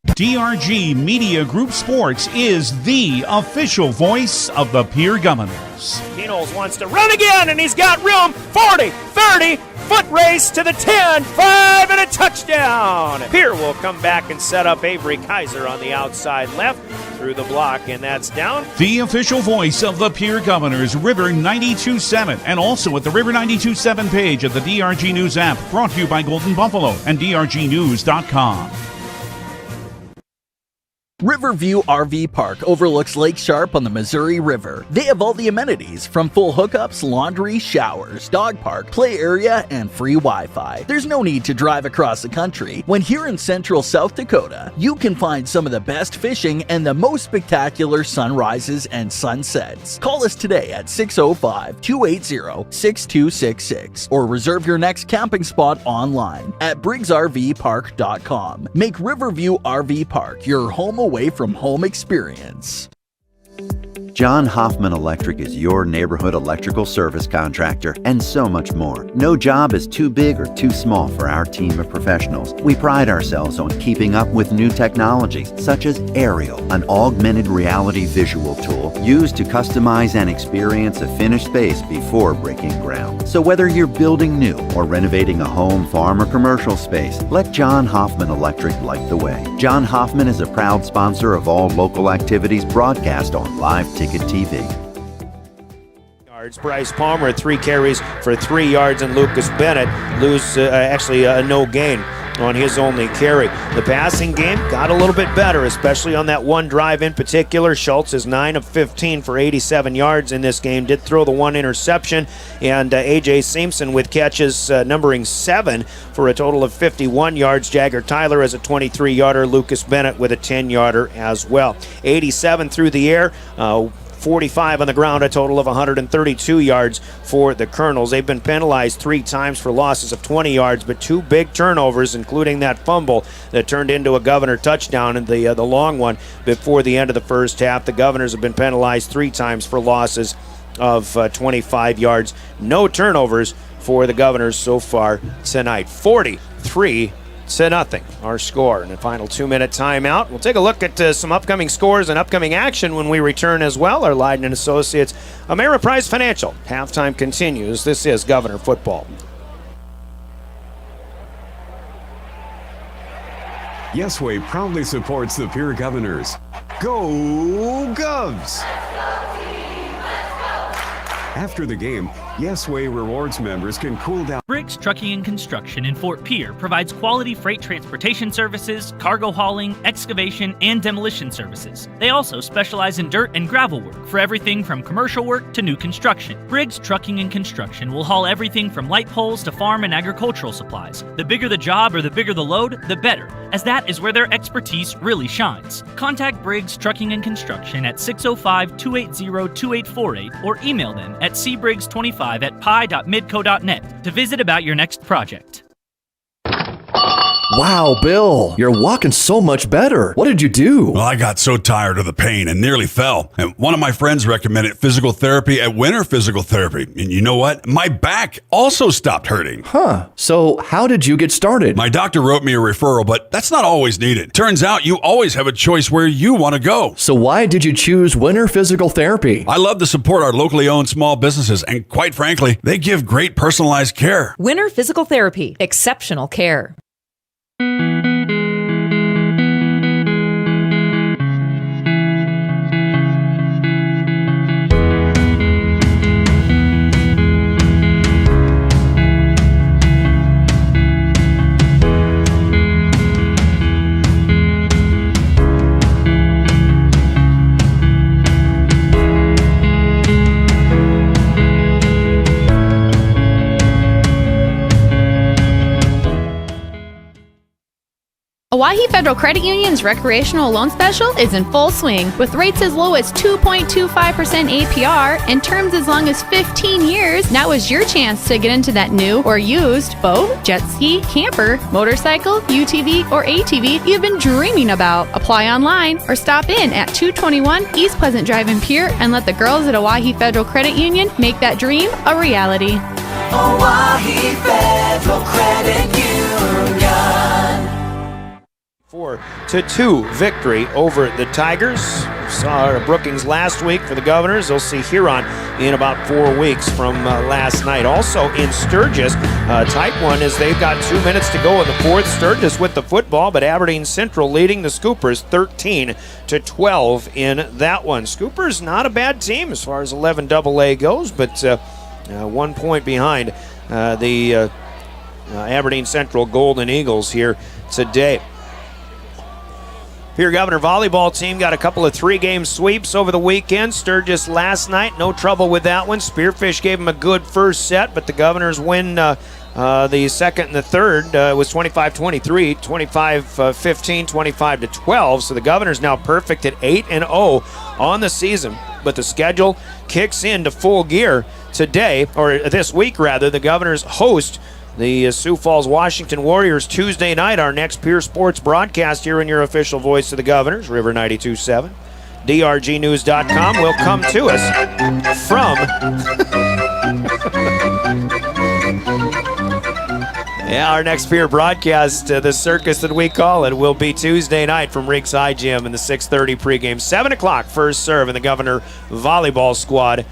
DRG Media Group Sports is the official voice of the Pierre Governors.
Kernels wants to run again, and he's got room. 40, 30, foot race to the 10, 5, and a touchdown. Pierre will come back and set up Avery Kaiser on the outside left through the block, and that's down.
The official voice of the Pierre Governors, River 92.7, and also at the River 92.7 page of the DRG News app, brought to you by Golden Buffalo and DRGnews.com.
Riverview RV Park overlooks Lake Sharp on the Missouri River. They have all the amenities from full hookups, laundry, showers, dog park, play area, and free Wi-Fi. There's no need to drive across the country. When here in central South Dakota, you can find some of the best fishing and the most spectacular sunrises and sunsets. Call us today at 605-280-6266 or reserve your next camping spot online at BriggsRVPark.com. Make Riverview RV Park your home away from home experience.
John Hoffman Electric is your neighborhood electrical service contractor and so much more. No job is too big or too small for our team of professionals. We pride ourselves on keeping up with new technologies such as Aerial, an augmented reality visual tool used to customize and experience a finished space before breaking ground. So whether you're building new or renovating a home, farm, or commercial space, let John Hoffman Electric light the way. John Hoffman is a proud sponsor of all local activities broadcast on Live Ticket TV.
Bryce Palmer, 3 carries for 3 yards, and Lucas Bennett a no gain on his only carry. The passing game got a little bit better, especially on that one drive in particular. Schultz is 9 of 15 for 87 yards in this game. Did throw the 1 interception, and A.J. Simpson with catches numbering 7 for a total of 51 yards. Jagger Tyler is a 23-yarder. Lucas Bennett with a 10-yarder as well. 87 through the air. 45 on the ground, a total of 132 yards for the Kernels. They've been penalized 3 times for losses of 20 yards, but 2 big turnovers, including that fumble that turned into a Governor touchdown and the long one before the end of the first half. The Governors have been penalized 3 times for losses of 25 yards. No turnovers for the Governors so far tonight. 43-0 our score in the final 2-minute timeout. We'll take a look at some upcoming scores and upcoming action when we return as well. Our Leiden & Associates Ameriprise Financial halftime continues. This is Governor Football.
Yesway proudly supports the Pierre Governors. Go Govs! After the game, Yesway Rewards members can cool down.
Briggs Trucking and Construction in Fort Pierre provides quality freight transportation services, cargo hauling, excavation, and demolition services. They also specialize in dirt and gravel work for everything from commercial work to new construction. Briggs Trucking and Construction will haul everything from light poles to farm and agricultural supplies. The bigger the job or the bigger the load, the better, as that is where their expertise really shines. Contact Briggs Trucking and Construction at 605-280-2848 or email them at cbriggs25@pi.midco.net to visit about your next project.
Wow, Bill, you're walking so much better. What did you do?
Well, I got so tired of the pain and nearly fell. And one of my friends recommended physical therapy at Winter Physical Therapy. And you know what? My back also stopped hurting.
Huh. So how did you get started?
My doctor wrote me a referral, but that's not always needed. Turns out you always have a choice where you want to go.
So why did you choose Winter Physical Therapy?
I love to support our locally owned small businesses, and quite frankly, they give great personalized care.
Winter Physical Therapy. Exceptional care.
Oahe Federal Credit Union's recreational loan special is in full swing with rates as low as 2.25% APR and terms as long as 15 years. Now is your chance to get into that new or used boat, jet ski, camper, motorcycle, UTV, or ATV you've been dreaming about. Apply online or stop in at 221 East Pleasant Drive in Pierre and let the girls at Oahe Federal Credit Union make that dream a reality.
Oahe Federal Credit Union.
4-2 victory over the Tigers. We saw Brookings last week for the Governors. They'll see Huron in about 4 weeks from last night. Also in Sturgis, tight one as they've got 2 minutes to go in the fourth. Sturgis with the football, but Aberdeen Central leading the Scoopers 13-12 in that one. Scoopers not a bad team as far as 11 AA goes, but 1 point behind the Aberdeen Central Golden Eagles here today. Pierre Governor volleyball team got a couple of 3-game sweeps over the weekend. Sturgis last night, no trouble with that one. Spearfish gave them a good first set, but the Governors win the second and the third. It was 25-23, 25-15, 25-12. So the Governors now perfect at 8-0 on the season. But the schedule kicks into full gear today, or this week rather. The Governors host the Sioux Falls Washington Warriors Tuesday night. Our next Pierre Sports broadcast here in your official voice of the Governors, River 92.7. DRGnews.com will come to us from our next Pierre broadcast, the circus that we call it, will be Tuesday night from Riggs High Gym in the 6:30 pregame. 7 o'clock first serve, and the Governor volleyball squad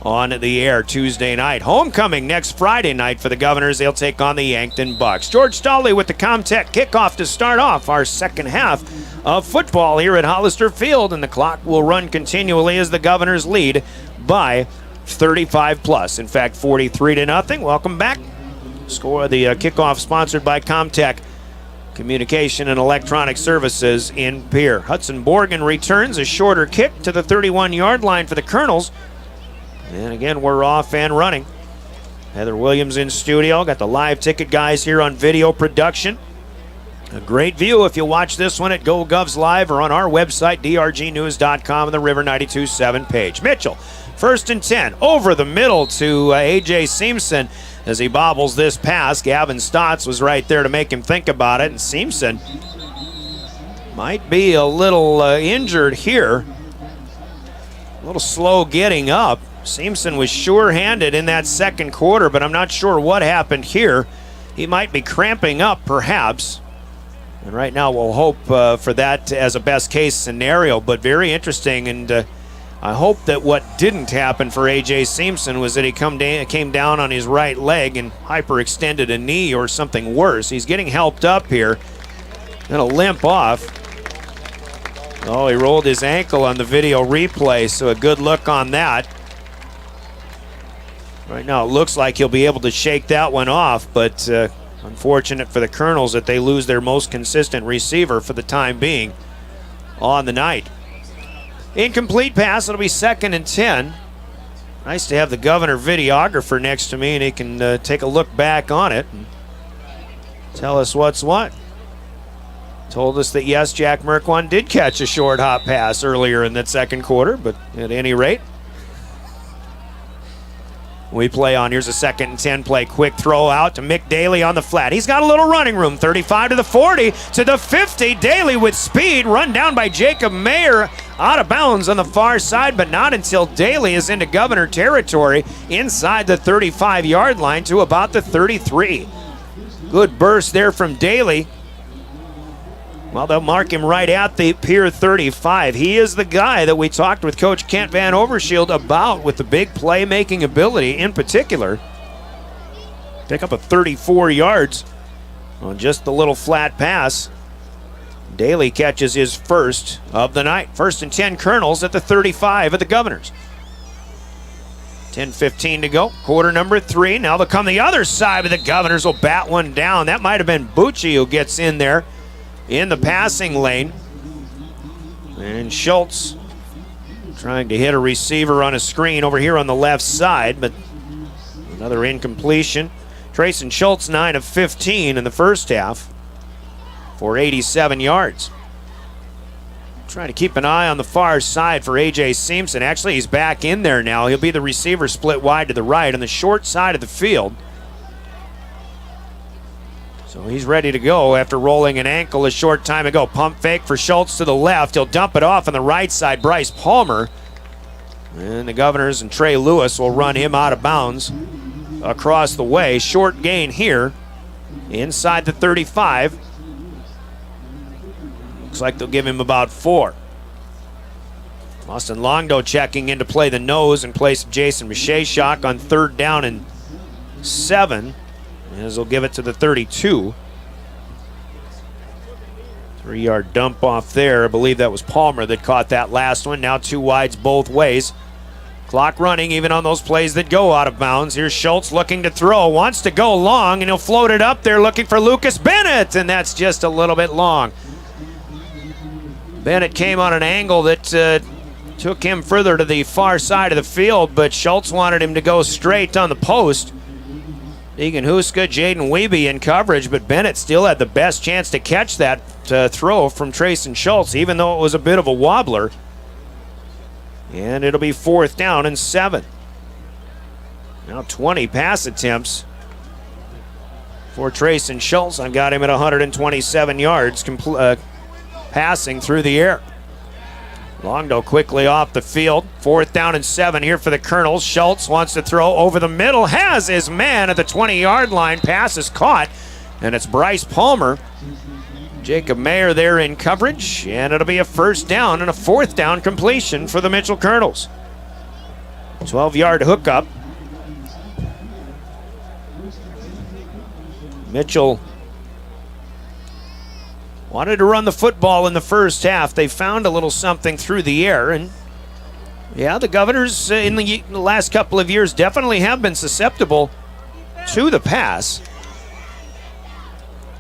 on the air Tuesday night. Homecoming next Friday night for the Governors. They'll take on the Yankton Bucks. George Stolley with the Comtech kickoff to start off our second half of football here at Hollister Field, and the clock will run continually as the Governors lead by 35 plus. In fact, 43-0. Welcome back. Score the kickoff sponsored by Comtech Communication and Electronic Services in Pierre. Hudson Borgen returns a shorter kick to the 31-yard line for the Kernels. And again, we're off and running. Heather Williams in studio. Got the live ticket guys here on video production. A great view if you watch this one at GoGovs Live or on our website, drgnews.com, and the River 92.7 page. Mitchell, 1st and 10, over the middle to A.J. Simpson as he bobbles this pass. Gavin Stotts was right there to make him think about it, and Simpson might be a little injured here. A little slow getting up. Simpson was sure-handed in that second quarter, but I'm not sure what happened here. He might be cramping up, perhaps. And right now we'll hope for that as a best-case scenario, but very interesting. And I hope that what didn't happen for A.J. Simpson was that he came down on his right leg and hyperextended a knee or something worse. He's getting helped up here. Gonna limp off. Oh, he rolled his ankle on the video replay, so a good look on that. Right now it looks like he'll be able to shake that one off, but unfortunate for the Kernels that they lose their most consistent receiver for the time being on the night. Incomplete pass, it'll be 2nd and 10. Nice to have the Governor videographer next to me, and he can take a look back on it and tell us what's what. Told us that yes, Jack Merkwan did catch a short hop pass earlier in that second quarter, but at any rate, we play on. Here's a 2nd and 10 play. Quick throw out to Mick Daly on the flat. He's got a little running room. 35 to the 40 to the 50. Daly with speed. Run down by Jacob Mayer. Out of bounds on the far side, but not until Daly is into Governor territory inside the 35-yard line to about the 33. Good burst there from Daly. Well, they'll mark him right at the Pier 35. He is the guy that we talked with Coach Kent Van Overshield about with the big playmaking ability in particular. Pick up a 34 yards on just the little flat pass. Daly catches his first of the night. 1st and 10 Kernels at the 35 of the Governors. 10:15 to go. Quarter number 3. Now they'll come the other side, but the Governors will bat one down. That might have been Bucci who gets in there in the passing lane. And Schultz trying to hit a receiver on a screen over here on the left side, but another incompletion. Trayson Schultz, 9 of 15 in the first half. for 87 yards. Trying to keep an eye on the far side for A.J. Simpson. Actually, he's back in there now. He'll be the receiver split wide to the right on the short side of the field. So he's ready to go after rolling an ankle a short time ago. Pump fake for Schultz to the left. He'll dump it off on the right side. Bryce Palmer. And the Governors and Trey Lewis will run him out of bounds across the way. Short gain here inside the 35. Looks like they'll give him about 4. Austin Longdo checking in to play the nose in place of Jason Mishashok on 3rd down and 7. As they'll give it to the 32. 3-yard dump off there. I believe that was Palmer that caught that last one. Now 2 wides both ways. Clock running even on those plays that go out of bounds. Here's Schultz looking to throw. Wants to go long, and he'll float it up there looking for Lucas Bennett, and that's just a little bit long. Bennett came on an angle that took him further to the far side of the field, but Schultz wanted him to go straight on the post. Egan Huska, Jaden Wiebe in coverage, but Bennett still had the best chance to catch that throw from Trayson Schultz, even though it was a bit of a wobbler. And it'll be 4th down and 7. Now 20 pass attempts for Trayson Schultz. I've got him at 127 yards passing through the air. Longdo quickly off the field. 4th down and 7 here for the Kernels. Schultz wants to throw over the middle. Has his man at the 20-yard line. Pass is caught, and it's Bryce Palmer. Jacob Mayer there in coverage, and it'll be a 1st down and a 4th down completion for the Mitchell Kernels. 12-yard hookup. Mitchell wanted to run the football in the first half. They found a little something through the air, and yeah, the Governors in the last couple of years definitely have been susceptible to the pass.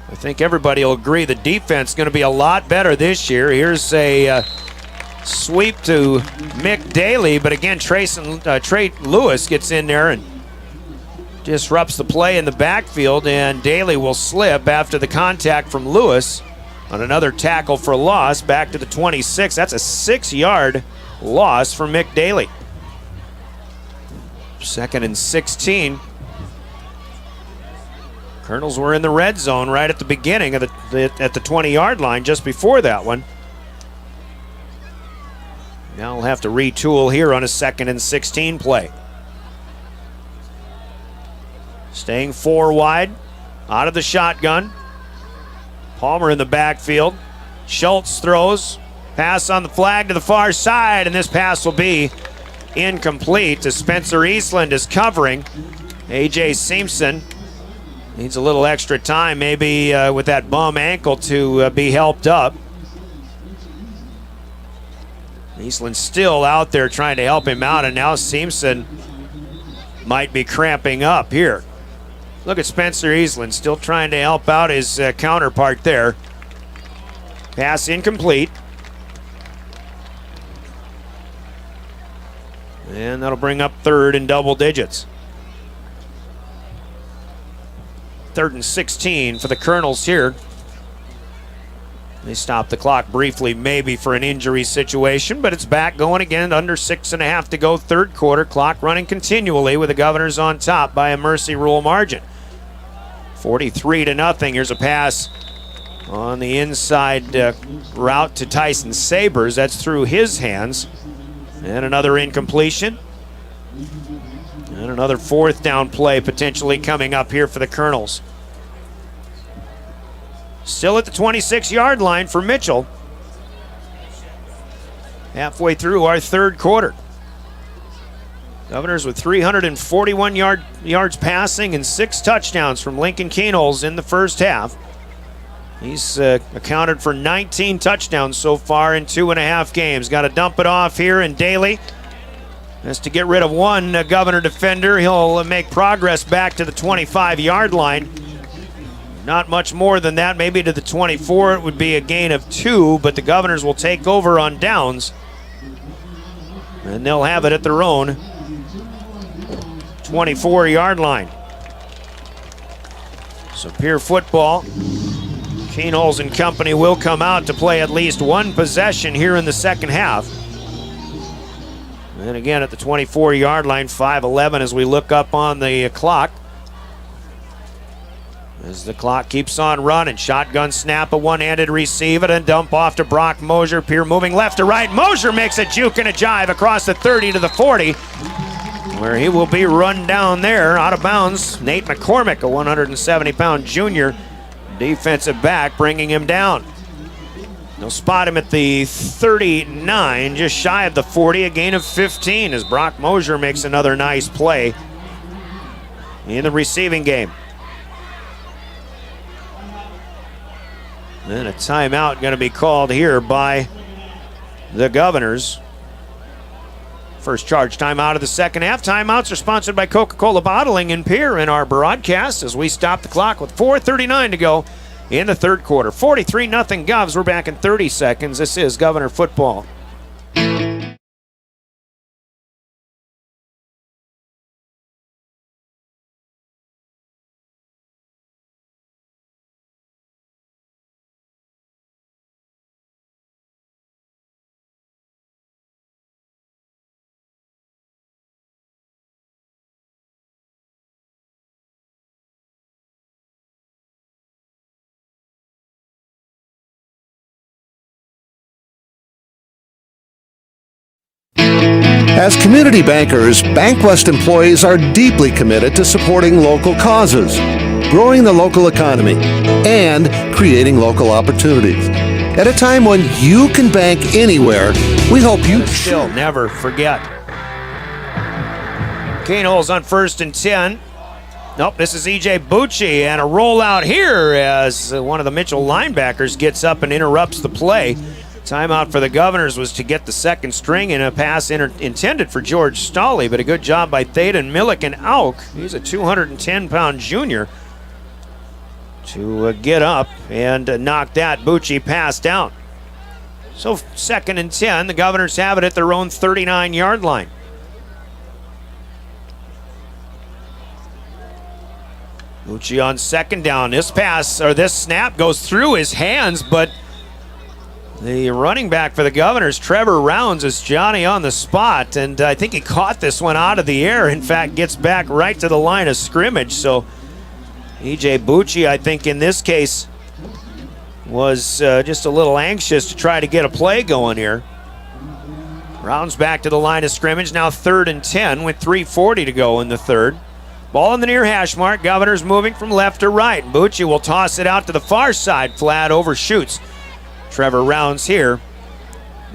I think everybody will agree the defense is going to be a lot better this year. Here's a sweep to Mick Daly, but again, Trey Lewis gets in there and disrupts the play in the backfield, and Daly will slip after the contact from Lewis on another tackle for loss back to the 26. That's a 6-yard loss for Mick Daly. 2nd and 16. Kernels were in the red zone right at the beginning of at the 20-yard line just before that one. Now we'll have to retool here on a 2nd and 16 play. Staying 4 wide, out of the shotgun. Palmer in the backfield. Schultz throws. Pass on the flag to the far side, and this pass will be incomplete as Spencer Eastland is covering. A.J. Simpson needs a little extra time, maybe with that bum ankle to be helped up. Eastland's still out there trying to help him out, and now Simpson might be cramping up here. Look at Spencer Eastland still trying to help out his counterpart there. Pass incomplete. And that'll bring up 3rd in double digits. 3rd and 16 for the Kernels here. They stop the clock briefly, maybe for an injury situation, but it's back going again. Under 6.5 to go, 3rd quarter. Clock running continually with the Governors on top by a mercy rule margin. 43-0. Here's a pass on the inside route to Tyson Sabers. That's through his hands. And another incompletion. And another 4th down play potentially coming up here for the Kernels. Still at the 26-yard line for Mitchell. Halfway through our 3rd quarter. Governors with 341 yards passing and 6 touchdowns from Lincoln Kernels in the first half. He's accounted for 19 touchdowns so far in 2.5 games. Got to dump it off here, and Daly has to get rid of one Governor defender. He'll make progress back to the 25-yard line. Not much more than that, maybe to the 24. It would be a gain of 2, but the Governors will take over on downs, and they'll have it at their own 24-yard line. So Pierre football Kernels and company will come out to play at least one possession here in the second half. And again at the 24-yard line, 5:11 as we look up on the clock. As the clock keeps on running, shotgun snap, a one-handed receive it, and dump off to Brock Mosier. Pierre moving left to right. Mosier makes a juke and a jive across the 30 to the 40, where he will be run down there, out of bounds. Nate McCormick, a 170-pound junior defensive back, bringing him down. They'll spot him at the 39, just shy of the 40, a gain of 15 as Brock Mosier makes another nice play in the receiving game. And a timeout going to be called here by the Governors. First charge timeout of the second half. Timeouts are sponsored by Coca-Cola Bottling in Pierre in our broadcast as we stop the clock with 4:39 to go in the third quarter. 43-0 Govs. We're back in 30 seconds. This is Governor Football.
As community bankers, Bankwest employees are deeply committed to supporting local causes, growing the local economy, and creating local opportunities. At a time when you can bank anywhere, we hope you
still never forget. Kernels on 1st and 10. Nope, this is E.J. Bucci, and a rollout here as one of the Mitchell linebackers gets up and interrupts the play. Timeout for the Governors was to get the second string in a pass intended for George Stolley, but a good job by Thaden Milliken Auk. He's a 210-pound junior to get up and knock that Bucci pass down. So 2nd and 10, the Governors have it at their own 39-yard line. Bucci on 2nd down. This pass, or this snap, goes through his hands, but the running back for the Governors, Trevor Rounds, is Johnny on the spot, and I think he caught this one out of the air. In fact, gets back right to the line of scrimmage. So E.J. Bucci, I think in this case, was just a little anxious to try to get a play going here. Rounds back to the line of scrimmage, now 3rd and 10 with 3:40 to go in the third. Ball in the near hash mark. Governors moving from left to right. Bucci will toss it out to the far side. Flat overshoots Trevor Rounds here.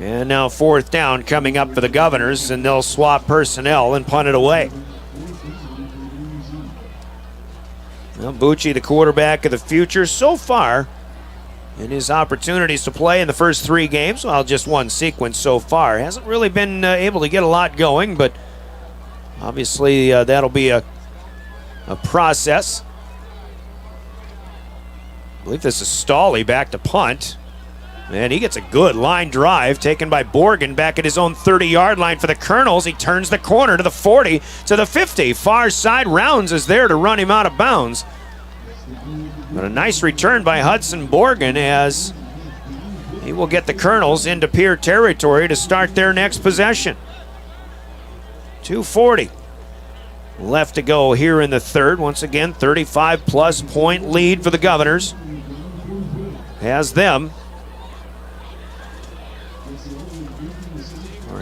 And now 4th down coming up for the Governors, and they'll swap personnel and punt it away. Well, Bucci, the quarterback of the future so far in his opportunities to play in the first 3 games. Well, just one sequence so far. Hasn't really been able to get a lot going, but obviously that'll be a process. I believe this is Stolley back to punt. And he gets a good line drive taken by Borgen back at his own 30-yard line for the Kernels. He turns the corner to the 40, to the 50. Far side. Rounds is there to run him out of bounds. But a nice return by Hudson Borgen as he will get the Kernels into Pierre territory to start their next possession. 2:40 left to go here in the third. Once again, 35-plus point lead for the Governors. Has them.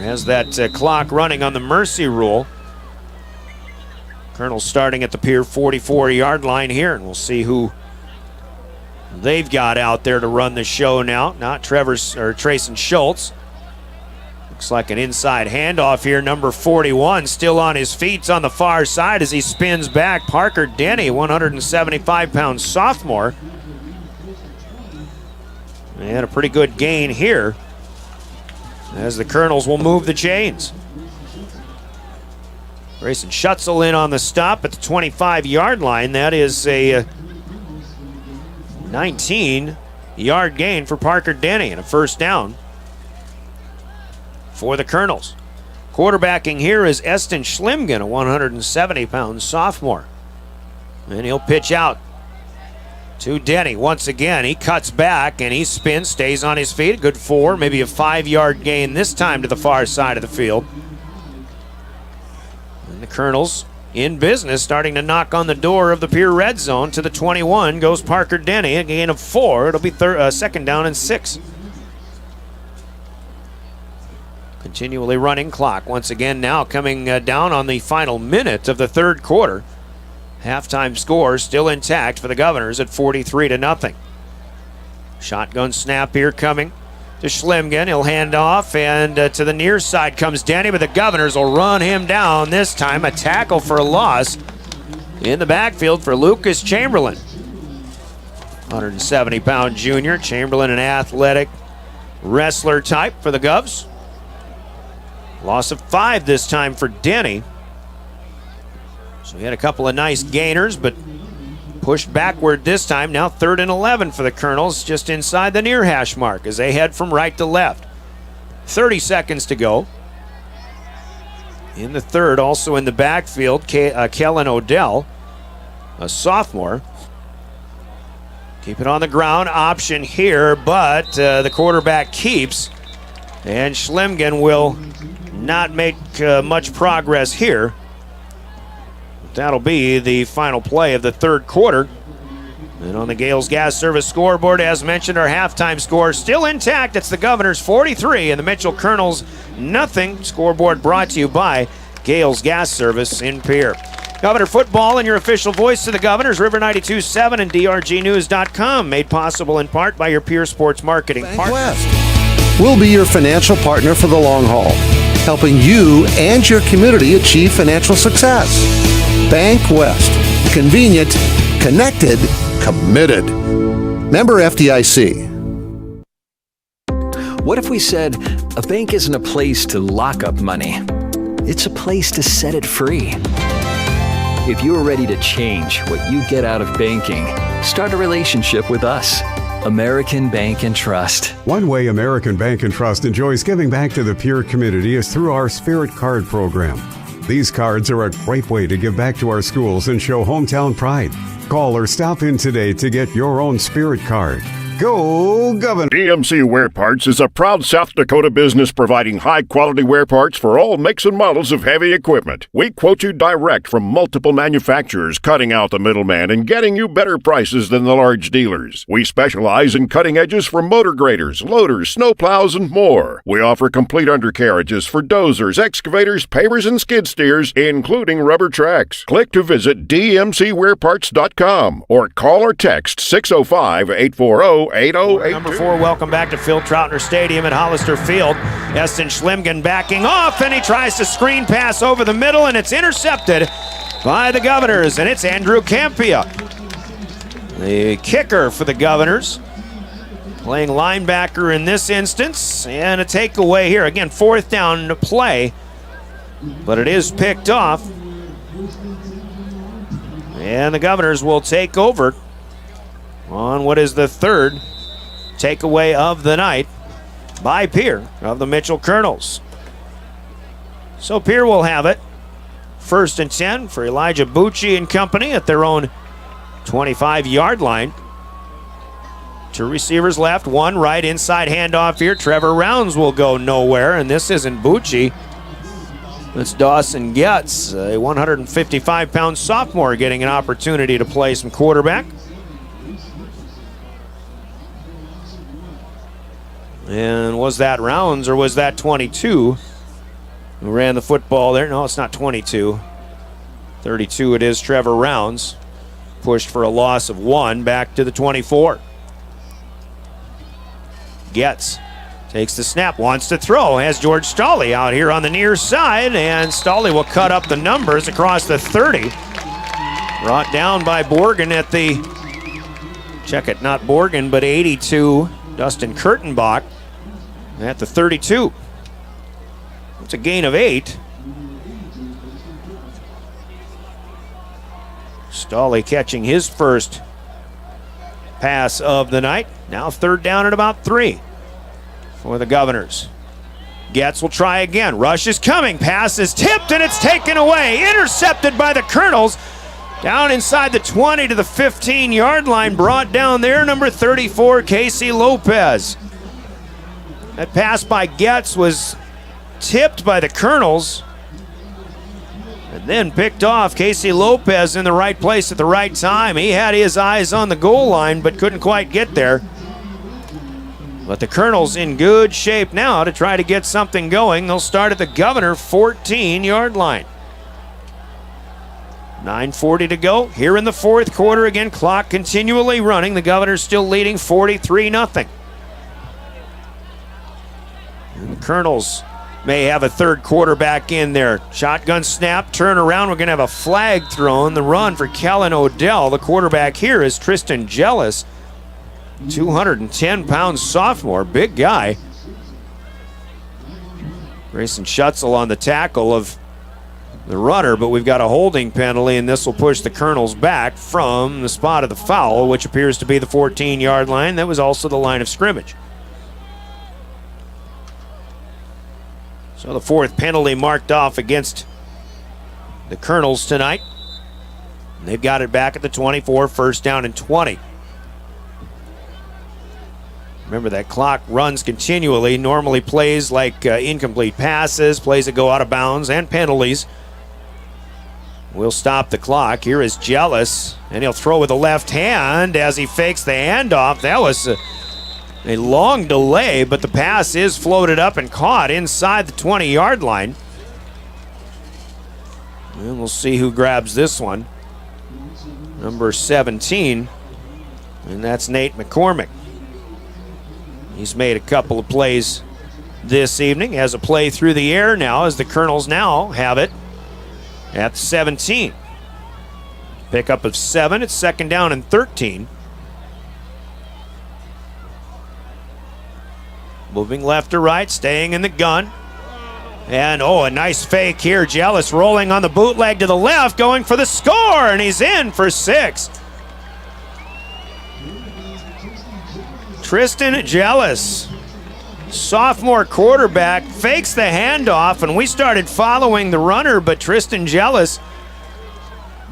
Has that clock running on the mercy rule. Kernels starting at the Pierre 44-yard line here, and we'll see who they've got out there to run the show now. Not Trayson Schultz. Looks like an inside handoff here. Number 41 still on his feet on the far side as he spins back. Parker Denny, 175-pound sophomore. And a pretty good gain here, as the Kernels will move the chains. Grayson Schutzel in on the stop at the 25-yard line. That is a 19-yard gain for Parker Denny and a first down for the Kernels. Quarterbacking here is Eston Schlimgen, a 170-pound sophomore. And he'll pitch out To Denny once again. He cuts back and he spins, stays on his feet. A good 4, maybe a 5-yard gain this time to the far side of the field. And the Kernels in business, starting to knock on the door of the Pierre red zone. To the 21 goes Parker Denny, a gain of 4. It'll be second down and 6. Continually running clock once again now coming down on the final minute of the third quarter. Halftime score still intact for the Governors at 43-0. Shotgun snap here coming to Schlimgen. He'll hand off, and to the near side comes Denny, but the Governors will run him down this time. A tackle for a loss in the backfield for Lucas Chamberlain. 170-pound junior. Chamberlain, an athletic wrestler type for the Govs. Loss of 5 this time for Denny. So he had a couple of nice gainers, but pushed backward this time. Now 3rd and 11 for the Kernels, just inside the near hash mark as they head from right to left. 30 seconds to go. In the third, also in the backfield, Kellen Odell, a sophomore. Keep it on the ground, option here, but the quarterback keeps. And Schlimgen will not make much progress here. That'll be the final play of the third quarter. And on the Gales Gas Service scoreboard, as mentioned, our halftime score still intact. It's the Governors 43 and the Mitchell Kernels nothing. Scoreboard brought to you by Gales Gas Service in Pierre. Governor football and your official voice to the Governors, River 92.7 and DRGnews.com. Made possible in part by your Pierre Sports Marketing
Bankwest. We'll be your financial partner for the long haul, helping you and your community achieve financial success. Bankwest. Convenient, connected, committed. Member FDIC.
What if we said a bank isn't a place to lock up money? It's a place to set it free. If you're ready to change what you get out of banking, start a relationship with us. American Bank and Trust.
One way American Bank and Trust enjoys giving back to the Pierre community is through our Spirit Card program. These cards are a great way to give back to our schools and show hometown pride. Call or stop in today to get your own Spirit Card. Go Governor!
DMC Wear Parts is a proud South Dakota business providing high-quality wear parts for all makes and models of heavy equipment. We quote you direct from multiple manufacturers, cutting out the middleman and getting you better prices than the large dealers. We specialize in cutting edges for motor graders, loaders, snowplows, and more. We offer complete undercarriages for dozers, excavators, pavers, and skid steers, including rubber tracks. Click to visit dmcwearparts.com or call or text 605-840-8082.
Number 4, welcome back to Phil Troutner Stadium at Hollister Field. Eston Schlimgen backing off, and he tries to screen pass over the middle, and it's intercepted by the Governors, and it's Andrew Campia, the kicker for the Governors, playing linebacker in this instance, and a takeaway here. Again, 4th down to play, but it is picked off, and the Governors will take over on what is the 3rd takeaway of the night by Pierre of the Mitchell Kernels. So Pierre will have it. 1st and 10 for Elijah Bucci and company at their own 25-yard line. 2 receivers left, 1 right, inside handoff here. Trevor Rounds will go nowhere, and this isn't Bucci. It's Dawson Getz, a 155-pound sophomore, getting an opportunity to play some quarterback. And was that Rounds or was that 22 who ran the football there? No, it's not 22. 32 it is, Trevor Rounds. Pushed for a loss of 1 back to the 24. Getz takes the snap, wants to throw. Has George Stolley out here on the near side, and Stolley will cut up the numbers across the 30. Brought down by Borgen at the, check it, not Borgen, but 82. Dustin Kurtenbach at the 32. It's a gain of 8. Stolley catching his first pass of the night. Now 3rd down at about 3 for the Governors. Getz will try again. Rush is coming. Pass is tipped and it's taken away. Intercepted by the Kernels. Down inside the 20 to the 15-yard line, brought down there, number 34, Casey Lopez. That pass by Getz was tipped by the Kernels and then picked off. Casey Lopez in the right place at the right time. He had his eyes on the goal line but couldn't quite get there. But the Kernels in good shape now to try to get something going. They'll start at the Governor 14-yard line. 9:40 to go here in the fourth quarter. Again, clock continually running. The Governors still leading 43-0. The Kernels may have a third quarterback in there. Shotgun snap, turn around. We're going to have a flag thrown. The run for Kellen Odell. The quarterback here is Tristan Jealous, 210-pound sophomore, big guy. Grayson Schutzel on the tackle of the runner, but we've got a holding penalty, and this will push the Kernels back from the spot of the foul, which appears to be the 14-yard line. That was also the line of scrimmage. So the fourth penalty marked off against the Kernels tonight. And they've got it back at the 24, first down and 20. Remember, that clock runs continually. Normally plays like incomplete passes, plays that go out of bounds, and penalties will stop the clock. Here is Jealous, and he'll throw with the left hand as he fakes the handoff. That was a long delay, but the pass is floated up and caught inside the 20-yard line. And we'll see who grabs this one. Number 17, and that's Nate McCormick. He's made a couple of plays this evening. Has a play through the air now as the Kernels now have it at 17. Pickup of 7. It's second down and 13. Moving left to right, staying in the gun. And a nice fake here. Jealous rolling on the bootleg to the left, going for the score, and he's in for 6. Tristan Jealous, sophomore quarterback, fakes the handoff, and we started following the runner, but Tristan Jealous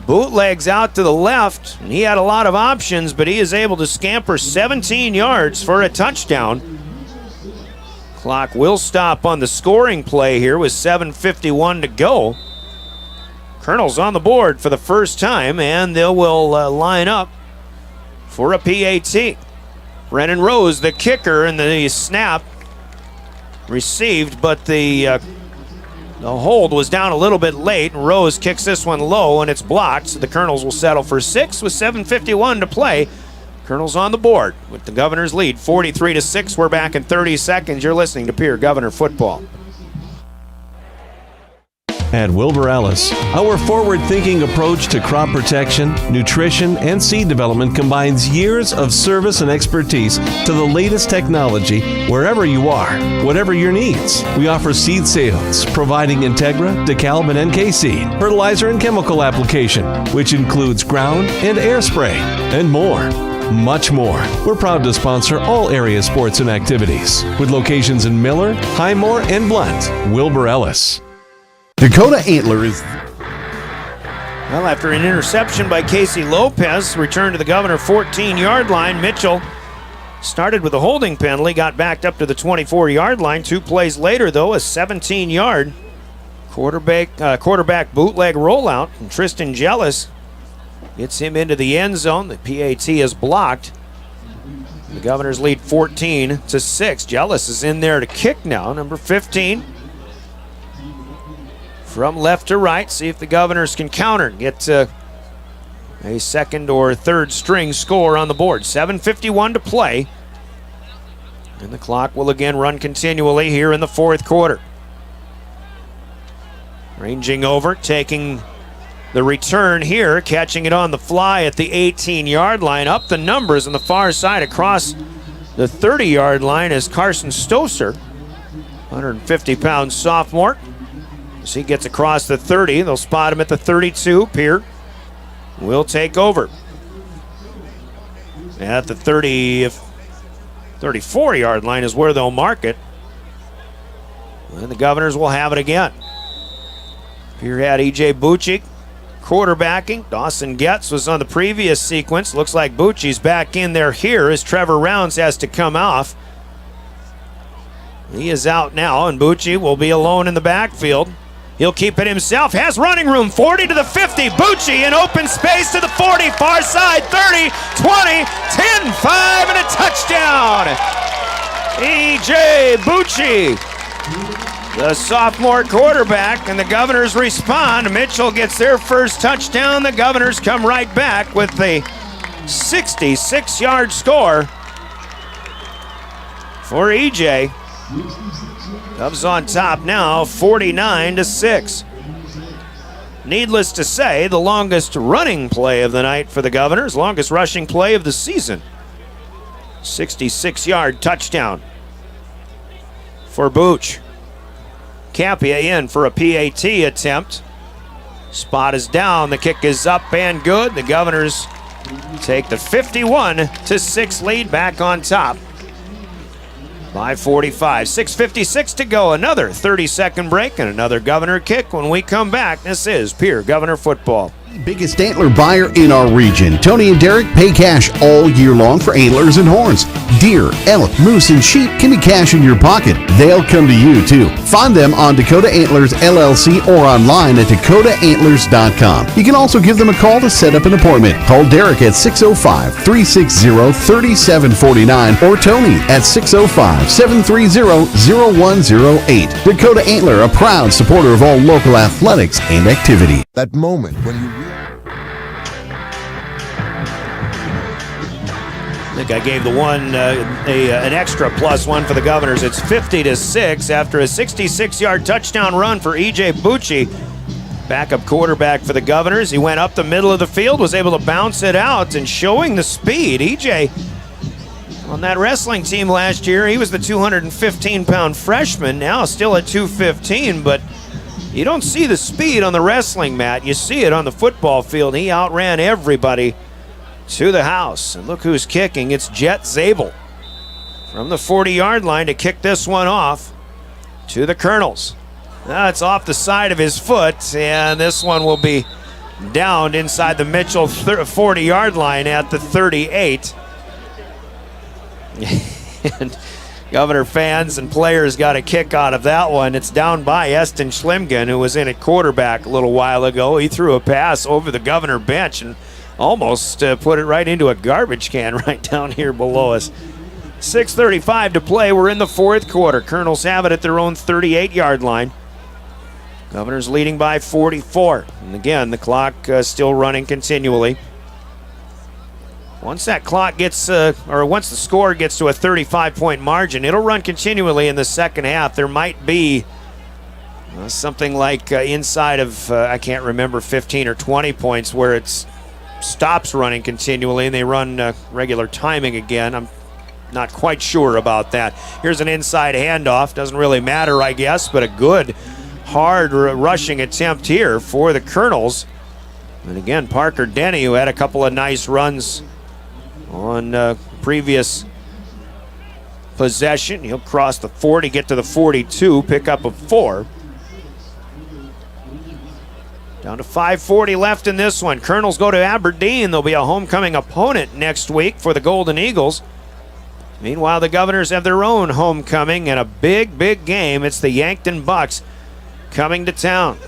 bootlegs out to the left, and he had a lot of options, but he is able to scamper 17 yards for a touchdown. Clock will stop on the scoring play here with 7:51 to go. Kernels on the board for the first time, and they will line up for a PAT. Brennan Rose, the kicker, and the snap received, but the hold was down a little bit late, and Rose kicks this one low, and it's blocked, so the Kernels will settle for 6 with 7:51 to play. Kernels on the board with the Governors lead 43-6. We're back in 30 seconds. You're listening to Pierre Governor Football.
At Wilbur Ellis, our forward-thinking approach to crop protection, nutrition, and seed development combines years of service and expertise to the latest technology wherever you are, whatever your needs. We offer seed sales, providing Agtegra, DeKalb, and NK seed, fertilizer and chemical application, which includes ground and air spray, and more. Much more. We're proud to sponsor all area sports and activities with locations in Miller, Highmore, and Blunt. Wilbur Ellis.
Dakota Antler is...
Well, after an interception by Casey Lopez, return to the Governor 14-yard line. Mitchell started with a holding penalty, got backed up to the 24-yard line. 2 plays later, though, a 17-yard quarterback bootleg rollout. And Tristan Jealous gets him into the end zone. The PAT is blocked. The Governors lead 14-6. Jealous is in there to kick now, number 15. From left to right, see if the Governors can counter, get a second or third string score on the board. 7:51 to play. And the clock will again run continually here in the fourth quarter. Ranging over, taking the return here, catching it on the fly at the 18-yard line. Up the numbers on the far side across the 30-yard line is Carson Stoser, 150-pound sophomore. As he gets across the 30, they'll spot him at the 32. Pierre will take over. At the 34-yard line is where they'll mark it. And the Governors will have it again. Pierre had E.J. Buchik, quarterbacking. Dawson Getz was on the previous sequence. Looks like Bucci's back in there here as Trevor Rounds has to come off. He is out now, and Bucci will be alone in the backfield. He'll keep it himself. Has running room. 40 to the 50. Bucci in open space to the 40. Far side. 30, 20, 10, 5, and a touchdown. E.J. Bucci, the sophomore quarterback, and the Governors respond. Mitchell gets their first touchdown. The Governors come right back with the 66-yard score for E.J. Cubs on top now, 49-6. Needless to say, the longest running play of the night for the Governors, longest rushing play of the season. 66-yard touchdown for Booch. Campia in for a PAT attempt. Spot is down, the kick is up and good. The Governors take the 51-6 lead, back on top by 45. 6:56 to go. Another 30-second break and another Governor kick. When we come back, this is Pierre Governor football.
Biggest antler buyer in our region. Tony and Derek pay cash all year long for antlers and horns. Deer, elk, moose, and sheep can be cash in your pocket. They'll come to you too. Find them on Dakota Antlers LLC or online at dakotaantlers.com. You can also give them a call to set up an appointment. Call Derek at 605-360-3749 or Tony at 605-730-0108. Dakota Antler, a proud supporter of all local athletics and activity.
That moment when you
I think I gave the one an extra +1 for the Governors. It's 50-6 after a 66-yard touchdown run for E.J. Bucci. Backup quarterback for the Governors. He went up the middle of the field, was able to bounce it out, and showing the speed. E.J. on that wrestling team last year, he was the 215-pound freshman, now still at 215, but you don't see the speed on the wrestling mat. You see it on the football field. He outran everybody to the house. And look who's kicking. It's Jet Zabel from the 40-yard line to kick this one off to the Kernels. It's off the side of his foot, and this one will be downed inside the Mitchell 40-yard line at the 38. And Governor fans and players got a kick out of that one. It's down by Eston Schlimgen, who was in at quarterback a little while ago. He threw a pass over the Governor bench and almost put it right into a garbage can right down here below us. 6:35 to play. We're in the fourth quarter. Kernels have it at their own 38-yard line. Governors leading by 44. And again, the clock still running continually. Once that clock gets, once the score gets to a 35-point margin, it'll run continually in the second half. There might be something like inside of, I can't remember, 15 or 20 points where it stops running continually and they run regular timing again. I'm not quite sure about that. Here's an inside handoff. Doesn't really matter, I guess, but a good, hard rushing attempt here for the Kernels. And again, Parker Denny, who had a couple of nice runs on previous possession. He'll cross the 40, get to the 42, pick up a 4. Down to 5:40 left in this one. Kernels go to Aberdeen. They'll be a homecoming opponent next week for the Golden Eagles. Meanwhile, the Governors have their own homecoming and a big, big game. It's the Yankton Bucks coming to town.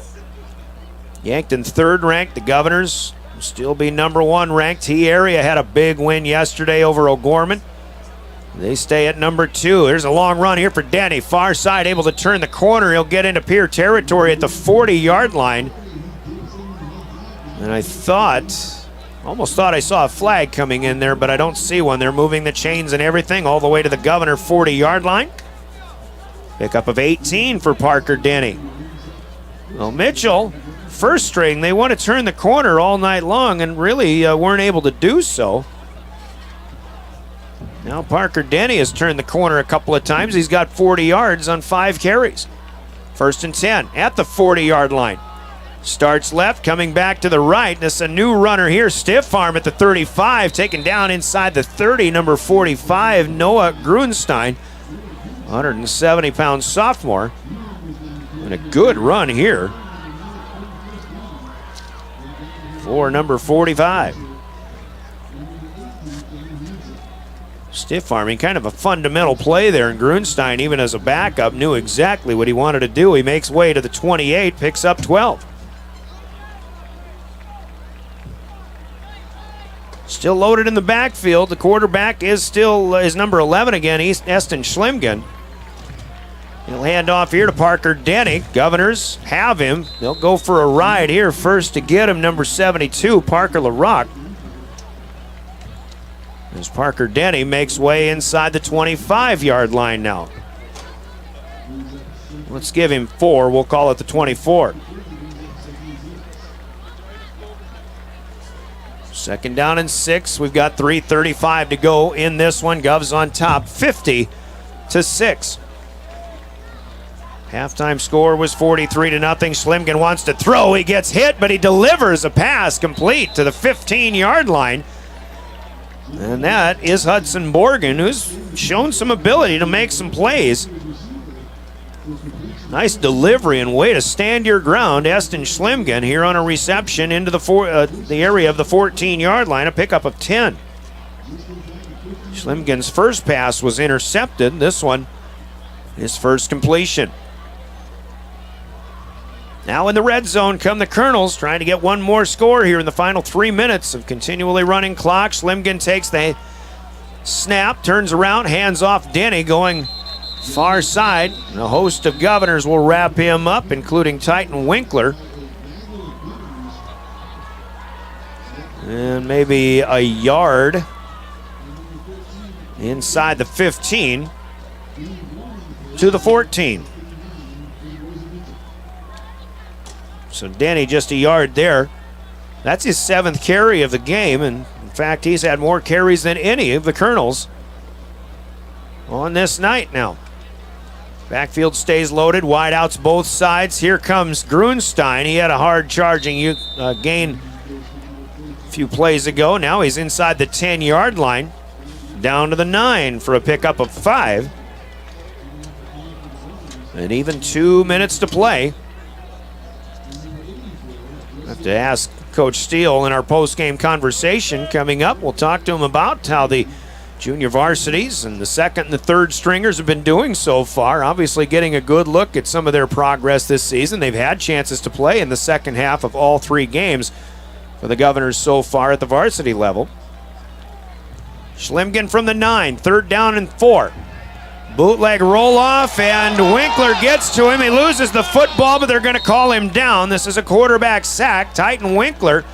Yankton third ranked. The Governors will still be number 1 ranked. Area had a big win yesterday over O'Gorman. They stay at number 2. There's a long run here for Denny. Far side, able to turn the corner. He'll get into Pierre territory at the 40-yard line. And I almost thought I saw a flag coming in there, but I don't see one. They're moving the chains and everything all the way to the Governor 40-yard line. Pickup of 18 for Parker Denny. Well, Mitchell, first string, they want to turn the corner all night long and really weren't able to do so. Now Parker Denny has turned the corner a couple of times. He's got 40 yards on 5 carries. 1st and 10 at the 40-yard line. Starts left, coming back to the right. This is a new runner here. Stiff arm at the 35, taken down inside the 30, number 45, Noah Grunstein. 170-pound sophomore. And a good run here. for number 45. Stiff arming, kind of a fundamental play there, and Grunstein, even as a backup, knew exactly what he wanted to do. He makes way to the 28, picks up 12. Still loaded in the backfield. The quarterback is still number 11 again, Eston Schlimgen. He'll hand off here to Parker Denny. Governors have him. They'll go for a ride here. First to get him, number 72, Parker LaRock. As Parker Denny makes way inside the 25-yard line now. Let's give him 4. We'll call it the 24. Second down and 6. We've got 3:35 to go in this one. Govs on top, 50-6. Halftime score was 43-0. Schlimgen wants to throw. He gets hit, but he delivers a pass complete to the 15-yard line. And that is Hudson Borgen, who's shown some ability to make some plays. Nice delivery and way to stand your ground. Eston Schlimgen here on a reception into the area of the 14-yard line, a pickup of 10. Schlimgen's first pass was intercepted. This one, his first completion. Now in the red zone come the Kernels, trying to get one more score here in the final 3 minutes of continually running clock. Schlimgen takes the snap, turns around, hands off Denny, going far side. And a host of Governors will wrap him up, including Titan Winkler. And maybe a yard inside the 15 to the 14. So Denny just a yard there. That's his 7th carry of the game, and in fact, he's had more carries than any of the Kernels on this night now. Backfield stays loaded, wideouts both sides. Here comes Grunstein. He had a hard charging gain a few plays ago. Now he's inside the 10-yard line, down to the 9 for a pickup of 5. And even 2 minutes to play. Have to ask Coach Steele in our post-game conversation coming up. We'll talk to him about how the junior varsities and the second and the third stringers have been doing so far. Obviously getting a good look at some of their progress this season. They've had chances to play in the second half of all 3 games for the Governors so far at the varsity level. Schlimgen from the 9, 3rd down and 4. Bootleg roll off, and Winkler gets to him. He loses the football, but they're going to call him down. This is a quarterback sack. Titan Winkler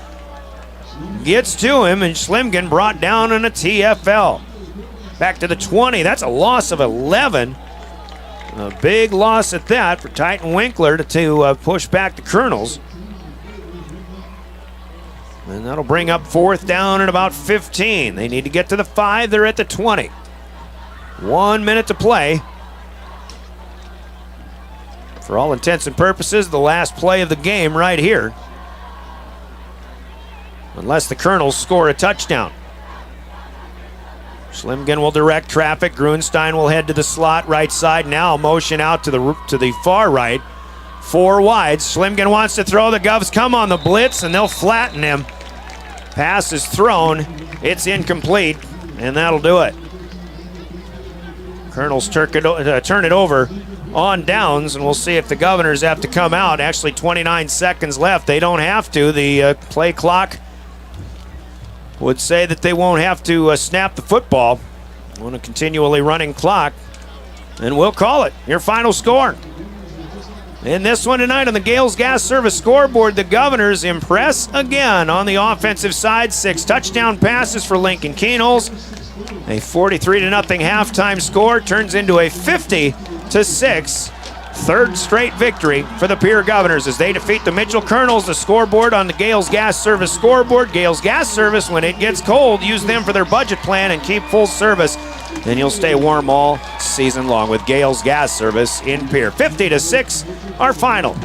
gets to him, and Schlimgen brought down on a TFL. Back to the 20. That's a loss of 11. A big loss at that for Titan Winkler to push back the Kernels. And that'll bring up 4th down and about 15. They need to get to the 5. They're at the 20. 1 minute to play. For all intents and purposes, the last play of the game right here. Unless the Kernels score a touchdown. Schlimgen will direct traffic. Grunstein will head to the slot right side. Now motion out to the far right. 4 wides. Schlimgen wants to throw. The Govs come on the blitz, and they'll flatten him. Pass is thrown. It's incomplete, and that'll do it. Kernels turn it over on downs, and we'll see if the Governors have to come out. Actually, 29 seconds left. They don't have to. The play clock would say that they won't have to snap the football on a continually running clock, and we'll call it. Your final score. In this one tonight on the Gales Gas Service scoreboard, the Governors impress again on the offensive side. 6 touchdown passes for Lincoln Kernels. A 43-0 halftime score turns into a 50-6 third straight victory for the Pierre Governors as they defeat the Mitchell Kernels. The scoreboard on the Gales Gas Service scoreboard. Gales Gas Service, when it gets cold, use them for their budget plan and keep full service. Then you'll stay warm all season long with Gales Gas Service in Pierre. 50-6, our final.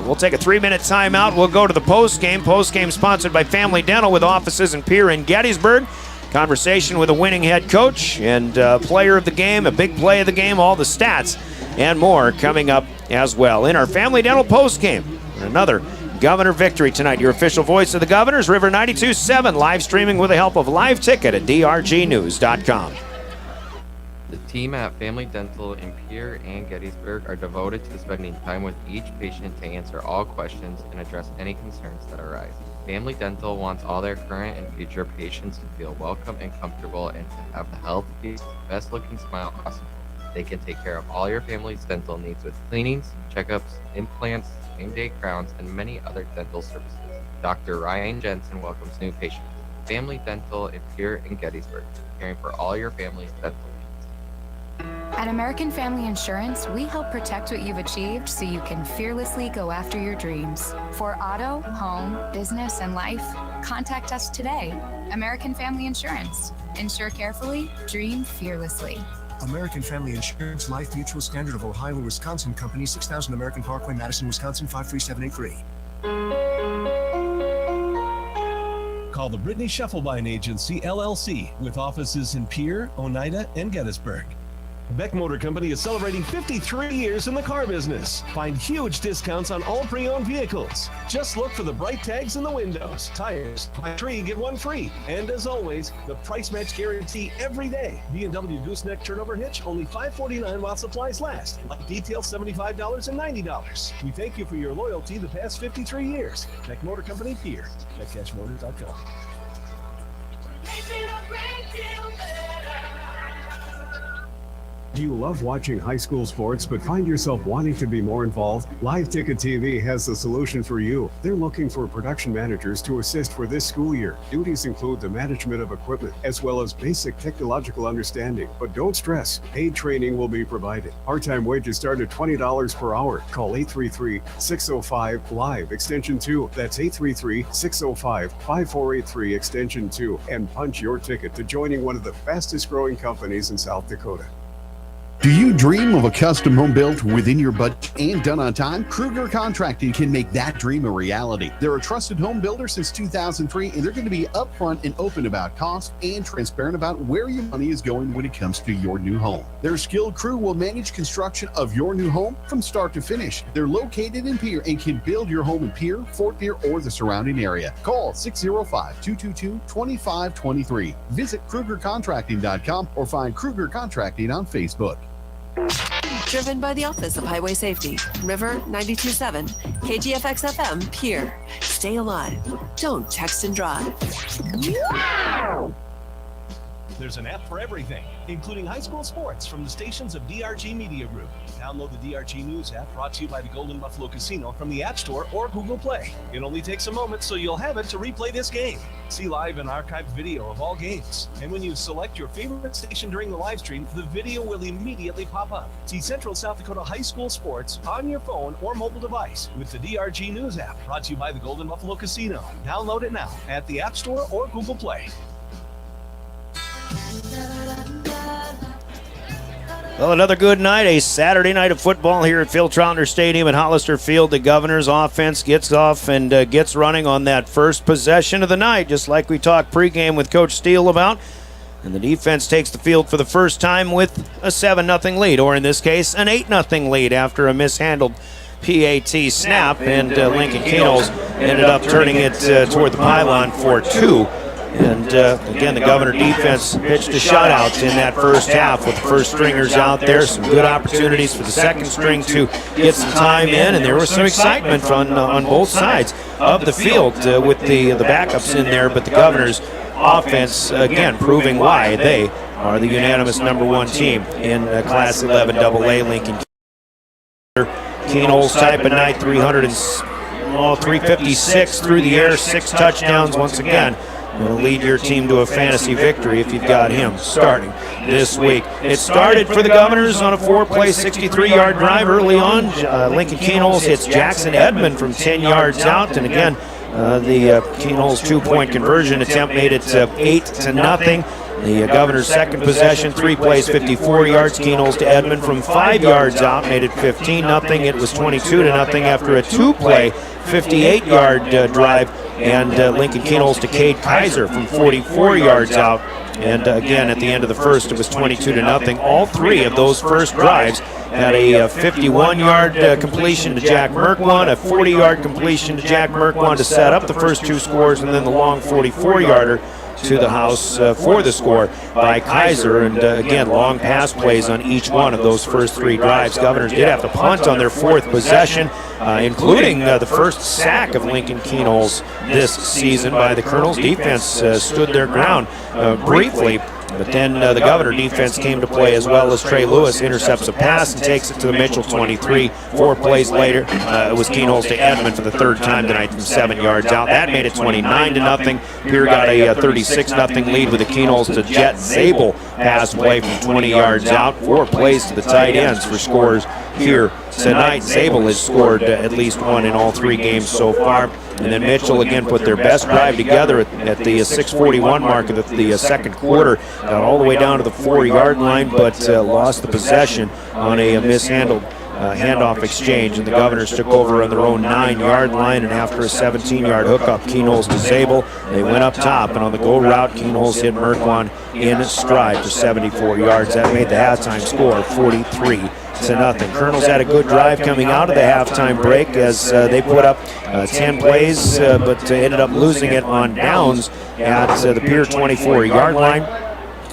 We'll take a 3-minute timeout. We'll go to the postgame. Postgame sponsored by Family Dental with offices in Pierre and Gettysburg. Conversation with a winning head coach and player of the game, a big play of the game, all the stats and more coming up as well in our Family Dental postgame. Another Governor victory tonight. Your official voice of the Governors, River 92.7, live streaming with the help of Live Ticket at drgnews.com.
The team at Family Dental in Pierre and Gettysburg are devoted to spending time with each patient to answer all questions and address any concerns that arise. Family Dental wants all their current and future patients to feel welcome and comfortable and to have the healthiest, best-looking smile possible. They can take care of all your family's dental needs with cleanings, checkups, implants, same-day crowns, and many other dental services. Dr. Ryan Jensen welcomes new patients. Family Dental in Pierre and Gettysburg, caring for all your family's dental needs.
At American Family Insurance, we help protect what you've achieved so you can fearlessly go after your dreams. For auto, home, business, and life, contact us today. American Family Insurance. Insure carefully, dream fearlessly.
American Family Insurance, Life Mutual, Standard of Ohio and Wisconsin Company, 6000 American Parkway, Madison, Wisconsin, 53783.
Call the Brittany Shufflebine Agency, LLC, with offices in Pierre, Oneida, and Gettysburg. Beck Motor Company is celebrating 53 years in the car business. Find huge discounts on all pre-owned vehicles. Just look for the bright tags in the windows. Tires, buy 3, get 1 free. And as always, the price match guarantee every day. B&W Gooseneck turnover hitch, only $549 while supplies last. Like details, $75 and $90. We thank you for your loyalty the past 53 years. Beck Motor Company, Pierre. BeckCashMotors.com.
Do you love watching high school sports but find yourself wanting to be more involved? Live Ticket TV has the solution for you. They're looking for production managers to assist for this school year. Duties include the management of equipment as well as basic technological understanding. But don't stress, paid training will be provided. Part-time wages start at $20 per hour. Call 833-605-LIVE, extension 2. That's 833-605-5483, extension 2. And punch your ticket to joining one of the fastest growing companies in South Dakota.
Do you dream of a custom home built within your budget and done on time? Kruger Contracting can make that dream a reality. They're a trusted home builder since 2003, and they're going to be upfront and open about cost and transparent about where your money is going when it comes to your new home. Their skilled crew will manage construction of your new home from start to finish. They're located in Pierre and can build your home in Pierre, Fort Pierre, or the surrounding area. Call 605-222-2523. Visit KrugerContracting.com or find Kruger Contracting on Facebook.
Driven by the Office of Highway Safety. River 92.7, KGFX FM, Pierre. Stay alive. Don't text and drive.
There's an app for everything, including high school sports from the stations of DRG Media Group. Download the DRG News app, brought to you by the Golden Buffalo Casino, from the App Store or Google Play. It only takes a moment, so you'll have it to replay this game. See live and archived video of all games. And when you select your favorite station during the live stream, the video will immediately pop up. See Central South Dakota high school sports on your phone or mobile device with the DRG News app, brought to you by the Golden Buffalo Casino. Download it now at the App Store or Google Play.
Well, another good night, a Saturday night of football here at Phil Troutner Stadium at Hollister Field. The Governors offense gets off and gets running on that first possession of the night, just like we talked pregame with Coach Steele about. And the defense takes the field for the first time with a 7-0 lead, or in this case, an 8-0 lead after a mishandled PAT snap, and Lincoln Kernels ended up turning it toward the pylon for 2. And again, the Governor defense pitched a shutout in that first half with the first stringers out there. Some good opportunities for the second string to get some time in, and there was some excitement on both sides of the field with the backups in there. But the Governors offense, again, proving why they are the unanimous #1 team in Class 11 AA. Lincoln Kernels type of night, 356 through the air, 6 touchdowns once again. Going to lead your team to a fantasy victory if you've got him starting this week. It started for the Governors on a 4-play, 63-yard drive early on. Lincoln Kernels hits Jackson Edmond from 10 yards out, and again, the Kernels 2-point conversion attempt made it 8-0. The Governors' second possession, 3 plays, 54 yards. Kernels to Edmond from 5 yards out, made it 15-0. It was 22-0 after a 2-play, 58-yard drive. And Lincoln Kernels to Cade Kaiser from 44 yards out And again, at the end of the first, it was 22-0. All three of those first drives had a 51-yard completion to Jack Merkwan, a 40-yard completion to Jack Merkwan to set up the first two scores, and then the long 44-yarder to the house for the score by Kaiser. And again, long pass plays on each one of those first three drives. Governors did have to punt on their fourth possession, including the first sack of Lincoln Kernels this season by the Kernels. Defense stood their ground briefly, but then the Governor defense came to play as well as Trey Lewis intercepts a pass and takes it to the Mitchell 23. 4 plays later, it was Kernels to Edmond for the third time tonight from 7 yards out. That made it 29-0. Pierre got a 36-0 lead with the Kernels to Jet Zabel pass play from 20 yards out. 4 plays to the tight ends for scores here tonight. Zabel has scored at least one in all 3 games so far. And then Mitchell again put their best drive together at the 6:41 mark of the second quarter. Got all the way down to the 4-yard line, but lost the possession on a mishandled handoff exchange. And the Governors took over on their own 9-yard line. And after a 17-yard hookup, Kernels to Zabel, they went up top. And on the go route, Kernels hit Merkwan in stride for 74 yards. That made the halftime score 43-0. Kernels had a good drive coming out of the halftime break as they put up 10 plays, but ended up losing it on downs at the Pierre 24-yard line.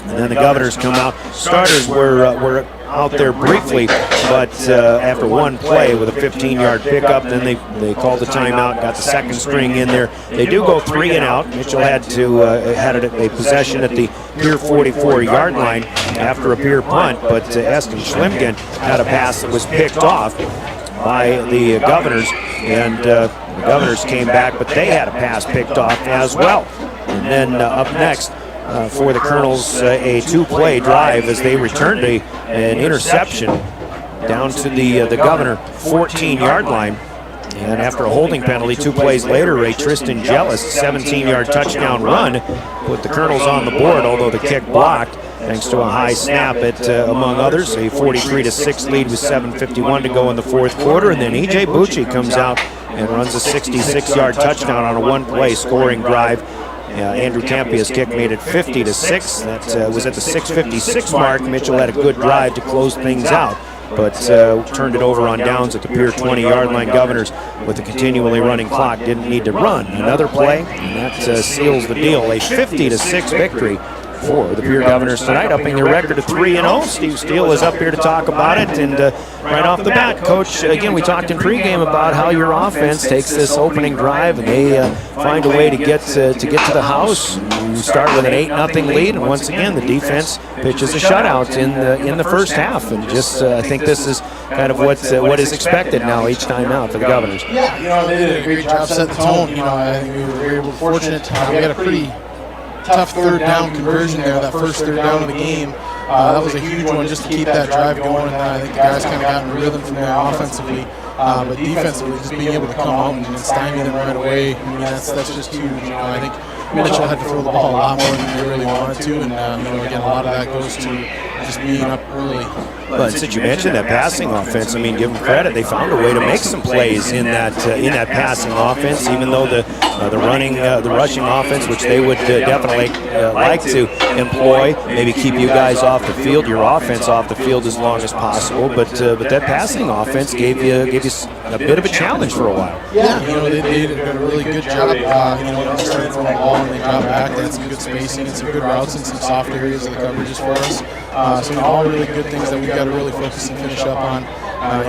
And then the Governors come out. Starters were out there briefly, but after one play with a 15-yard pickup, then they called the timeout, got the second string in there. They do go 3 and out. Mitchell had a possession at the Pierre 44-yard line after a Pierre punt, but Eston Schlimgen had a pass that was picked off by the Governors, and the Governors came back, but they had a pass picked off as well. And then up next, for the Kernels, a 2-play drive as they returned an interception down to the Governor 14-yard line. And after a holding penalty, 2 plays later, a Tristan Jealous 17-yard touchdown run put the Kernels on the board, although the kick blocked thanks to a high snap at, among others, a 43-6 lead with 7:51 to go in the fourth quarter. And then E.J. Bucci comes out and runs a 66-yard touchdown on a 1-play scoring drive. Andrew Tampia's kick made it 50-6. That was at the 6:56 mark. Mitchell had a good drive to close things out, but turned it over on downs at the Pierre 20-yard line. Governors, with the continually running clock, didn't need to run another play, and that seals the deal. A 50-6 victory for the Pierre Governors tonight, upping their record to 3-0. Steve Steele is up here to talk about it, and right off the bat, Coach, again, we talked in pregame about how your offense takes this opening drive and they find a way to get to the house. You start with an 8-0 lead, and once again, the defense pitches a shutout in the first half, and just I think this is kind of what is expected now each time out for the Governors.
Yeah, they did a great job setting the tone. I think we were very fortunate. We had a pretty tough third down conversion there, that first third down of the game. That was a huge one just to keep that drive going, and I think the guys kind of got in rhythm from there offensively. But defensively, just being able to come out and stymie them right away, I mean, that's just huge. I think Mitchell had to throw the ball a lot more than they really wanted to, and again, a lot of that goes to just being up early.
But since you mentioned that passing offense, I mean, give them credit. They found a way to make some plays in that passing offense, even though the rushing offense, which they would definitely like to employ, maybe keep you guys off the field, your offense off the field as long as possible. But that passing offense gave you a bit of a challenge for a while.
Yeah, they did a really good job. When they started throwing the ball and they dropped back, they had some good spacing and some good routes and some soft areas of the coverages for us. So all really good things that we've got to really focus and finish up on.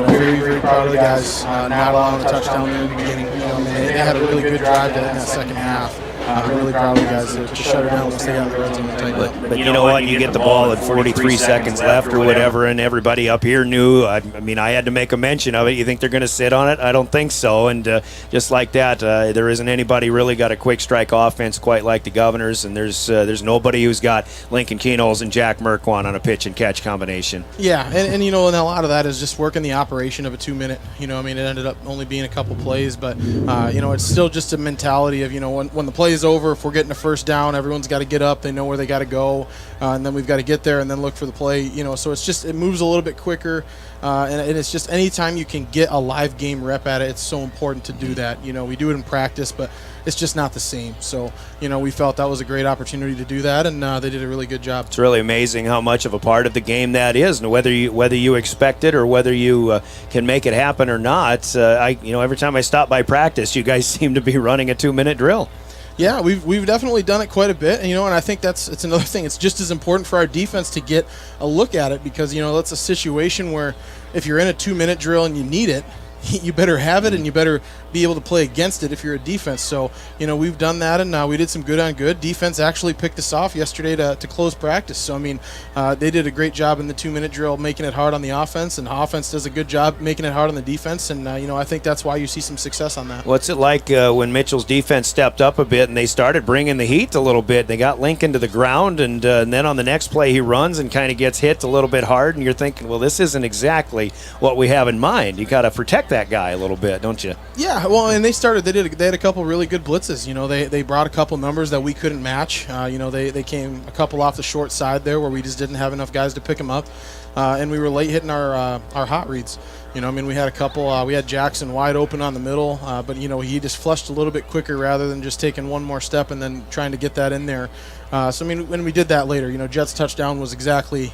Very, very proud of the guys not allowing a touchdown in the beginning. They had a really good drive in that second half. I'm really proud of the guys to shut it down once they got the red zone and tighten up.
But you know what? You get the ball at 43 seconds left or whatever, and everybody up here knew. I mean, I had to make a mention of it. You think they're going to sit on it? I don't think so. And just like that, there isn't anybody really got a quick strike offense quite like the Governors, and there's nobody who's got Lincoln Kernels and Jack Merkwan on a pitch and catch combination.
Yeah, and a lot of that is just working the operation of a 2-minute. It ended up only being a couple plays, but it's still just a mentality of when the play is over, if we're getting a first down, everyone's got to get up. They know where they got to go, and then we've got to get there and then look for the play. So it moves a little bit quicker, and it's just anytime you can get a live game rep at it, it's so important to do that. We do it in practice, but it's just not the same. So, we felt that was a great opportunity to do that, and they did a really good job.
It's really amazing how much of a part of the game that is, and whether you expect it or whether you can make it happen or not. Every time I stop by practice, you guys seem to be running a 2-minute drill.
Yeah, we've definitely done it quite a bit, and I think it's another thing. It's just as important for our defense to get a look at it because that's a situation where if you're in a 2-minute drill and you need it, you better have it, and you better be able to play against it if you're a defense. So, we've done that, and we did some good on good. Defense actually picked us off yesterday to close practice. So, they did a great job in the 2-minute drill making it hard on the offense, and the offense does a good job making it hard on the defense. And, I think that's why you see some success on that.
What's it like when Mitchell's defense stepped up a bit and they started bringing the heat a little bit? They got Lincoln to the ground, and then on the next play he runs and kind of gets hit a little bit hard, and you're thinking, well, this isn't exactly what we have in mind. You got to protect that guy a little bit, don't you?
Yeah, well, and they had a couple really good blitzes. They brought a couple numbers that we couldn't match. They came a couple off the short side there where we just didn't have enough guys to pick them up, and we were late hitting our hot reads. We had a couple. We had Jackson wide open on the middle, but he just flushed a little bit quicker rather than just taking one more step and then trying to get that in there. When we did that later, Jet's touchdown was exactly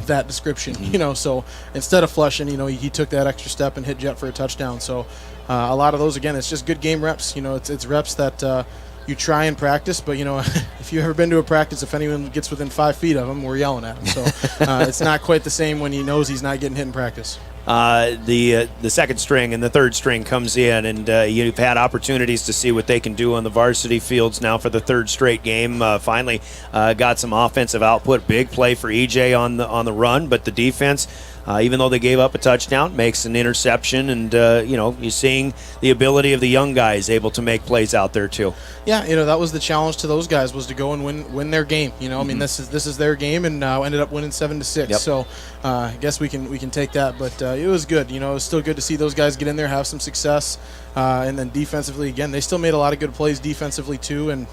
that description, so instead of flushing, he took that extra step and hit Jet for a touchdown. So a lot of those, again, it's just good game reps. It's reps that you try and practice, but if you've ever been to a practice, if anyone gets within 5 feet of him, we're yelling at him. So it's not quite the same when he knows he's not getting hit in practice.
The second string and the third string comes in, and you've had opportunities to see what they can do on the varsity fields now for the third straight game. Finally got some offensive output. Big play for EJ on the run, but the defense, even though they gave up a touchdown, makes an interception, and you're seeing the ability of the young guys able to make plays out there too.
Yeah, that was the challenge to those guys, was to go and win their game. This is their game, and ended up winning 7-6.
Yep.
So I guess we can take that, but it was good. It was still good to see those guys get in there, have some success, and then defensively, again, they still made a lot of good plays defensively too, and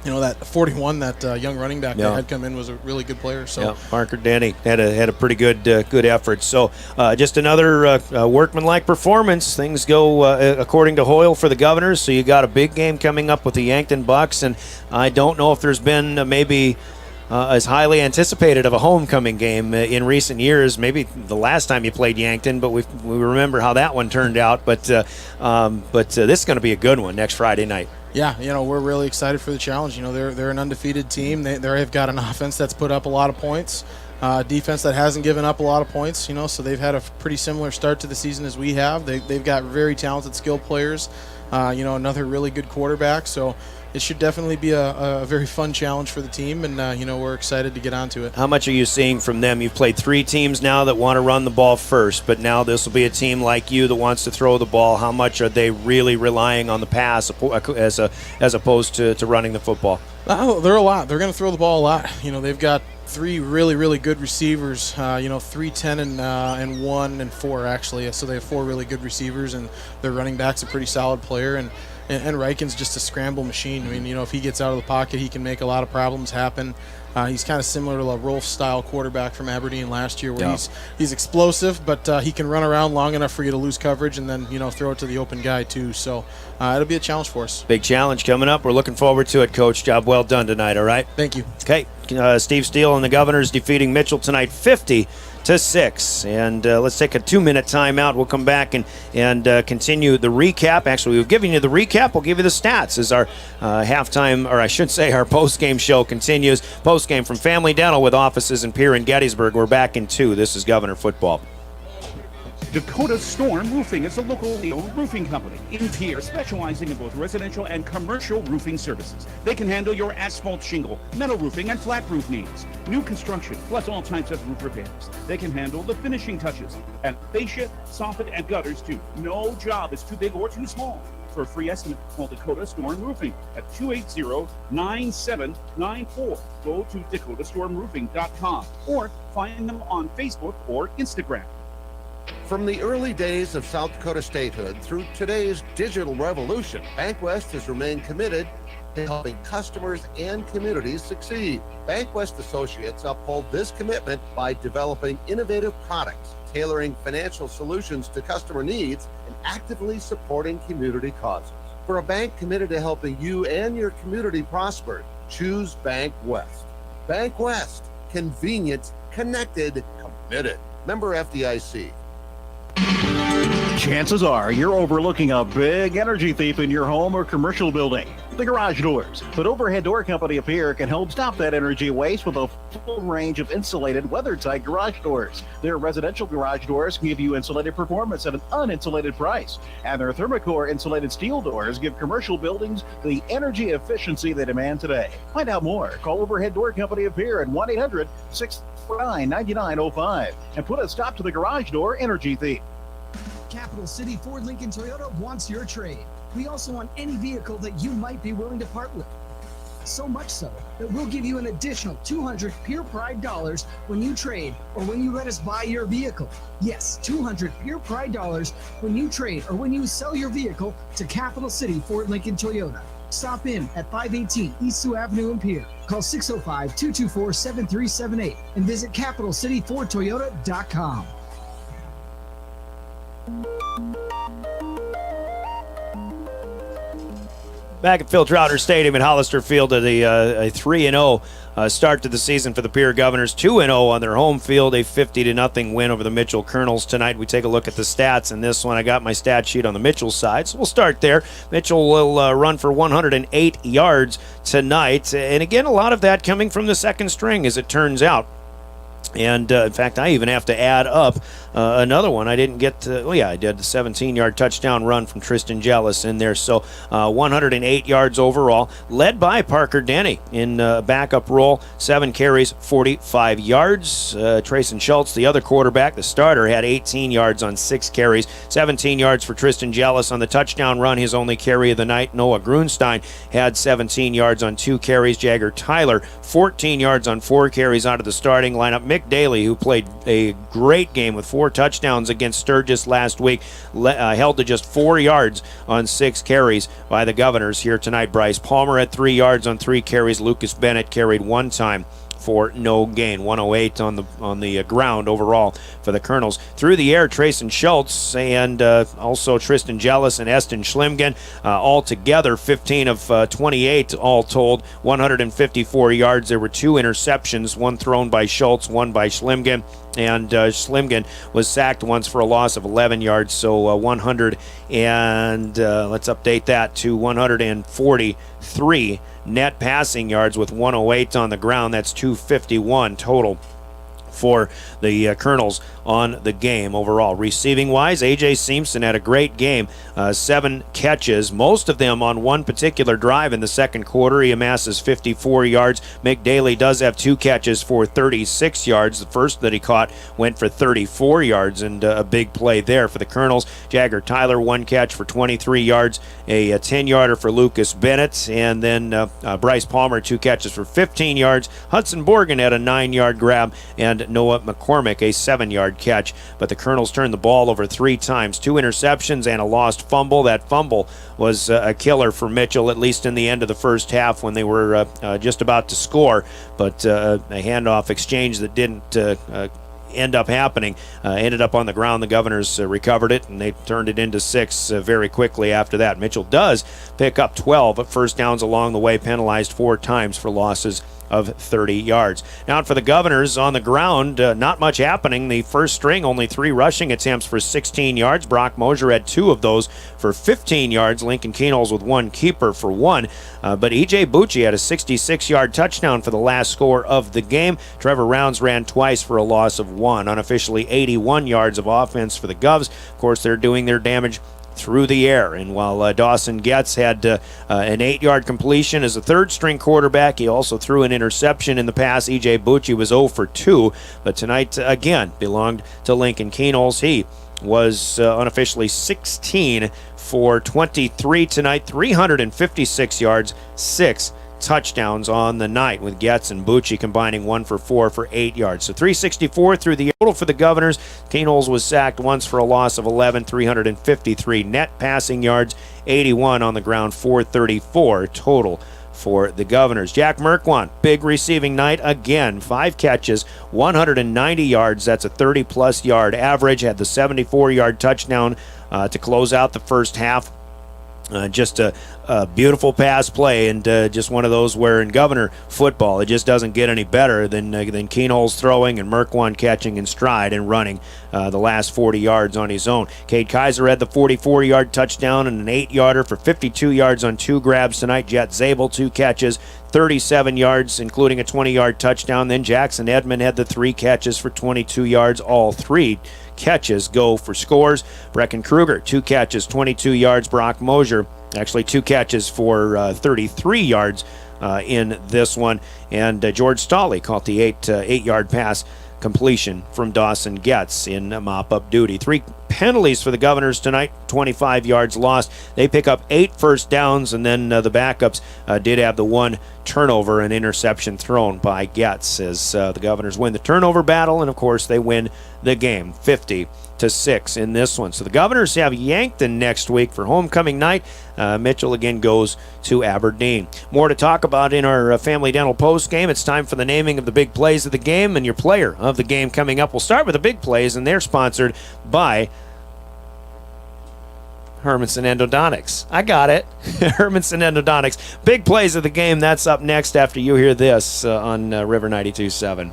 that 41, that young running back that had come in was a really good player. So
Parker Denny had a pretty good effort. So just another workmanlike performance. Things go according to Hoyle for the Governors. So you got a big game coming up with the Yankton Bucks, and I don't know if there's been maybe as highly anticipated of a homecoming game in recent years. Maybe the last time you played Yankton, but we remember how that one turned out. But this is going to be a good one next Friday night.
Yeah, we're really excited for the challenge. They're an undefeated team. They've got an offense that's put up a lot of points, defense that hasn't given up a lot of points. So they've had a pretty similar start to the season as we have. They've got very talented, skilled players. Another really good quarterback. So it should definitely be a very fun challenge for the team, and we're excited to get onto it.
How much are you seeing from them? You've played 3 teams now that want to run the ball first, but now this will be a team like you that wants to throw the ball. How much are they really relying on the pass as opposed to running the football?
They're a lot. They're going to throw the ball a lot. They've got 3 really, really good receivers, 3, 10, and 1 and 4 actually. So they have 4 really good receivers, and their running back's a pretty solid player, and Reichen's just a scramble machine. If he gets out of the pocket, he can make a lot of problems happen. He's kind of similar to a Rolf-style quarterback from Aberdeen last year, where he's explosive, but he can run around long enough for you to lose coverage and then throw it to the open guy too. So it'll be a challenge for us.
Big challenge coming up. We're looking forward to it, Coach. Job well done tonight. All right.
Thank you.
Okay. Steve Steele and the Governors defeating Mitchell tonight, 50-6. And let's take a 2-minute timeout. We'll come back and continue the recap. Actually, we've given you the recap. We'll give you the stats as our halftime, or I should say our post-game show continues. Post-game from Family Dental with offices in Pierre and Gettysburg. We're back in 2. This is Governor Football.
Dakota Storm Roofing is a locally owned roofing company in Pierre, specializing in both residential and commercial roofing services. They can handle your asphalt shingle, metal roofing, and flat roof needs. New construction, plus all types of roof repairs. They can handle the finishing touches and fascia, soffit, and gutters too. No job is too big or too small. For a free estimate, call Dakota Storm Roofing at 280-9794. Go to dakotaststormroofing.com or find them on Facebook or Instagram.
From the early days of South Dakota statehood through today's digital revolution, Bankwest has remained committed to helping customers and communities succeed. Bankwest Associates uphold this commitment by developing innovative products, tailoring financial solutions to customer needs, and actively supporting community causes. For a bank committed to helping you and your community prosper, choose Bankwest. Bankwest, convenient, connected, committed. Member FDIC.
Chances are you're overlooking a big energy thief in your home or commercial building. The garage doors. But Overhead Door Company of Pierre can help stop that energy waste with a full range of insulated, weather-tight garage doors. Their residential garage doors give you insulated performance at an uninsulated price. And their Thermocore insulated steel doors give commercial buildings the energy efficiency they demand today. Find out more. Call Overhead Door Company of Pierre at 1-800-649-9905 and put a stop to the garage door energy thief.
Capital City Ford Lincoln Toyota wants your trade. We also want any vehicle that you might be willing to part with. So much so that we'll give you an additional $200 Pure Pride dollars when you trade or when you let us buy your vehicle. Yes, $200 Pure Pride dollars when you trade or when you sell your vehicle to Capital City Ford Lincoln Toyota. Stop in at 518 East Sioux Avenue in Pierre. Call 605-224-7378 and visit CapitalCityFordToyota.com.
Back at Phil Troutner Stadium in Hollister Field at a 3-0 start to the season for the Pierre Governors. 2-0 on their home field, a 50-0 win over the Mitchell Kernels tonight. We take a look at the stats in this one. I got my stat sheet on the Mitchell side, so we'll start there. Mitchell will run for 108 yards tonight, and again, a lot of that coming from the second string, as it turns out. And, in fact, I even have to add up another one. I didn't get to, I did the 17-yard touchdown run from Tristan Jellis in there. So 108 yards overall, led by Parker Denny in backup role, 7 carries, 45 yards. Trayson Schultz, the other quarterback, the starter, had 18 yards on 6 carries, 17 yards for Tristan Jellis on the touchdown run, his only carry of the night. Noah Grunstein had 17 yards on 2 carries. Jagger Tyler, 14 yards on 4 carries out of the starting lineup. Mick Daly, who played a great game with 4 touchdowns against Sturgis last week, held to just 4 yards on 6 carries by the Governors here tonight. Bryce Palmer had 3 yards on 3 carries. Lucas Bennett carried 1 time for no gain. 108 on the ground overall for the Kernels. Through the air, Trayson Schultz and also Tristan Jellis and Eston Schlimgen, all together 15 of 28 all told, 154 yards. There were 2 interceptions, one thrown by Schultz, one by Schlimgen. And Schlimgen was sacked once for a loss of 11 yards, so 100 and let's update that to 143 net passing yards with 108 on the ground. That's 251 total for the Kernels on the game overall. Receiving wise, A.J. Simpson had a great game, 7 catches, most of them on one particular drive in the second quarter. He amasses 54 yards. Mick Daly does have 2 catches for 36 yards. The first that he caught went for 34 yards, and a big play there for the Kernels. Jagger Tyler, 1 catch for 23 yards, a 10-yarder for Lucas Bennett, and then Bryce Palmer, 2 catches for 15 yards. Hudson Borgen had a 9-yard grab, and Noah McCormick, a 7-yard catch. But the Kernels turned the ball over 3 times, 2 interceptions and a lost fumble. That fumble was a killer for Mitchell, at least in the end of the first half when they were just about to score. But a handoff exchange that didn't end up happening ended up on the ground. The Governors recovered it, and they turned it into 6 very quickly after that. Mitchell does pick up 12 first downs along the way, penalized 4 times for losses of 30 yards. Now for the Governors on the ground, not much happening. The first string, only 3 rushing attempts for 16 yards. Brock Mosier had 2 of those for 15 yards. Lincoln Kernels with 1 keeper for 1. But E.J. Bucci had a 66-yard touchdown for the last score of the game. Trevor Rounds ran twice for a loss of 1. Unofficially 81 yards of offense for the Govs. Of course, they're doing their damage through the air. And while Dawson Getz had an 8-yard completion as a third-string quarterback, he also threw an interception in the pass. E.J. Bucci was 0 for 2, but tonight, again, belonged to Lincoln Kernels. He was unofficially 16 for 23 tonight, 356 yards, 6 touchdowns on the night, with Getz and Bucci combining 1 for 4 for 8 yards. So 364 through the total for the Governors. Kernels was sacked once for a loss of 11, 353 net passing yards, 81 on the ground, 434 total for the Governors. Jack Merkwant, big receiving night again. 5 catches, 190 yards. That's a 30-plus yard average. Had the 74-yard touchdown to close out the first half. Just a beautiful pass play, and just one of those where in Governor football it just doesn't get any better than Kernels throwing and Merkwant catching in stride and running the last 40 yards on his own. Cade Kaiser had the 44-yard touchdown and an 8-yarder for 52 yards on 2 grabs tonight. Jet Zabel 2 catches, 37 yards, including a 20-yard touchdown. Then Jackson Edmond had the 3 catches for 22 yards. All 3 catches go for scores. Brecken Kruger, 2 catches, 22 yards. Brock Mosier, actually 2 catches for 33 yards in this one. And George Stolley caught the 8-yard pass completion from Dawson Getz in mop-up duty. 3 penalties for the Governors tonight, 25 yards lost. They pick up 8 first downs, and then the backups did have the 1 turnover and interception thrown by Getz as the Governors win the turnover battle, and of course they win the game 50-6 in this one. So the Governors have Yankton next week for homecoming night. Mitchell again goes to Aberdeen. More to talk about in our Family Dental post game. It's time for the naming of the big plays of the game and your player of the game coming up. We'll start with the big plays, and they're sponsored by Hermanson Endodontics. I got it. Hermanson Endodontics. Big plays of the game. That's up next after you hear this on River 92.7.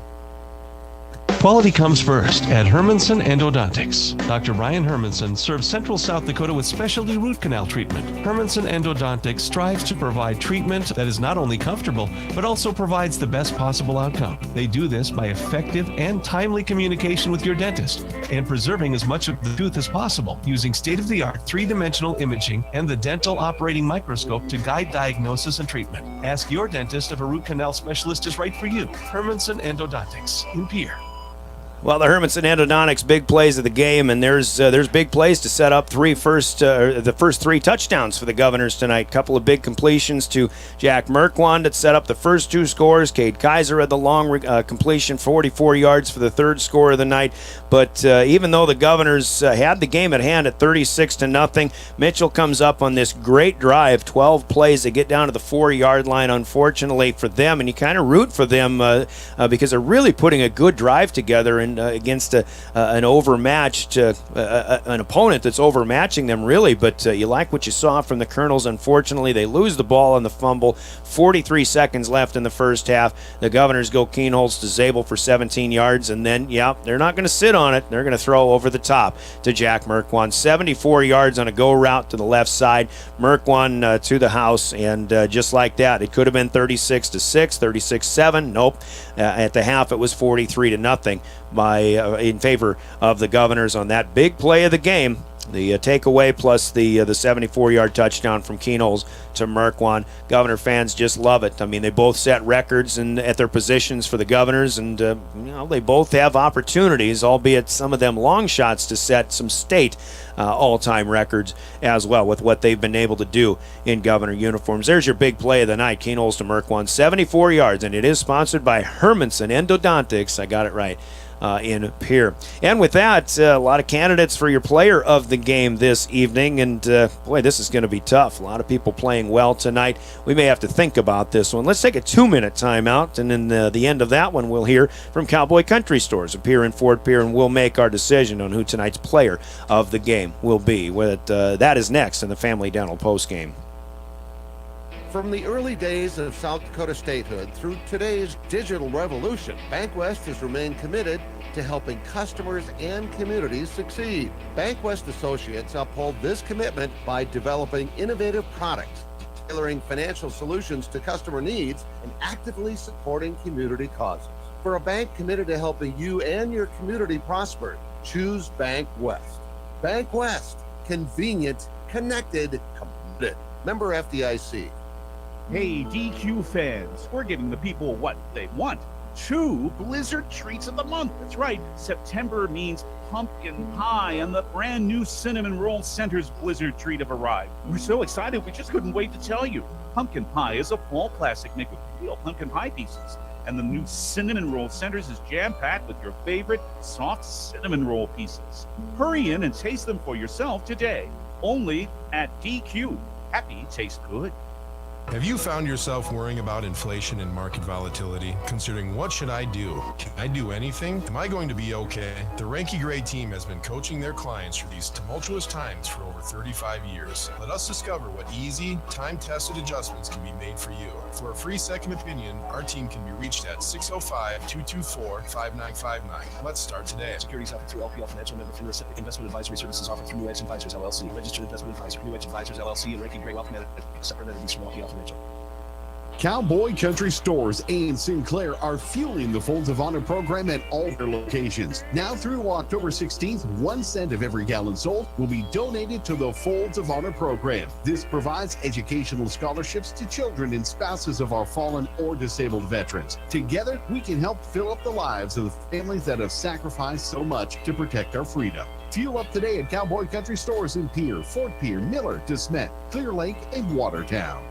Quality comes first at Hermanson Endodontics. Dr. Brian Hermanson serves Central South Dakota with specialty root canal treatment. Hermanson Endodontics strives to provide treatment that is not only comfortable, but also provides the best possible outcome. They do this by effective and timely communication with your dentist and preserving as much of the tooth as possible using state-of-the-art 3-dimensional imaging and the dental operating microscope to guide diagnosis and treatment. Ask your dentist if a root canal specialist is right for you. Hermanson Endodontics in Pierre.
Well, the Hermanson Endodontics big plays of the game, and there's big plays to set up the first 3 touchdowns for the Governors tonight. Couple of big completions to Jack Merkwant that set up the first 2 scores. Cade Kaiser had the long completion, 44 yards for the 3rd score of the night. But even though the Governors had the game at hand at 36-0, Mitchell comes up on this great drive, 12 plays. They get down to the 4-yard line, unfortunately for them, and you kind of root for them because they're really putting a good drive together and against an overmatched an opponent that's overmatching them, really. But you like what you saw from the Kernels. Unfortunately, they lose the ball on the fumble. 43 seconds left in the first half. The Governors go Kernels to Zabel for 17 yards, and then, they're not going to sit on it. They're going to throw over the top to Jack Merkwant. 74 yards on a go route to the left side. Merkwant to the house, and just like that, it could have been 36-6, 36-7. Nope. At the half, it was 43-0. In favor of the Governors on that big play of the game. The takeaway plus the 74-yard touchdown from Kernels to Merkwant. Governor fans just love it. I mean, they both set records at their positions for the Governors, and they both have opportunities, albeit some of them long shots, to set some state all-time records as well with what they've been able to do in Governor uniforms. There's your big play of the night. Kernels to Merkwant, 74 yards, and it is sponsored by Hermanson Endodontics. I got it right. In Pierre. And with that, a lot of candidates for your player of the game this evening, and boy, this is going to be tough. A lot of people playing well tonight. We may have to think about this one. Let's take a 2-minute timeout, and in the end of that one, we'll hear from Cowboy Country Stores of Pierre and Fort Pierre, and we'll make our decision on who tonight's player of the game will be. That is next in the Family Dental postgame.
From the early days of South Dakota statehood through today's digital revolution, Bankwest has remained committed to helping customers and communities succeed. Bankwest Associates uphold this commitment by developing innovative products, tailoring financial solutions to customer needs, and actively supporting community causes. For a bank committed to helping you and your community prosper, choose Bankwest. Bankwest, convenient, connected, committed. Member FDIC.
Hey, DQ fans, we're giving the people what they want. 2 Blizzard Treats of the Month. That's right, September means pumpkin pie, and the brand new Cinnamon Roll Center's Blizzard Treat have arrived. We're so excited, we just couldn't wait to tell you. Pumpkin pie is a fall classic made with real pumpkin pie pieces, and the new Cinnamon Roll Centers is jam-packed with your favorite soft cinnamon roll pieces. Hurry in and taste them for yourself today, only at DQ. Happy tastes good.
Have you found yourself worrying about inflation and market volatility, considering what should I do? Can I do anything? Am I going to be okay? The Ranky Gray team has been coaching their clients through these tumultuous times for over 35 years. Let us discover what easy, time-tested adjustments can be made for you. For a free second opinion, our team can be reached at 605-224-5959. Let's start today.
Securities offered through LPL Financial Member FINRA. Investment advisory services offered through New Edge Advisors LLC. Registered investment advisor, New Edge Advisors LLC, and Ranky Gray Wealth Management. Separate entities from LPL Financial.
Cowboy Country Stores and Sinclair are fueling the Folds of Honor program at all their locations. Now through October 16th, 1 cent of every gallon sold will be donated to the Folds of Honor program. This provides educational scholarships to children and spouses of our fallen or disabled veterans. Together, we can help fill up the lives of the families that have sacrificed so much to protect our freedom. Fuel up today at Cowboy Country Stores in Pierre, Fort Pierre, Miller, DeSmet, Clear Lake, and Watertown.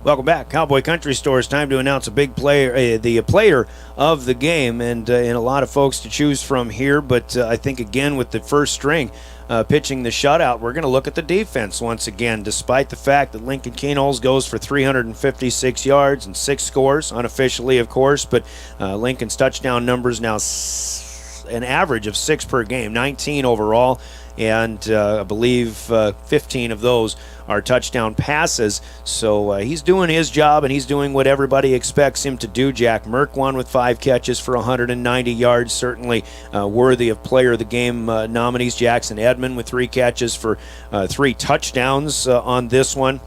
Welcome back. Cowboy Country Store. It's time to announce a big player, the player of the game, and a lot of folks to choose from here. But I think, again, with the first string pitching the shutout, we're going to look at the defense once again, despite the fact that Lincoln Kernels goes for 356 yards and 6 scores, unofficially, of course. But Lincoln's touchdown numbers now an average of 6 per game, 19 overall. And I believe 15 of those are touchdown passes. So he's doing his job, and he's doing what everybody expects him to do. Jack Merck won with 5 catches for 190 yards, certainly worthy of player of the game nominees. Jackson Edmond with 3 catches for 3 touchdowns on this one.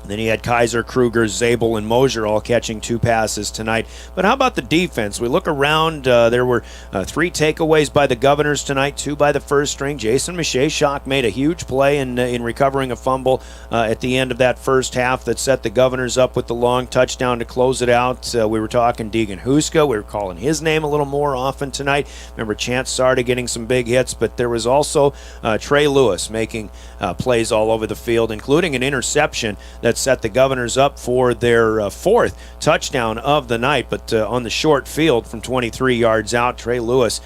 Then he had Kaiser, Kruger, Zabel, and Mosier all catching 2 passes tonight. But how about the defense? We look around. There were 3 takeaways by the Governors tonight, 2 by the first string. Jason Shock made a huge play in recovering a fumble at the end of that first half that set the Governors up with the long touchdown to close it out. We were talking Deegan Huska. We were calling his name a little more often tonight. Remember Chance Sarda getting some big hits, but there was also Trey Lewis making plays all over the field, including an interception that set the Governors up for their 4th touchdown of the night. But on the short field from 23 yards out, Trey Lewis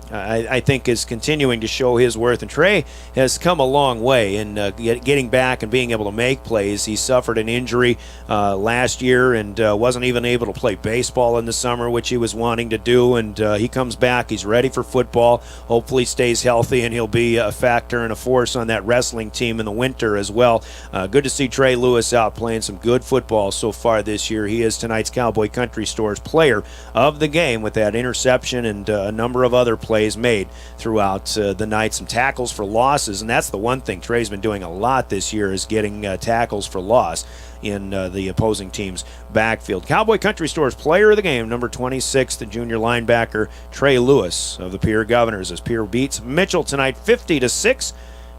I think is continuing to show his worth. And Trey has come a long way in getting back and being able to make plays. He suffered an injury last year and wasn't even able to play baseball in the summer, which he was wanting to do. And he comes back. He's ready for football. Hopefully stays healthy, and he'll be a factor and a force on that wrestling team in the winter as well. Good to see Trey Lewis out playing some good football so far this year. He is tonight's Cowboy Country Store's player of the game with that interception and a number of other plays made throughout the night. Some tackles for losses, and that's the one thing Trey's been doing a lot this year, is getting tackles for loss in the opposing team's backfield. Cowboy Country Store's player of the game, number 26, the junior linebacker Trey Lewis of the Pierre Governors, as Pierre beats Mitchell tonight 50-6.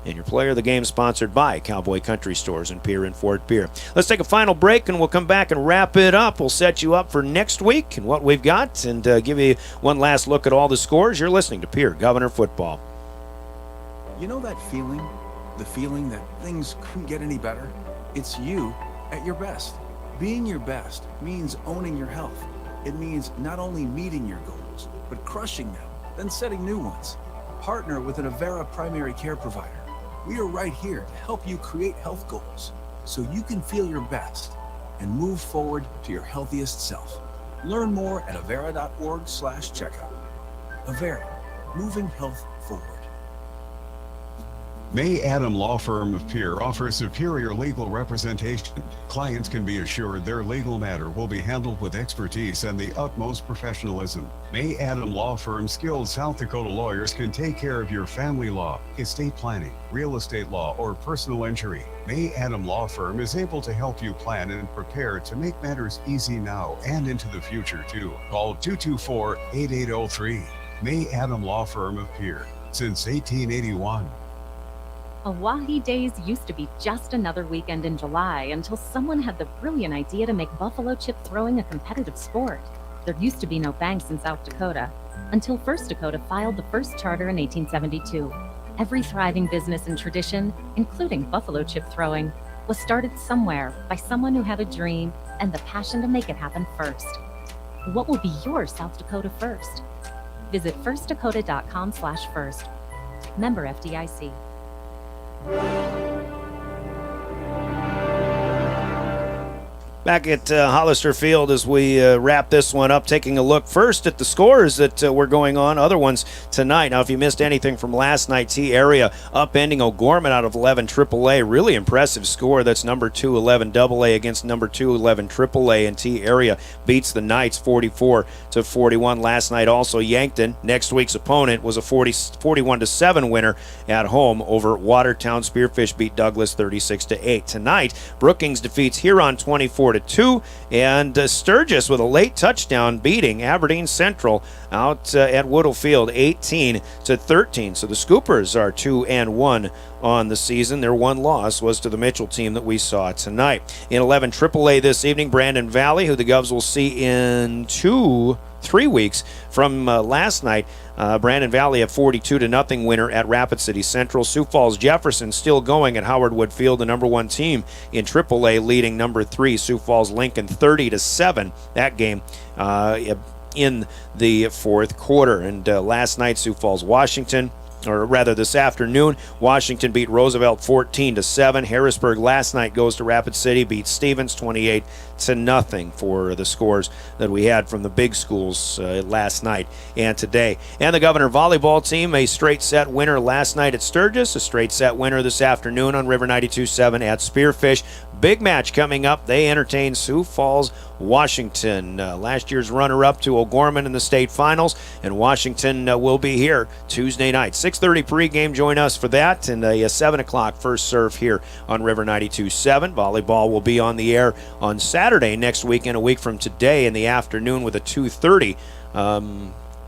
And your player of the game sponsored by Cowboy Country Stores in Pierre and Fort Pierre. Let's take a final break, and we'll come back and wrap it up. We'll set you up for next week and what we've got, and give you one last look at all the scores. You're listening to Pierre Governor Football.
You know that feeling? The feeling that things couldn't get any better? It's you at your best. Being your best means owning your health. It means not only meeting your goals, but crushing them, then setting new ones. Partner with an Avera primary care provider. We are right here to help you create health goals so you can feel your best and move forward to your healthiest self. Learn more at avera.org/checkup. Avera, moving health forward.
May Adam Law Firm of Pierre offers superior legal representation. Clients can be assured their legal matter will be handled with expertise and the utmost professionalism. May Adam Law Firm's skilled South Dakota lawyers can take care of your family law, estate planning, real estate law, or personal injury. May Adam Law Firm is able to help you plan and prepare to make matters easy now and into the future too. Call 224-8803. May Adam Law Firm of Pierre, since 1881.
Oahe Days used to be just another weekend in July until someone had the brilliant idea to make buffalo chip throwing a competitive sport. There used to be no banks in South Dakota until First Dakota filed the first charter in 1872. Every thriving business and tradition, including buffalo chip throwing, was started somewhere by someone who had a dream and the passion to make it happen first. What will be your South Dakota first? Visit firstdakota.com/first. Member FDIC.
Back at Hollister Field as we wrap this one up, taking a look first at the scores that were going on, other ones tonight. Now, if you missed anything from last night, T-Area upending O'Gorman out of 11 AAA. Really impressive score. That's number 2 11 AA against number 2 11 AAA, and T-Area beats the Knights 44-41 last night. Also, Yankton, next week's opponent, was a 41-7 winner at home over Watertown. Spearfish beat Douglas 36-8. Tonight, Brookings defeats Huron 24-2, and Sturgis with a late touchdown beating Aberdeen Central out at Woodall Field 18-13. So the Scoopers are 2-1 on the season. Their one loss was to the Mitchell team that we saw tonight. In 11 AAA this evening, Brandon Valley, who the Govs will see in 3 weeks from last night. Brandon Valley a 42-0 winner at Rapid City Central. Sioux Falls Jefferson still going at Howard Wood Field, the number 1 team in AAA, leading number 3 Sioux Falls Lincoln 30-7. That game in the fourth quarter. And last night, Sioux Falls Washington, or rather this afternoon, Washington beat Roosevelt 14-7. Harrisburg last night goes to Rapid City, beats Stevens 28-0 for the scores that we had from the big schools last night and today. And the Governor volleyball team, a straight set winner last night at Sturgis, a straight set winner this afternoon on River 92.7 at Spearfish. Big match coming up. They entertain Sioux Falls, Washington. Last year's runner-up to O'Gorman in the state finals, and Washington will be here Tuesday night. 6:30 pregame. Join us for that, and a 7 o'clock first serve here on River 92.7. Volleyball will be on the air on Saturday next weekend, a week from today in the afternoon with a 2:30.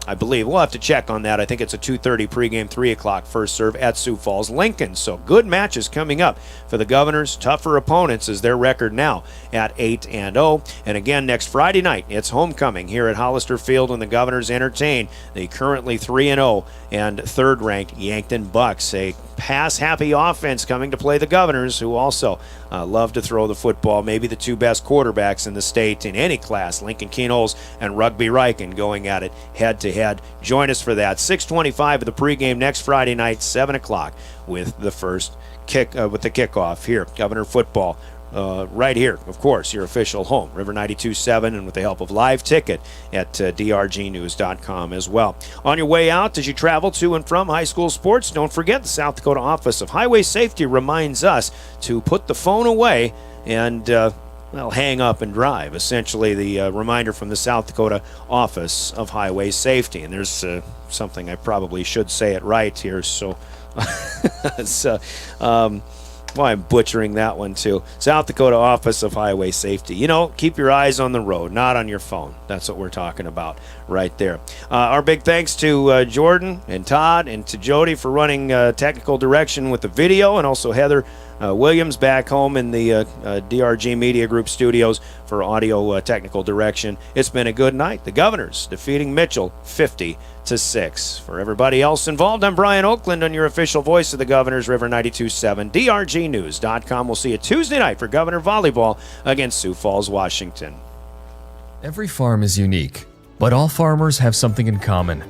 I believe. We'll have to check on that. I think it's a 2:30 pregame, 3 o'clock first serve at Sioux Falls Lincoln. So good matches coming up for the Governors. Tougher opponents is their record now at 8-0. And again, next Friday night, it's homecoming here at Hollister Field, and the Governors entertain the currently 3-0 and third-ranked Yankton Bucks. A pass-happy offense coming to play the Governors, who also love to throw the football. Maybe the 2 best quarterbacks in the state in any class, Lincoln Keenholz and Rugby Riken, going at it head-to-head. Join us for that. 6:25 of the pregame next Friday night, 7 o'clock with the first kick with the kickoff here. Governor football. Right here, of course, your official home, River 92.7, and with the help of Live Ticket at drgnews.com as well. On your way out, as you travel to and from high school sports, don't forget the South Dakota Office of Highway Safety reminds us to put the phone away and hang up and drive. Essentially, the reminder from the South Dakota Office of Highway Safety. And there's something I probably should say it right here, so well, I'm butchering that one too. South Dakota Office of Highway Safety. You know, keep your eyes on the road, not on your phone. That's what we're talking about right there. Our big thanks to Jordan and Todd and to Jody for running technical direction with the video, and also Heather Williams back home in the DRG Media Group studios for audio technical direction. It's been a good night. The Governors defeating Mitchell 50-6. For everybody else involved, I'm Brian Oakland on your official voice of the Governors, River 92.7, drgnews.com. We'll see you Tuesday night for Governor Volleyball against Sioux Falls, Washington.
Every farm is unique, but all farmers have something in common: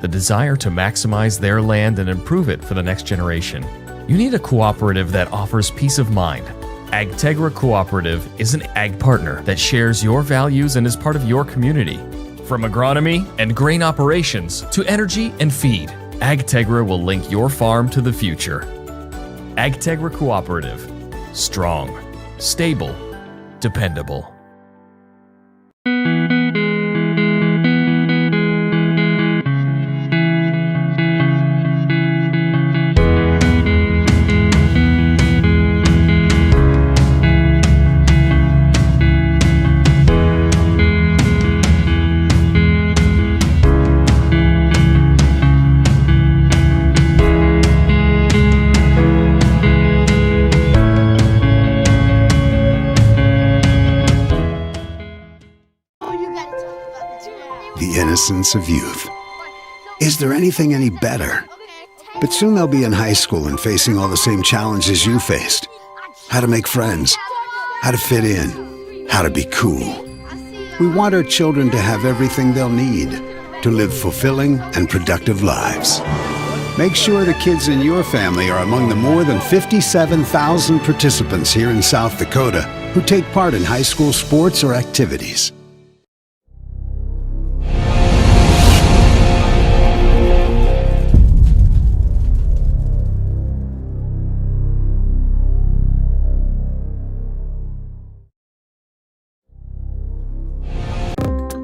the desire to maximize their land and improve it for the next generation. You need a cooperative that offers peace of mind. Agtegra Cooperative is an ag partner that shares your values and is part of your community. From agronomy and grain operations to energy and feed, Agtegra will link your farm to the future. Agtegra Cooperative. Strong, stable, dependable.
Innocence of youth. Is there anything any better? But soon they'll be in high school and facing all the same challenges you faced. How to make friends, how to fit in, how to be cool. We want our children to have everything they'll need to live fulfilling and productive lives. Make sure the kids in your family are among the more than 57,000 participants here in South Dakota who take part in high school sports or activities.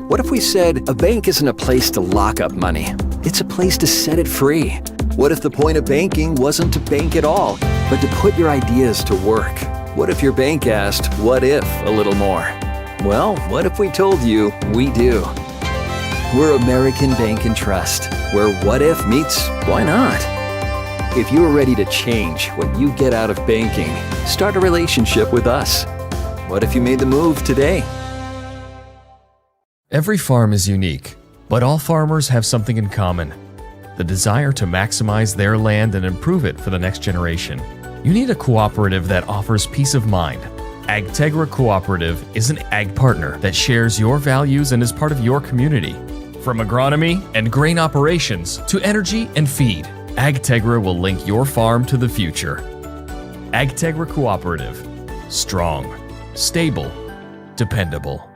What if we said a bank isn't a place to lock up money? It's a place to set it free. What if the point of banking wasn't to bank at all, but to put your ideas to work? What if your bank asked, what if, a little more? Well, what if we told you we do? We're American Bank and Trust, where what if meets why not? If you're ready to change what you get out of banking, start a relationship with us. What if you made the move today?
Every farm is unique, but all farmers have something in common: the desire to maximize their land and improve it for the next generation. You need a cooperative that offers peace of mind. Agtegra Cooperative is an ag partner that shares your values and is part of your community. From agronomy and grain operations to energy and feed, Agtegra will link your farm to the future. Agtegra Cooperative. Strong, stable, dependable.